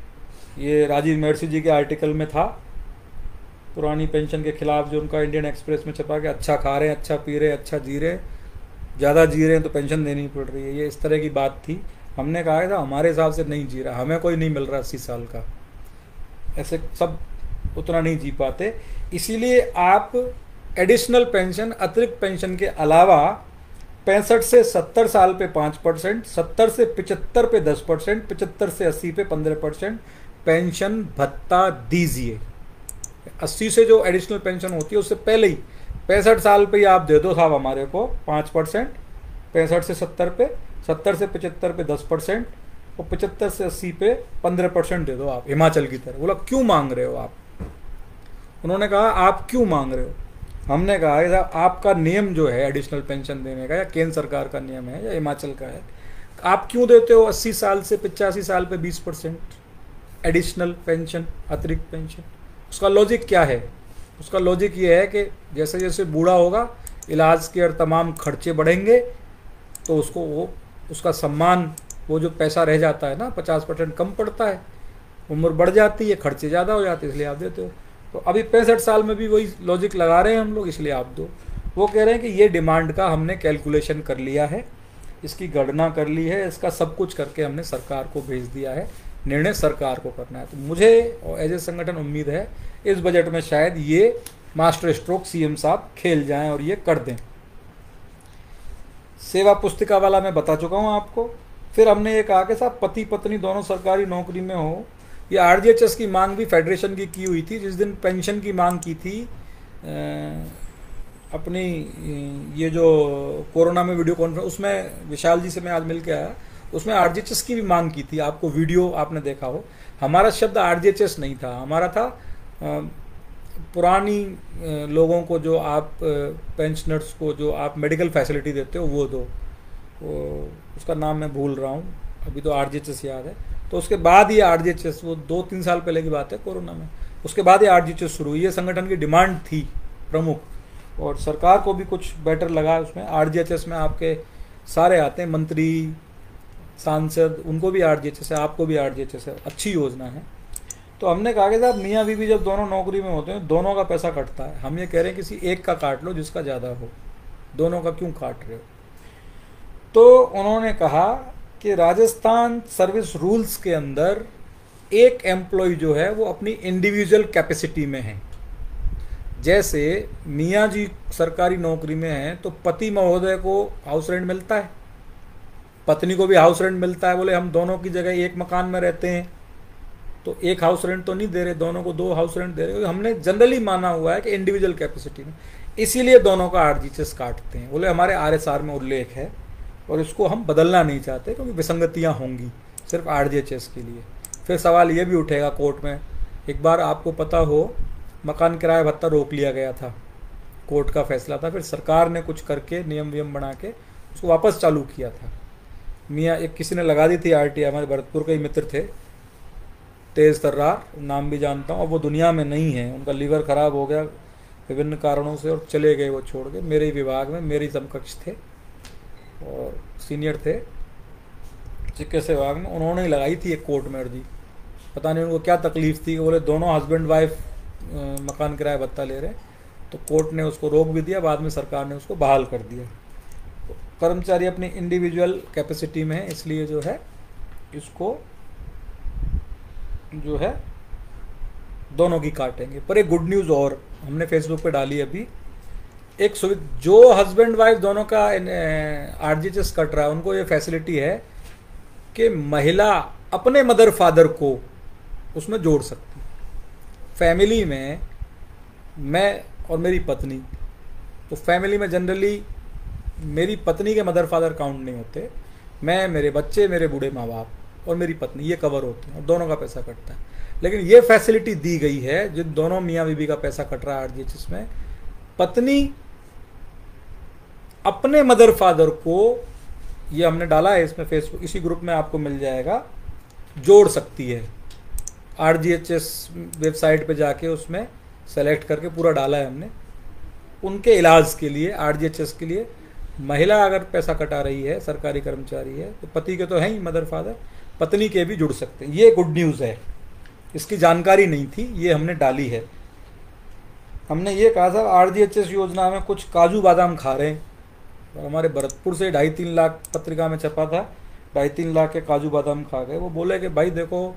ये राजीव मेहर्षि जी के आर्टिकल में था पुरानी पेंशन के खिलाफ, जो उनका इंडियन एक्सप्रेस में छपा कि अच्छा खा रहे हैं, अच्छा पी रहे हैं, अच्छा जी रहे हैं, ज़्यादा जी रहे हैं तो पेंशन देनी पड़ रही है। ये इस तरह की बात थी। हमने कहा था हमारे हिसाब से नहीं जी रहा, हमें कोई नहीं मिल रहा 80 साल का, ऐसे सब उतना नहीं जी पाते। इसीलिए आप एडिशनल पेंशन, अतिरिक्त पेंशन के अलावा 65 से 70 साल पे 5%, 70 से 75 पे 10%, 75 से 80 पे 15% पेंशन भत्ता दीजिए। 80 से जो एडिशनल पेंशन होती है उससे पहले ही 65 साल पे ही आप दे दो साहब हमारे को 5%, 65 से 70 पे, 70 से 75 पे 10%, और 75 से 80 पे 15% दे दो आप, हिमाचल की तरह। बोला क्यों मांग रहे हो आप? उन्होंने कहा आप क्यों मांग रहे हो? हमने कहा है आपका नियम जो है एडिशनल पेंशन देने का, या केंद्र सरकार का नियम है या हिमाचल का है, आप क्यों देते हो 80 साल से 85 साल पे 20% एडिशनल पेंशन, अतिरिक्त पेंशन? उसका लॉजिक क्या है? उसका लॉजिक ये है कि जैसे जैसे बूढ़ा होगा, इलाज के और तमाम खर्चे बढ़ेंगे, तो उसको वो उसका सम्मान, वो जो पैसा रह जाता है ना 50% कम पड़ता है, उम्र बढ़ जाती है, खर्चे ज़्यादा हो जाते हैं, इसलिए आप देते हो। तो अभी 65 साल में भी वही लॉजिक लगा रहे हैं हम लोग, इसलिए आप दो। वो कह रहे हैं कि ये डिमांड का हमने कैलकुलेशन कर लिया है, इसकी गणना कर ली है, इसका सब कुछ करके हमने सरकार को भेज दिया है, निर्णय सरकार को करना है। तो मुझे और एज ए संगठन उम्मीद है इस बजट में शायद ये मास्टर स्ट्रोक सीएम साहब खेल जाएं और ये कर दें। सेवा पुस्तिका वाला मैं बता चुका हूँ आपको। फिर हमने ये कहा कि साहब पति पत्नी दोनों सरकारी नौकरी में हो। ये आरजीएचएस की मांग भी फेडरेशन की हुई थी। जिस दिन पेंशन की मांग की थी अपनी ये जो कोरोना में वीडियो कॉन्फ्रेंस, उसमें विशाल जी से मैं आज मिल के आया, उसमें आरजीएचएस की भी मांग की थी। आपको वीडियो आपने देखा हो। हमारा शब्द आरजीएचएस नहीं था, हमारा था पुरानी लोगों को जो आप पेंशनर्स को जो आप मेडिकल फैसिलिटी देते हो वो दो। उसका नाम मैं भूल रहा हूँ अभी, तो आरजीएचएस याद है। तो उसके बाद ये आरजीएचएस, वो 2-3 साल पहले की बात है कोरोना में, उसके बाद ये आरजीएचएस शुरू हुई। ये संगठन की डिमांड थी प्रमुख, और सरकार को भी कुछ बेटर लगा उसमें। आरजीएचएस में आपके सारे आते हैं, मंत्री सांसद, उनको भी आरजीएचएस है, आपको भी आरजीएचएस है, अच्छी योजना है। तो हमने कहा कि साहब मियाँ बीवी जब दोनों नौकरी में होते हैं दोनों का पैसा कटता है। हम ये कह रहे हैं किसी एक का काट लो जिसका ज़्यादा हो, दोनों का क्यों काट रहे हो। तो उन्होंने कहा कि राजस्थान सर्विस रूल्स के अंदर एक एम्प्लॉय जो है वो अपनी इंडिविजुअल कैपेसिटी में है। जैसे मियाँ जी सरकारी नौकरी में हैं तो पति महोदय को हाउस रेंट मिलता है, पत्नी को भी हाउस रेंट मिलता है। बोले हम दोनों की जगह एक मकान में रहते हैं तो एक हाउस रेंट तो नहीं दे रहे, दोनों को 2 हाउस रेंट दे रहे। हमने जनरली माना हुआ है कि इंडिविजुअल कैपेसिटी में, इसीलिए दोनों का आरजीएचएस काटते हैं। बोले हमारे आरएसआर में उल्लेख है और इसको हम बदलना नहीं चाहते क्योंकि विसंगतियाँ होंगी सिर्फ आरजीएचएस के लिए। फिर सवाल ये भी उठेगा कोर्ट में, एक बार आपको पता हो मकान किराया भत्ता रोक लिया गया था, कोर्ट का फैसला था, फिर सरकार ने कुछ करके नियम वियम बना के उसको वापस चालू किया था। मियाँ एक किसी ने लगा दी थी आरटीआई, हमारे भरतपुर के ही मित्र थे, तेज तर्रार, नाम भी जानता हूँ। अब वो दुनिया में नहीं है, उनका लीवर ख़राब हो गया विभिन्न कारणों से और चले गए वो छोड़ के। मेरे ही विभाग में मेरे समकक्ष थे और सीनियर थे चिकित्सा विभाग में। उन्होंने ही लगाई थी एक कोर्ट में अर्जी, पता नहीं उनको क्या तकलीफ थी। बोले दोनों हस्बैंड वाइफ मकान किराया भत्ता ले रहे, तो कोर्ट ने उसको रोक भी दिया, बाद में सरकार ने उसको बहाल कर दिया। तो कर्मचारी अपनी इंडिविजुअल कैपेसिटी में है, इसलिए जो है इसको जो है दोनों की काटेंगे। पर एक गुड न्यूज़ और हमने फेसबुक पे डाली अभी, एक सुविधा जो हस्बैंड वाइफ दोनों का आरजीएचएस कट रहा है उनको ये फैसिलिटी है कि महिला अपने मदर फादर को उसमें जोड़ सकती है। फैमिली में मैं और मेरी पत्नी, तो फैमिली में जनरली मेरी पत्नी के मदर फादर काउंट नहीं होते, मैं, मेरे बच्चे, मेरे बूढ़े माँ बाप और मेरी पत्नी, ये कवर होते हैं और दोनों का पैसा कटता है। लेकिन ये फैसिलिटी दी गई है जिन दोनों मियाँ बीबी का पैसा कट रहा है आरजीएचएस में, पत्नी अपने मदर फादर को, ये हमने डाला है इसमें फेसबुक, इसी ग्रुप में आपको मिल जाएगा, जोड़ सकती है। आरजीएचएस वेबसाइट पे जाके उसमें सेलेक्ट करके पूरा डाला है हमने। उनके इलाज के लिए आरजीएचएस के लिए महिला अगर पैसा कटा रही है, सरकारी कर्मचारी है, तो पति के तो हैं ही मदर फादर, पत्नी के भी जुड़ सकते हैं। ये गुड न्यूज़ है, इसकी जानकारी नहीं थी, ये हमने डाली है। हमने ये कहा था आरजीएचएस योजना में कुछ काजू बादाम खा रहे हैं, तो हमारे भरतपुर से 2.5-3 लाख पत्रिका में छपा था, 2.5-3 लाख के काजू बादाम खा गए। वो बोले कि भाई देखो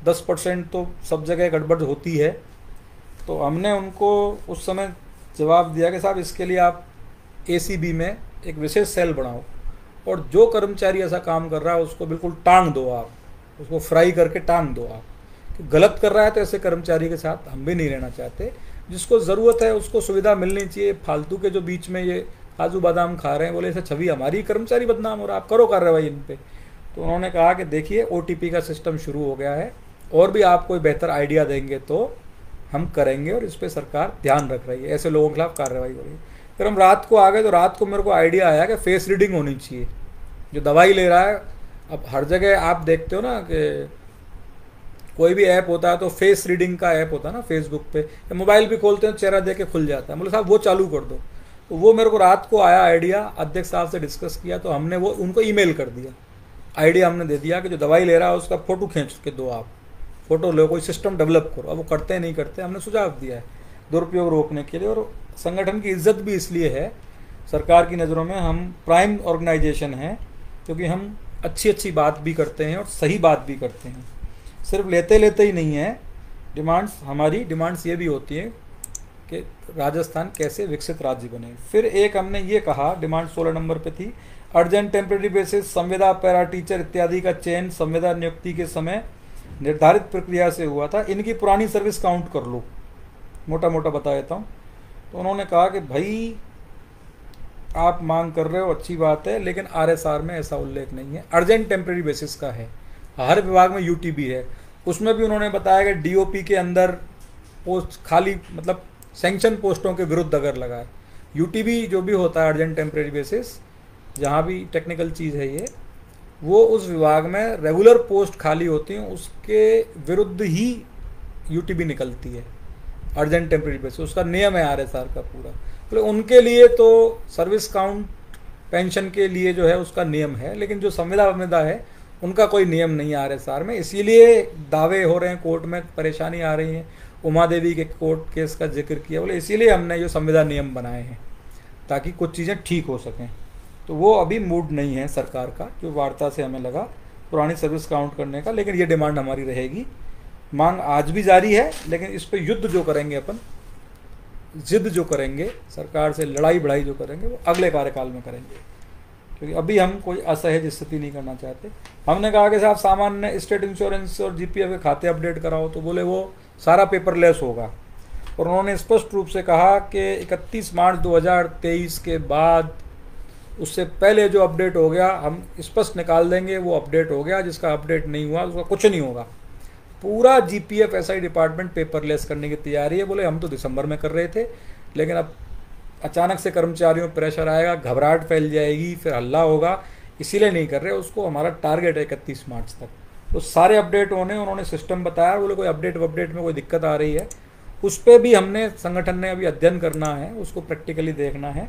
10% तो सब जगह गड़बड़ होती है। तो हमने उनको उस समय जवाब दिया कि साहब इसके लिए आप एसीबी में एक विशेष सेल बनाओ और जो कर्मचारी ऐसा काम कर रहा है उसको बिल्कुल टांग दो, आप उसको फ्राई करके टांग दो। आप कि गलत कर रहा है तो ऐसे कर्मचारी के साथ हम भी नहीं रहना चाहते। जिसको ज़रूरत है उसको सुविधा मिलनी चाहिए। फालतू के जो बीच में ये काजू बादाम खा रहे हैं, बोले ऐसा छवि हमारी कर्मचारी बदनाम हो रहा है, आप करो कार्रवाई इन पे। तो उन्होंने कहा कि देखिए ओटीपी का सिस्टम शुरू हो गया है, और भी आप कोई बेहतर आइडिया देंगे तो हम करेंगे और इस पर सरकार ध्यान रख रही है, ऐसे लोगों के खिलाफ कार्रवाई हो रही है। फिर हम रात को आ गए तो रात को मेरे को आइडिया आया कि फेस रीडिंग होनी चाहिए। जो दवाई ले रहा है, अब हर जगह आप देखते हो ना कि कोई भी ऐप होता है तो फेस रीडिंग का ऐप होता है ना फेसबुक पे, या मोबाइल भी खोलते हैं चेहरा देख के खुल जाता है। बोले साहब वो चालू कर दो। तो वो मेरे को रात को आया आइडिया, अध्यक्ष साहब से डिस्कस किया तो हमने वो उनको ईमेल कर दिया। आइडिया हमने दे दिया कि जो दवाई ले रहा है उसका फ़ोटो खींच के दो, आप फ़ोटो लो, कोई सिस्टम डेवलप करो। अब वो करते नहीं करते, हमने सुझाव दिया है दुरुपयोग रोकने के लिए। और संगठन की इज्जत भी इसलिए है सरकार की नज़रों में, हम प्राइम ऑर्गेनाइजेशन हैं क्योंकि हम अच्छी अच्छी बात भी करते हैं और सही बात भी करते हैं, सिर्फ लेते लेते ही नहीं है। डिमांड्स, हमारी डिमांड्स ये भी होती हैं कि राजस्थान कैसे विकसित राज्य बने। फिर एक हमने ये कहा, डिमांड 16 नंबर पे थी, अर्जेंट टेम्परेरी बेसिस, संविदा, पैरा टीचर इत्यादि का चयन संविदा नियुक्ति के समय निर्धारित प्रक्रिया से हुआ था, इनकी पुरानी सर्विस काउंट कर लो। मोटा मोटा बता देता हूँ। तो उन्होंने कहा कि भाई आप मांग कर रहे हो, अच्छी बात है, लेकिन आरएसआर में ऐसा उल्लेख नहीं है। अर्जेंट टेम्परेरी बेसिस का है, हर विभाग में यूटीबी है। उसमें भी उन्होंने बताया कि डीओपी के अंदर पोस्ट खाली, मतलब सैंक्शन पोस्टों के विरुद्ध अगर लगा है, यूटीबी जो भी होता है अर्जेंट टेम्परेरी बेसिस, जहाँ भी टेक्निकल चीज़ है ये, वो उस विभाग में रेगुलर पोस्ट खाली होती हैं, उसके विरुद्ध ही यूटीबी निकलती है अर्जेंट टेम्परेरी बेसिस, उसका नियम है आरएसआर का पूरा। तो उनके लिए तो सर्विस काउंट पेंशन के लिए जो है उसका नियम है, लेकिन जो संविदा है उनका कोई नियम नहीं है आरएसआर में। इसीलिए दावे हो रहे हैं, कोर्ट में परेशानी आ रही है। उमा देवी के कोर्ट केस का जिक्र किया, बोले इसीलिए हमने जो संविदा नियम बनाए हैं ताकि कुछ चीज़ें ठीक हो सकें। तो वो अभी मूड नहीं है सरकार का, जो वार्ता से हमें लगा पुरानी सर्विस काउंट करने का, लेकिन ये डिमांड हमारी रहेगी। मांग आज भी जारी है, लेकिन इस पर युद्ध जो करेंगे अपन, जिद जो करेंगे सरकार से, लड़ाई बढ़ाई जो करेंगे, वो अगले कार्यकाल में करेंगे, क्योंकि अभी हम कोई असहज स्थिति नहीं करना चाहते। हमने कहा कि साहब सामान्य स्टेट इंश्योरेंस और जीपीएफ के खाते अपडेट कराओ, तो बोले वो सारा पेपरलेस होगा। और उन्होंने स्पष्ट रूप से कहा कि 31 मार्च 2023 के बाद, उससे पहले जो अपडेट हो गया हम स्पष्ट निकाल देंगे, वो अपडेट हो गया। जिसका अपडेट नहीं हुआ उसका कुछ नहीं होगा। पूरा जीपीएफ एसआई डिपार्टमेंट पेपरलेस करने की तैयारी है। बोले हम तो दिसंबर में कर रहे थे, लेकिन अब अचानक से कर्मचारियों में प्रेशर आएगा, घबराहट फैल जाएगी, फिर हल्ला होगा, इसीलिए नहीं कर रहे उसको। हमारा टारगेट है 31 मार्च तक तो सारे अपडेट होने। उन्होंने सिस्टम बताया, बोले कोई अपडेट में कोई दिक्कत आ रही है, उस पर भी हमने संगठन ने अभी अध्ययन करना है, उसको प्रैक्टिकली देखना है।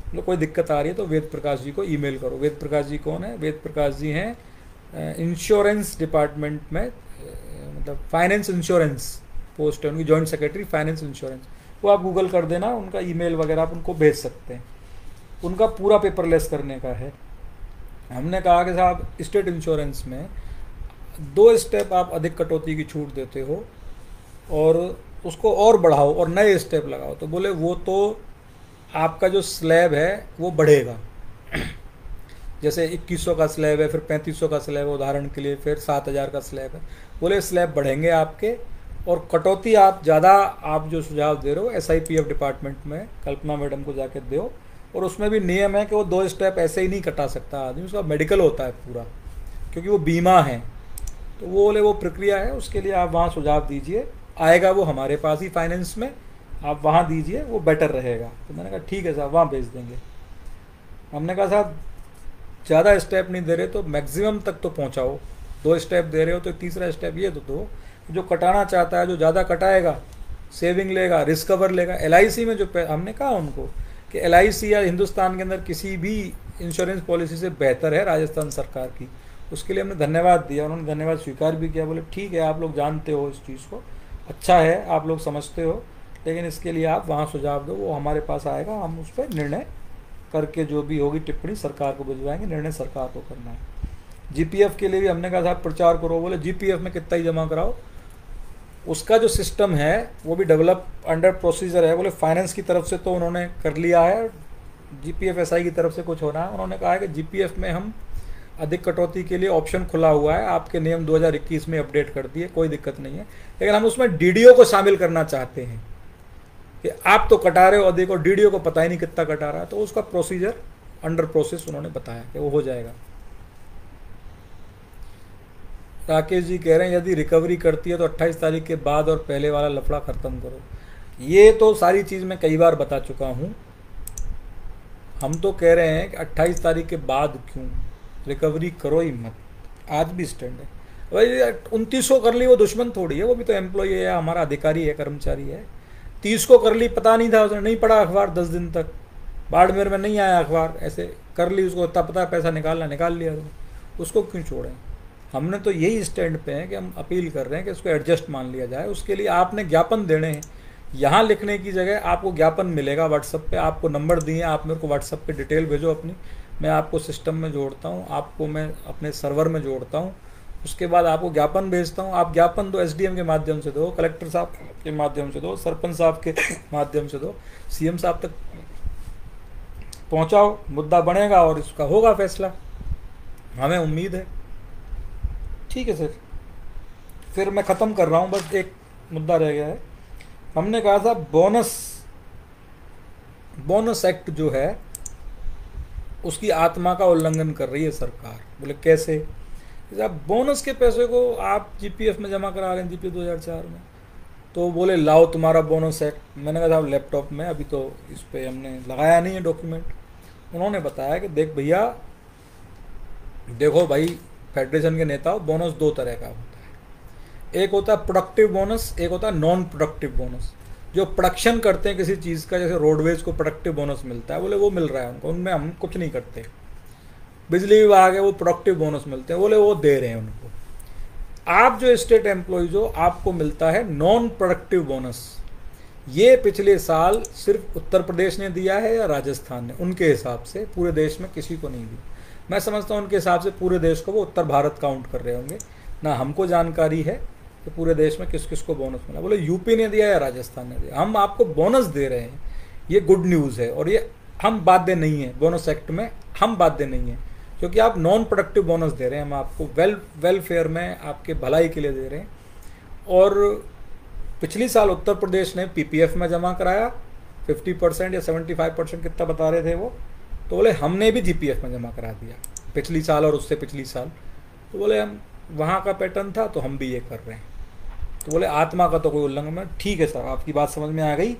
मतलब कोई दिक्कत आ रही है तो वेद प्रकाश जी को ईमेल करो। वेद प्रकाश जी कौन है? वेद प्रकाश जी हैं इंश्योरेंस डिपार्टमेंट में, मतलब फाइनेंस इंश्योरेंस पोस्ट है उनकी, जॉइंट सेक्रेटरी फाइनेंस इंश्योरेंस। वो आप गूगल कर देना, उनका ईमेल वगैरह आप उनको भेज सकते हैं। उनका पूरा पेपरलेस करने का है। हमने कहा कि साहब स्टेट इंश्योरेंस में 2 स्टेप आप अधिक कटौती की छूट देते हो और उसको और बढ़ाओ और नए स्टेप लगाओ। तो बोले वो तो आपका जो स्लैब है वो बढ़ेगा। जैसे 2100 का स्लैब है, फिर 3500 का स्लैब है उदाहरण के लिए, फिर 7000 का स्लैब है। बोले स्लैब बढ़ेंगे आपके, और कटौती आप ज़्यादा, आप जो सुझाव दे रहे हो एसआईपीएफ डिपार्टमेंट में कल्पना मैडम को जाके दो। और उसमें भी नियम है कि वो 2 स्टेप ऐसे ही नहीं कटा सकता आदमी, उसका मेडिकल होता है पूरा, क्योंकि वो बीमा है। तो वो बोले वो प्रक्रिया है, उसके लिए आप वहाँ सुझाव दीजिए, आएगा वो हमारे पास ही फाइनेंस में, आप वहाँ दीजिए, वो बेटर रहेगा। तो मैंने कहा ठीक है साहब, वहाँ भेज देंगे। हमने कहा साहब ज़्यादा स्टेप नहीं दे रहे तो मैक्सिमम तक तो पहुँचाओ। 2 स्टेप दे रहे हो तो तीसरा स्टेप ये तो दो। जो कटाना चाहता है, जो ज़्यादा कटाएगा, सेविंग लेगा, रिस्कवर लेगा। एलआईसी में जो हमने कहा उनको कि एलआईसी या हिंदुस्तान के अंदर किसी भी इंश्योरेंस पॉलिसी से बेहतर है राजस्थान सरकार की। उसके लिए हमने धन्यवाद दिया, उन्होंने धन्यवाद स्वीकार भी किया। बोले ठीक है, आप लोग जानते हो इस चीज़ को, अच्छा है, आप लोग समझते हो, लेकिन इसके लिए आप वहाँ सुझाव दो, वो हमारे पास आएगा, हम उस पर निर्णय करके जो भी होगी टिप्पणी सरकार को भिजवाएंगे। निर्णय सरकार को करना है। जीपीएफ के लिए भी हमने कहा साहब प्रचार करो। बोले जीपीएफ में कितना ही जमा कराओ, उसका जो सिस्टम है वो भी डेवलप अंडर प्रोसीजर है। बोले फाइनेंस की तरफ से तो उन्होंने कर लिया है, जीपीएफ एसआई की तरफ से कुछ होना है। उन्होंने कहा है कि जीपीएफ में हम अधिक कटौती के लिए ऑप्शन खुला हुआ है, आपके नियम 2021 में अपडेट कर दिए, कोई दिक्कत नहीं है, लेकिन हम उसमें डीडीओ को शामिल करना चाहते हैं कि आप तो कटा रहे हो और देखो डीडीओ को पता ही नहीं कितना कटा रहा है। तो उसका प्रोसीजर अंडर प्रोसेस उन्होंने बताया कि वो हो जाएगा। राकेश जी कह रहे हैं यदि रिकवरी करती है तो 28 तारीख के बाद और पहले वाला लफड़ा खत्म करो। ये तो सारी चीज़ मैं कई बार बता चुका हूँ। हम तो कह रहे हैं कि 28 तारीख के बाद क्यों, रिकवरी करो ही मत। आज भी स्टैंड है भाई। 29 को कर ली वो दुश्मन थोड़ी है, वो भी तो एम्प्लॉई है, हमारा अधिकारी है, कर्मचारी है। 30 को कर ली, पता नहीं था, उसने नहीं पढ़ा अखबार 10 दिन तक, बाड़मेर में नहीं आया अखबार, ऐसे कर ली, उसको इतना पता पैसा निकालना, निकाल लिया, उसको क्यों छोड़ें। हमने तो यही स्टैंड पे हैं कि हम अपील कर रहे हैं कि इसको एडजस्ट मान लिया जाए। उसके लिए आपने ज्ञापन देने हैं, यहाँ लिखने की जगह आपको ज्ञापन मिलेगा व्हाट्सएप पे, आपको नंबर दिए, आप मेरे को व्हाट्सएप पे डिटेल भेजो अपनी, मैं आपको सिस्टम में जोड़ता हूँ, आपको मैं अपने सर्वर में जोड़ता हूँ उसके बाद आपको ज्ञापन भेजता हूँ, आप ज्ञापन दो, एसडीएम के माध्यम से दो, कलेक्टर साहब के माध्यम से दो, सरपंच साहब के माध्यम से दो, सीएम साहब तक पहुंचाओ, मुद्दा बनेगा और इसका होगा फैसला, हमें उम्मीद है। ठीक है सर, फिर मैं ख़त्म कर रहा हूँ, बस एक मुद्दा रह गया है। हमने कहा था बोनस एक्ट जो है उसकी आत्मा का उल्लंघन कर रही है सरकार। बोले कैसे? साहब बोनस के पैसे को आप जीपीएफ में जमा करा रहे हैं, जीपीएफ 2004 में। तो बोले लाओ तुम्हारा बोनस एक्ट। मैंने कहा साहब लैपटॉप में, अभी तो इस पर हमने लगाया नहीं है डॉक्यूमेंट। उन्होंने बताया कि देख भैया, देखो भाई फेडरेशन के नेताओं, बोनस दो तरह का होता है, एक होता है प्रोडक्टिव बोनस, एक होता है नॉन प्रोडक्टिव बोनस। जो प्रोडक्शन करते हैं किसी चीज़ का, जैसे रोडवेज को प्रोडक्टिव बोनस मिलता है, बोले वो मिल रहा है उनको, उनमें हम कुछ नहीं करते। बिजली विभाग है, वो प्रोडक्टिव बोनस मिलते हैं, बोले वो दे रहे हैं उनको। आप जो स्टेट एम्प्लॉयज हो, आपको मिलता है नॉन प्रोडक्टिव बोनस। ये पिछले साल सिर्फ उत्तर प्रदेश ने दिया है या राजस्थान ने, उनके हिसाब से पूरे देश में किसी को नहीं दी। मैं समझता हूँ उनके हिसाब से पूरे देश को वो उत्तर भारत काउंट कर रहे होंगे ना। हमको जानकारी है कि पूरे देश में किस किस को बोनस मिला। बोले यूपी ने दिया या राजस्थान ने दिया, हम आपको बोनस दे रहे हैं, ये गुड न्यूज़ है। और ये हम बाध्य नहीं है, बोनस एक्ट में हम बाध्य नहीं है, क्योंकि आप नॉन प्रोडक्टिव बोनस दे रहे हैं, हम आपको वेलफेयर में आपके भलाई के लिए दे रहे हैं। और पिछली साल उत्तर प्रदेश ने पीपीएफ में जमा कराया 50% या 75% कितना बता रहे थे वो, तो बोले हमने भी जीपीएफ में जमा करा दिया पिछली साल और उससे पिछली साल। तो बोले हम वहाँ का पैटर्न था तो हम भी ये कर रहे हैं। तो बोले आत्मा का तो कोई उल्लंघन। ठीक है सर, आपकी बात समझ में आ गई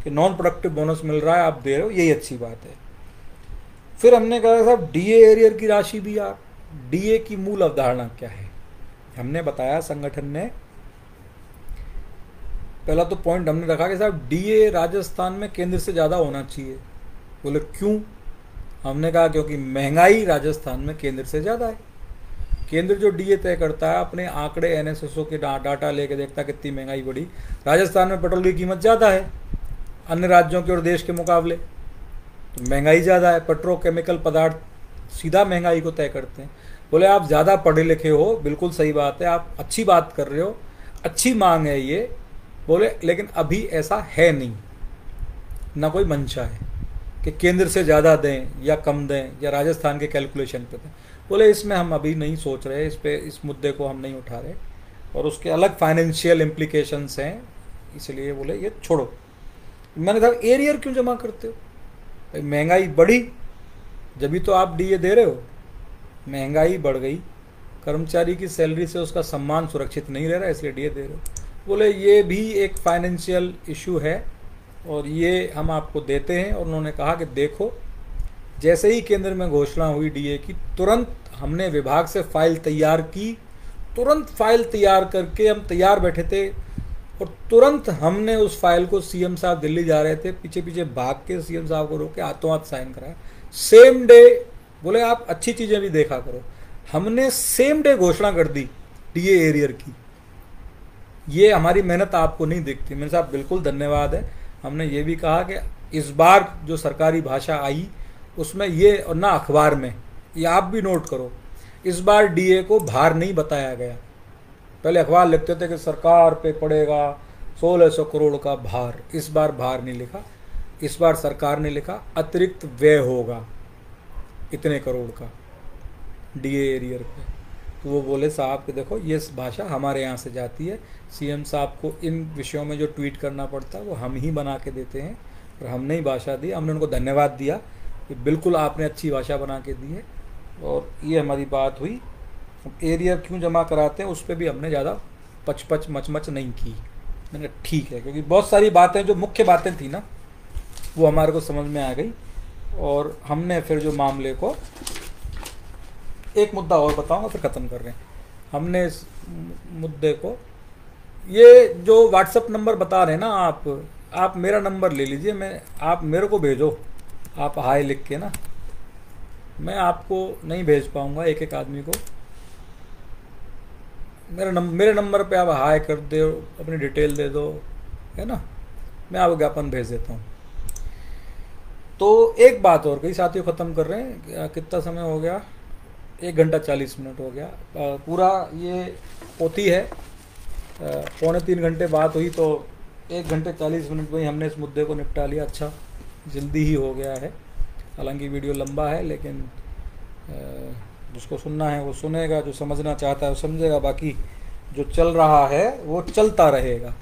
कि नॉन प्रोडक्टिव बोनस मिल रहा है, आप दे रहे हो, यही अच्छी बात है। फिर हमने कहा साहब डीए एरियर की राशि भी आप, डीए की मूल अवधारणा क्या है? हमने बताया, संगठन ने पहला तो पॉइंट हमने रखा कि साहब डीए राजस्थान में केंद्र से ज़्यादा होना चाहिए। बोले क्यों? हमने कहा क्योंकि महंगाई राजस्थान में केंद्र से ज़्यादा है। केंद्र जो डीए तय करता है, अपने आंकड़े एनएसएसओ के डाटा लेके देखता है कितनी महंगाई बढ़ी। राजस्थान में पेट्रोल की कीमत ज़्यादा है अन्य राज्यों के और देश के मुकाबले, तो महंगाई ज़्यादा है। पेट्रोकेमिकल पदार्थ सीधा महंगाई को तय करते हैं। बोले आप ज़्यादा पढ़े लिखे हो, बिल्कुल सही बात है, आप अच्छी बात कर रहे हो, अच्छी मांग है ये। बोले लेकिन अभी ऐसा है नहीं, ना कोई मंशा है कि केंद्र से ज़्यादा दें या कम दें या राजस्थान के कैलकुलेशन पे दें। बोले इसमें हम अभी नहीं सोच रहे, इस मुद्दे को हम नहीं उठा रहे, और उसके अलग फाइनेंशियल इम्प्लीकेशंस हैं, इसलिए बोले ये छोड़ो। मैंने कहा एरियर क्यों जमा करते हो? भाई महंगाई बढ़ी जब तो आप डीए दे रहे हो, महंगाई बढ़ गई, कर्मचारी की सैलरी से उसका सम्मान सुरक्षित नहीं रह रहा, इसलिए डीए दे रहे हो। बोले ये भी एक फाइनेंशियल इशू है और ये हम आपको देते हैं। और उन्होंने कहा कि देखो, जैसे ही केंद्र में घोषणा हुई डीए की, तुरंत हमने विभाग से फाइल तैयार की, तुरंत फाइल तैयार करके हम तैयार बैठे थे और तुरंत हमने उस फाइल को, सीएम साहब दिल्ली जा रहे थे, पीछे पीछे भाग के सीएम साहब को रोक के हाथों हाथ साइन कराया सेम डे। बोले आप अच्छी चीज़ें भी देखा करो, हमने सेम डे घोषणा कर दी डीए एरियर की। ये हमारी मेहनत आपको नहीं दिखती। मेरे साहब बिल्कुल धन्यवाद है। हमने ये भी कहा कि इस बार जो सरकारी भाषा आई उसमें ये, और ना अखबार में, ये आप भी नोट करो, इस बार डीए को भार नहीं बताया गया। पहले अखबार लिखते थे कि सरकार पे पड़ेगा 1600 करोड़ का भार, इस बार भार नहीं लिखा। इस बार सरकार ने लिखा अतिरिक्त व्यय होगा इतने करोड़ का डीए एरियर पे। तो वो बोले साहब कि देखो ये भाषा हमारे यहाँ से जाती है, सीएम साहब को इन विषयों में जो ट्वीट करना पड़ता है वो हम ही बना के देते हैं, और हमने ही भाषा दी। हमने उनको धन्यवाद दिया कि बिल्कुल आपने अच्छी भाषा बना के दी है, और ये हमारी बात हुई। एरियर क्यों जमा कराते हैं उस पर भी हमने ज़्यादा पच मच नहीं की। मैंने ठीक है, क्योंकि बहुत सारी बातें जो मुख्य बातें थी ना वो हमारे को समझ में आ गई। और हमने फिर जो मामले को, एक मुद्दा और बताऊंगा फिर ख़त्म कर रहे हैं। हमने इस मुद्दे को, ये जो व्हाट्सएप नंबर बता रहे हैं ना आप मेरा नंबर ले लीजिए, आप मेरे को भेजो, आप हाय लिख के ना, मैं आपको नहीं भेज पाऊंगा एक एक आदमी को। मेरे नंबर पे आप हाय कर दो, अपनी डिटेल दे दो, है ना, मैं आपको ज्ञापन भेज देता हूँ। तो एक बात और कही साथियों, ख़त्म कर रहे हैं, कितना समय हो गया, 1 घंटा 40 मिनट हो गया। पूरा ये पोथी है, 2.25 घंटे बात हुई तो 1 घंटे 40 मिनट में ही हमने इस मुद्दे को निपटा लिया। अच्छा, जल्दी ही हो गया है। हालांकि वीडियो लंबा है, लेकिन जिसको सुनना है वो सुनेगा, जो समझना चाहता है वो समझेगा, बाकी जो चल रहा है वो चलता रहेगा।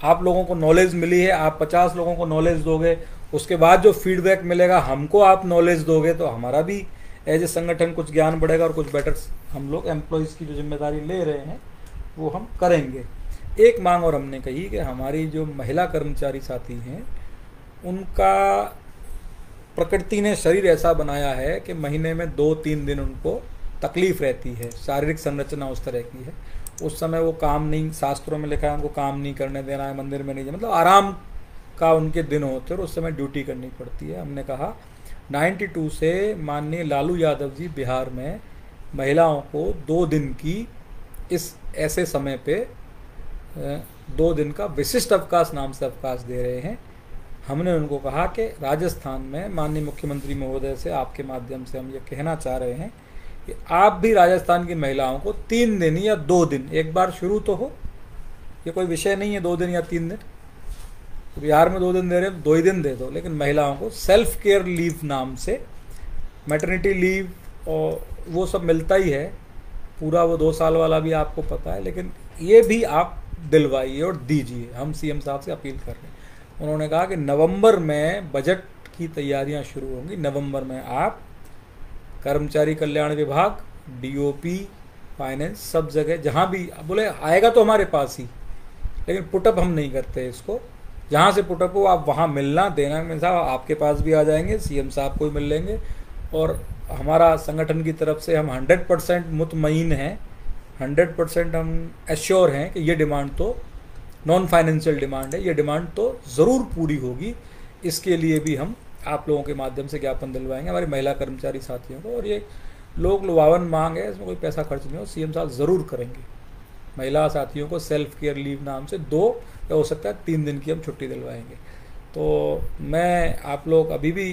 आप लोगों को नॉलेज मिली है, आप 50 लोगों को नॉलेज दोगे, उसके बाद जो फीडबैक मिलेगा हमको आप नॉलेज दोगे, तो हमारा भी एज ए संगठन कुछ ज्ञान बढ़ेगा और कुछ बेटर हम लोग एम्प्लॉयज़ की जो जिम्मेदारी ले रहे हैं वो हम करेंगे। एक मांग और हमने कही कि हमारी जो महिला कर्मचारी साथी हैं उनका प्रकृति ने शरीर ऐसा बनाया है कि महीने में 2-3 दिन उनको तकलीफ़ रहती है, शारीरिक संरचना उस तरह की है। उस समय वो काम नहीं, शास्त्रों में लिखा है उनको काम नहीं करने देना है, मंदिर में नहीं जाना, मतलब आराम का उनके दिन होते हैं और उस समय ड्यूटी करनी पड़ती है। हमने कहा 92 से माननीय लालू यादव जी बिहार में महिलाओं को 2 दिन की इस ऐसे समय पे 2 दिन का विशिष्ट अवकाश नाम से अवकाश दे रहे हैं। हमने उनको कहा कि राजस्थान में माननीय मुख्यमंत्री महोदय से आपके माध्यम से हम ये कहना चाह रहे हैं कि आप भी राजस्थान की महिलाओं को 3 दिन या 2 दिन, एक बार शुरू तो हो, ये कोई विषय नहीं है 2 दिन या 3 दिन, तो बिहार में 2 दिन दे रहे हैं, 2 ही दिन दे दो, लेकिन महिलाओं को सेल्फ केयर लीव नाम से, मैटरनिटी लीव और वो सब मिलता ही है पूरा, वो 2 साल वाला भी आपको पता है, लेकिन ये भी आप दिलवाइए और दीजिए। हम सीएम साहब से अपील कर रहे हैं। उन्होंने कहा कि नवंबर में बजट की तैयारियां शुरू होंगी, नवंबर में आप कर्मचारी कल्याण विभाग, डीओपी, फाइनेंस, सब जगह जहां भी बोले आएगा तो हमारे पास ही, लेकिन पुटअप हम नहीं करते इसको, जहां से पुटअप हो आप वहां मिलना देना, में साहब आपके पास भी आ जाएंगे, सीएम साहब को भी मिल लेंगे। और हमारा संगठन की तरफ से हम 100% मुतमईन हैं, 100% हम एश्योर हैं कि ये डिमांड तो नॉन फाइनेंशियल डिमांड है, ये डिमांड तो ज़रूर पूरी होगी। इसके लिए भी हम आप लोगों के माध्यम से ज्ञापन दिलवाएंगे हमारे महिला कर्मचारी साथियों को। और ये लोक लुभावन मांग है, इसमें कोई पैसा खर्च नहीं हो, सीएम साहब ज़रूर करेंगे। महिला साथियों को सेल्फ केयर लीव नाम से 2 या हो सकता है 3 दिन की हम छुट्टी दिलवाएंगे। तो मैं आप लोग अभी भी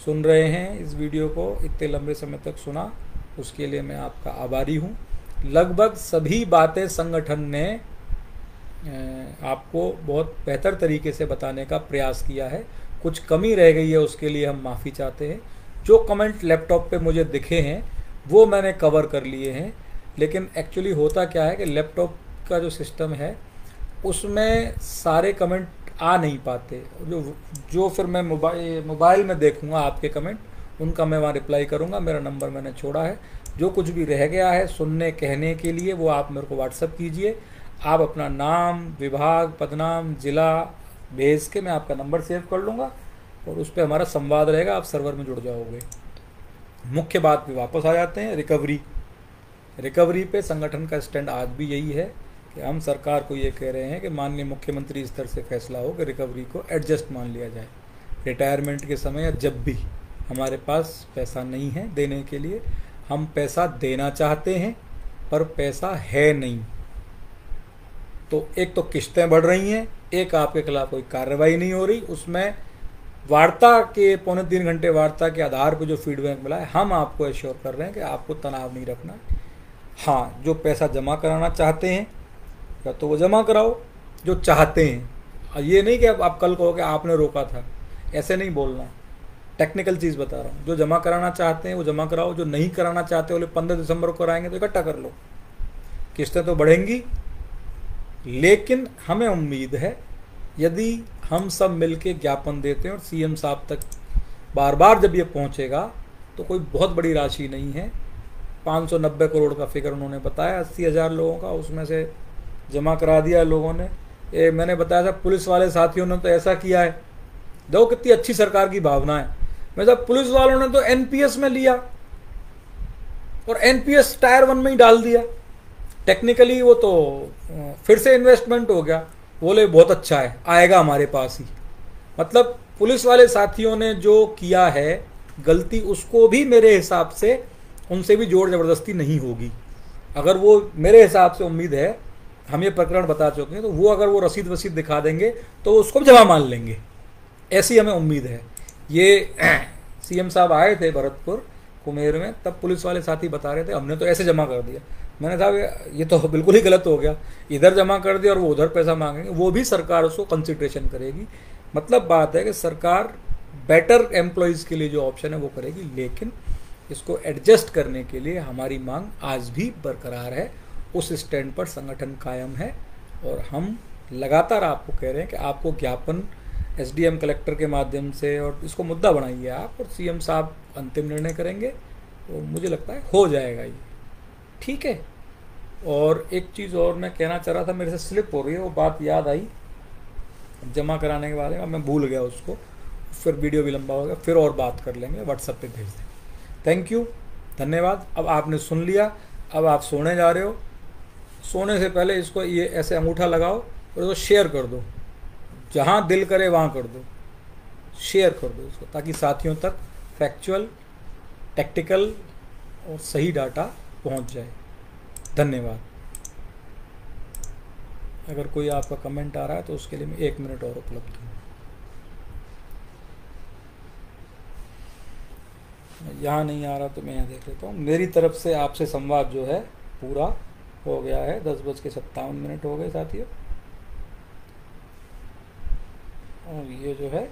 सुन रहे हैं इस वीडियो को, इतने लंबे समय तक सुना, उसके लिए मैं आपका आभारी हूँ। लगभग सभी बातें संगठन ने आपको बहुत बेहतर तरीके से बताने का प्रयास किया है। कुछ कमी रह गई है, उसके लिए हम माफ़ी चाहते हैं। जो कमेंट लैपटॉप पे मुझे दिखे हैं वो मैंने कवर कर लिए हैं, लेकिन एक्चुअली होता क्या है कि लैपटॉप का जो सिस्टम है उसमें सारे कमेंट आ नहीं पाते। जो फिर मैं मोबाइल में देखूंगा आपके कमेंट, उनका मैं वहाँ रिप्लाई करूँगा। मेरा नंबर मैंने छोड़ा है, जो कुछ भी रह गया है सुनने कहने के लिए वो आप मेरे को व्हाट्सअप कीजिए। आप अपना नाम, विभाग, पदनाम, ज़िला भेज के मैं आपका नंबर सेव कर लूँगा और उस पर हमारा संवाद रहेगा, आप सर्वर में जुड़ जाओगे। मुख्य बात पे वापस आ जाते हैं, रिकवरी पे संगठन का स्टैंड आज भी यही है कि हम सरकार को ये कह रहे हैं कि माननीय मुख्यमंत्री स्तर से फैसला हो कि रिकवरी को एडजस्ट मान लिया जाए। रिटायरमेंट के समय या जब भी हमारे पास पैसा नहीं है देने के लिए, हम पैसा देना चाहते हैं पर पैसा है नहीं, तो एक तो किस्तें बढ़ रही हैं, एक आपके खिलाफ कोई कार्रवाई नहीं हो रही। उसमें वार्ता के 3.25 घंटे वार्ता के आधार पर जो फीडबैक मिला है, हम आपको एश्योर कर रहे हैं कि आपको तनाव नहीं रखना। हाँ, जो पैसा जमा कराना चाहते हैं या तो वो जमा कराओ, जो चाहते हैं। ये नहीं कि अब आप कल कहो कि आपने रोका था, ऐसे नहीं बोलना। टेक्निकल चीज़ बता रहा हूँ, जो जमा कराना चाहते हैं वो जमा कराओ, जो नहीं कराना चाहते बोले 15 दिसंबर को कराएंगे तो इकट्ठा कर लो। किस्तें तो बढ़ेंगी, लेकिन हमें उम्मीद है यदि हम सब मिलके ज्ञापन देते हैं और सीएम साहब तक बार बार जब ये पहुंचेगा तो कोई बहुत बड़ी राशि नहीं है। 590 करोड़ का फिगर उन्होंने बताया, 80,000 लोगों का, उसमें से जमा करा दिया लोगों ने। मैंने बताया था पुलिस वाले साथियों ने तो ऐसा किया है, देखो कितनी अच्छी सरकार की भावना है। मैं साहब पुलिस वालों ने तो एनपीएस में लिया और एनपीएस टायर 1 में ही डाल दिया। टेक्निकली वो तो फिर से इन्वेस्टमेंट हो गया, बोले बहुत अच्छा है, आएगा हमारे पास ही। मतलब पुलिस वाले साथियों ने जो किया है गलती, उसको भी मेरे हिसाब से उनसे भी जोर ज़बरदस्ती नहीं होगी। अगर वो, मेरे हिसाब से उम्मीद है, हम ये प्रकरण बता चुके हैं, तो वो अगर वो रसीद वसीद दिखा देंगे तो उसको भी जमा मान लेंगे, ऐसी हमें उम्मीद है। ये सीएम साहब आए थे भरतपुर, कुमेर में, तब पुलिस वाले साथी बता रहे थे हमने तो ऐसे जमा कर दिया। मैंने कहा ये तो बिल्कुल ही गलत हो गया, इधर जमा कर दिया और वो उधर पैसा मांगेंगे, वो भी सरकार उसको कंसिडरेशन करेगी। मतलब बात है कि सरकार बेटर एम्प्लॉयज़ के लिए जो ऑप्शन है वो करेगी, लेकिन इसको एडजस्ट करने के लिए हमारी मांग आज भी बरकरार है, उस स्टैंड पर संगठन कायम है। और हम लगातार आपको कह रहे हैं कि आपको ज्ञापन एसडीएम कलेक्टर के माध्यम से और इसको मुद्दा बनाइए आप, और सीएम साहब अंतिम निर्णय करेंगे, तो मुझे लगता है हो जाएगा ये, ठीक है। और एक चीज़ और मैं कहना चाह रहा था, मेरे से स्लिप हो रही है, वो बात याद आई जमा कराने के बारे में, मैं भूल गया उसको, फिर वीडियो भी लंबा हो गया, फिर और बात कर लेंगे, व्हाट्सएप पे भेज देंगे। थैंक यू, धन्यवाद। अब आपने सुन लिया, अब आप सोने जा रहे हो, सोने से पहले इसको ये ऐसे अंगूठा लगाओ और इसको शेयर कर दो, जहाँ दिल करे वहाँ कर दो, शेयर कर दो इसको, ताकि साथियों तक फैक्चुअल, टेक्टिकल और सही डाटा पहुँच जाए। धन्यवाद। अगर कोई आपका कमेंट आ रहा है तो उसके लिए मैं 1 मिनट और उपलब्ध हूँ। यहाँ नहीं आ रहा तो मैं यहाँ देख लेता हूँ। मेरी तरफ से आपसे संवाद जो है पूरा हो गया है। 10:57 हो गए साथियों, और ये जो है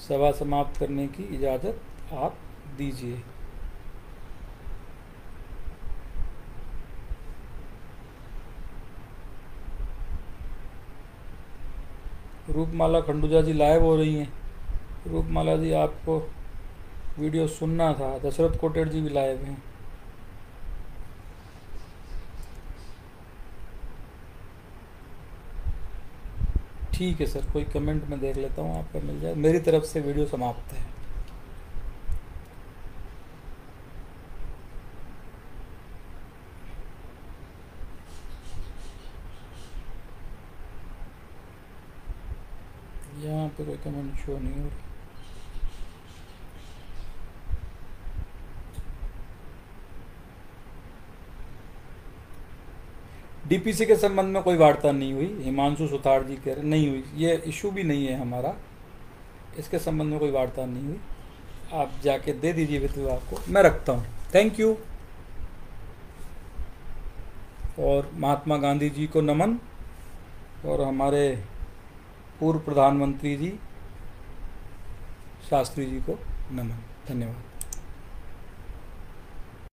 सभा समाप्त करने की इजाज़त आप दीजिए। रूपमाला खंडूजा जी लाइव हो रही हैं। रूपमाला जी, आपको वीडियो सुनना था। दशरथ कोटेड़ जी भी लाइव हैं। ठीक है सर, कोई कमेंट में देख लेता हूँ आपका मिल जाए। मेरी तरफ से वीडियो समाप्त है। यहाँ पे कोई कमेंट शो नहीं हो रहा। डीपीसी के संबंध में कोई वार्ता नहीं हुई, हिमांशु सुथार जी कह रहे नहीं हुई, ये इशू भी नहीं है हमारा, इसके संबंध में कोई वार्ता नहीं हुई। आप जाके दे दीजिए वित्त विभाग को, मैं रखता हूँ। Thank you. और महात्मा गांधी जी को नमन, और हमारे पूर्व प्रधानमंत्री जी शास्त्री जी को नमन। धन्यवाद।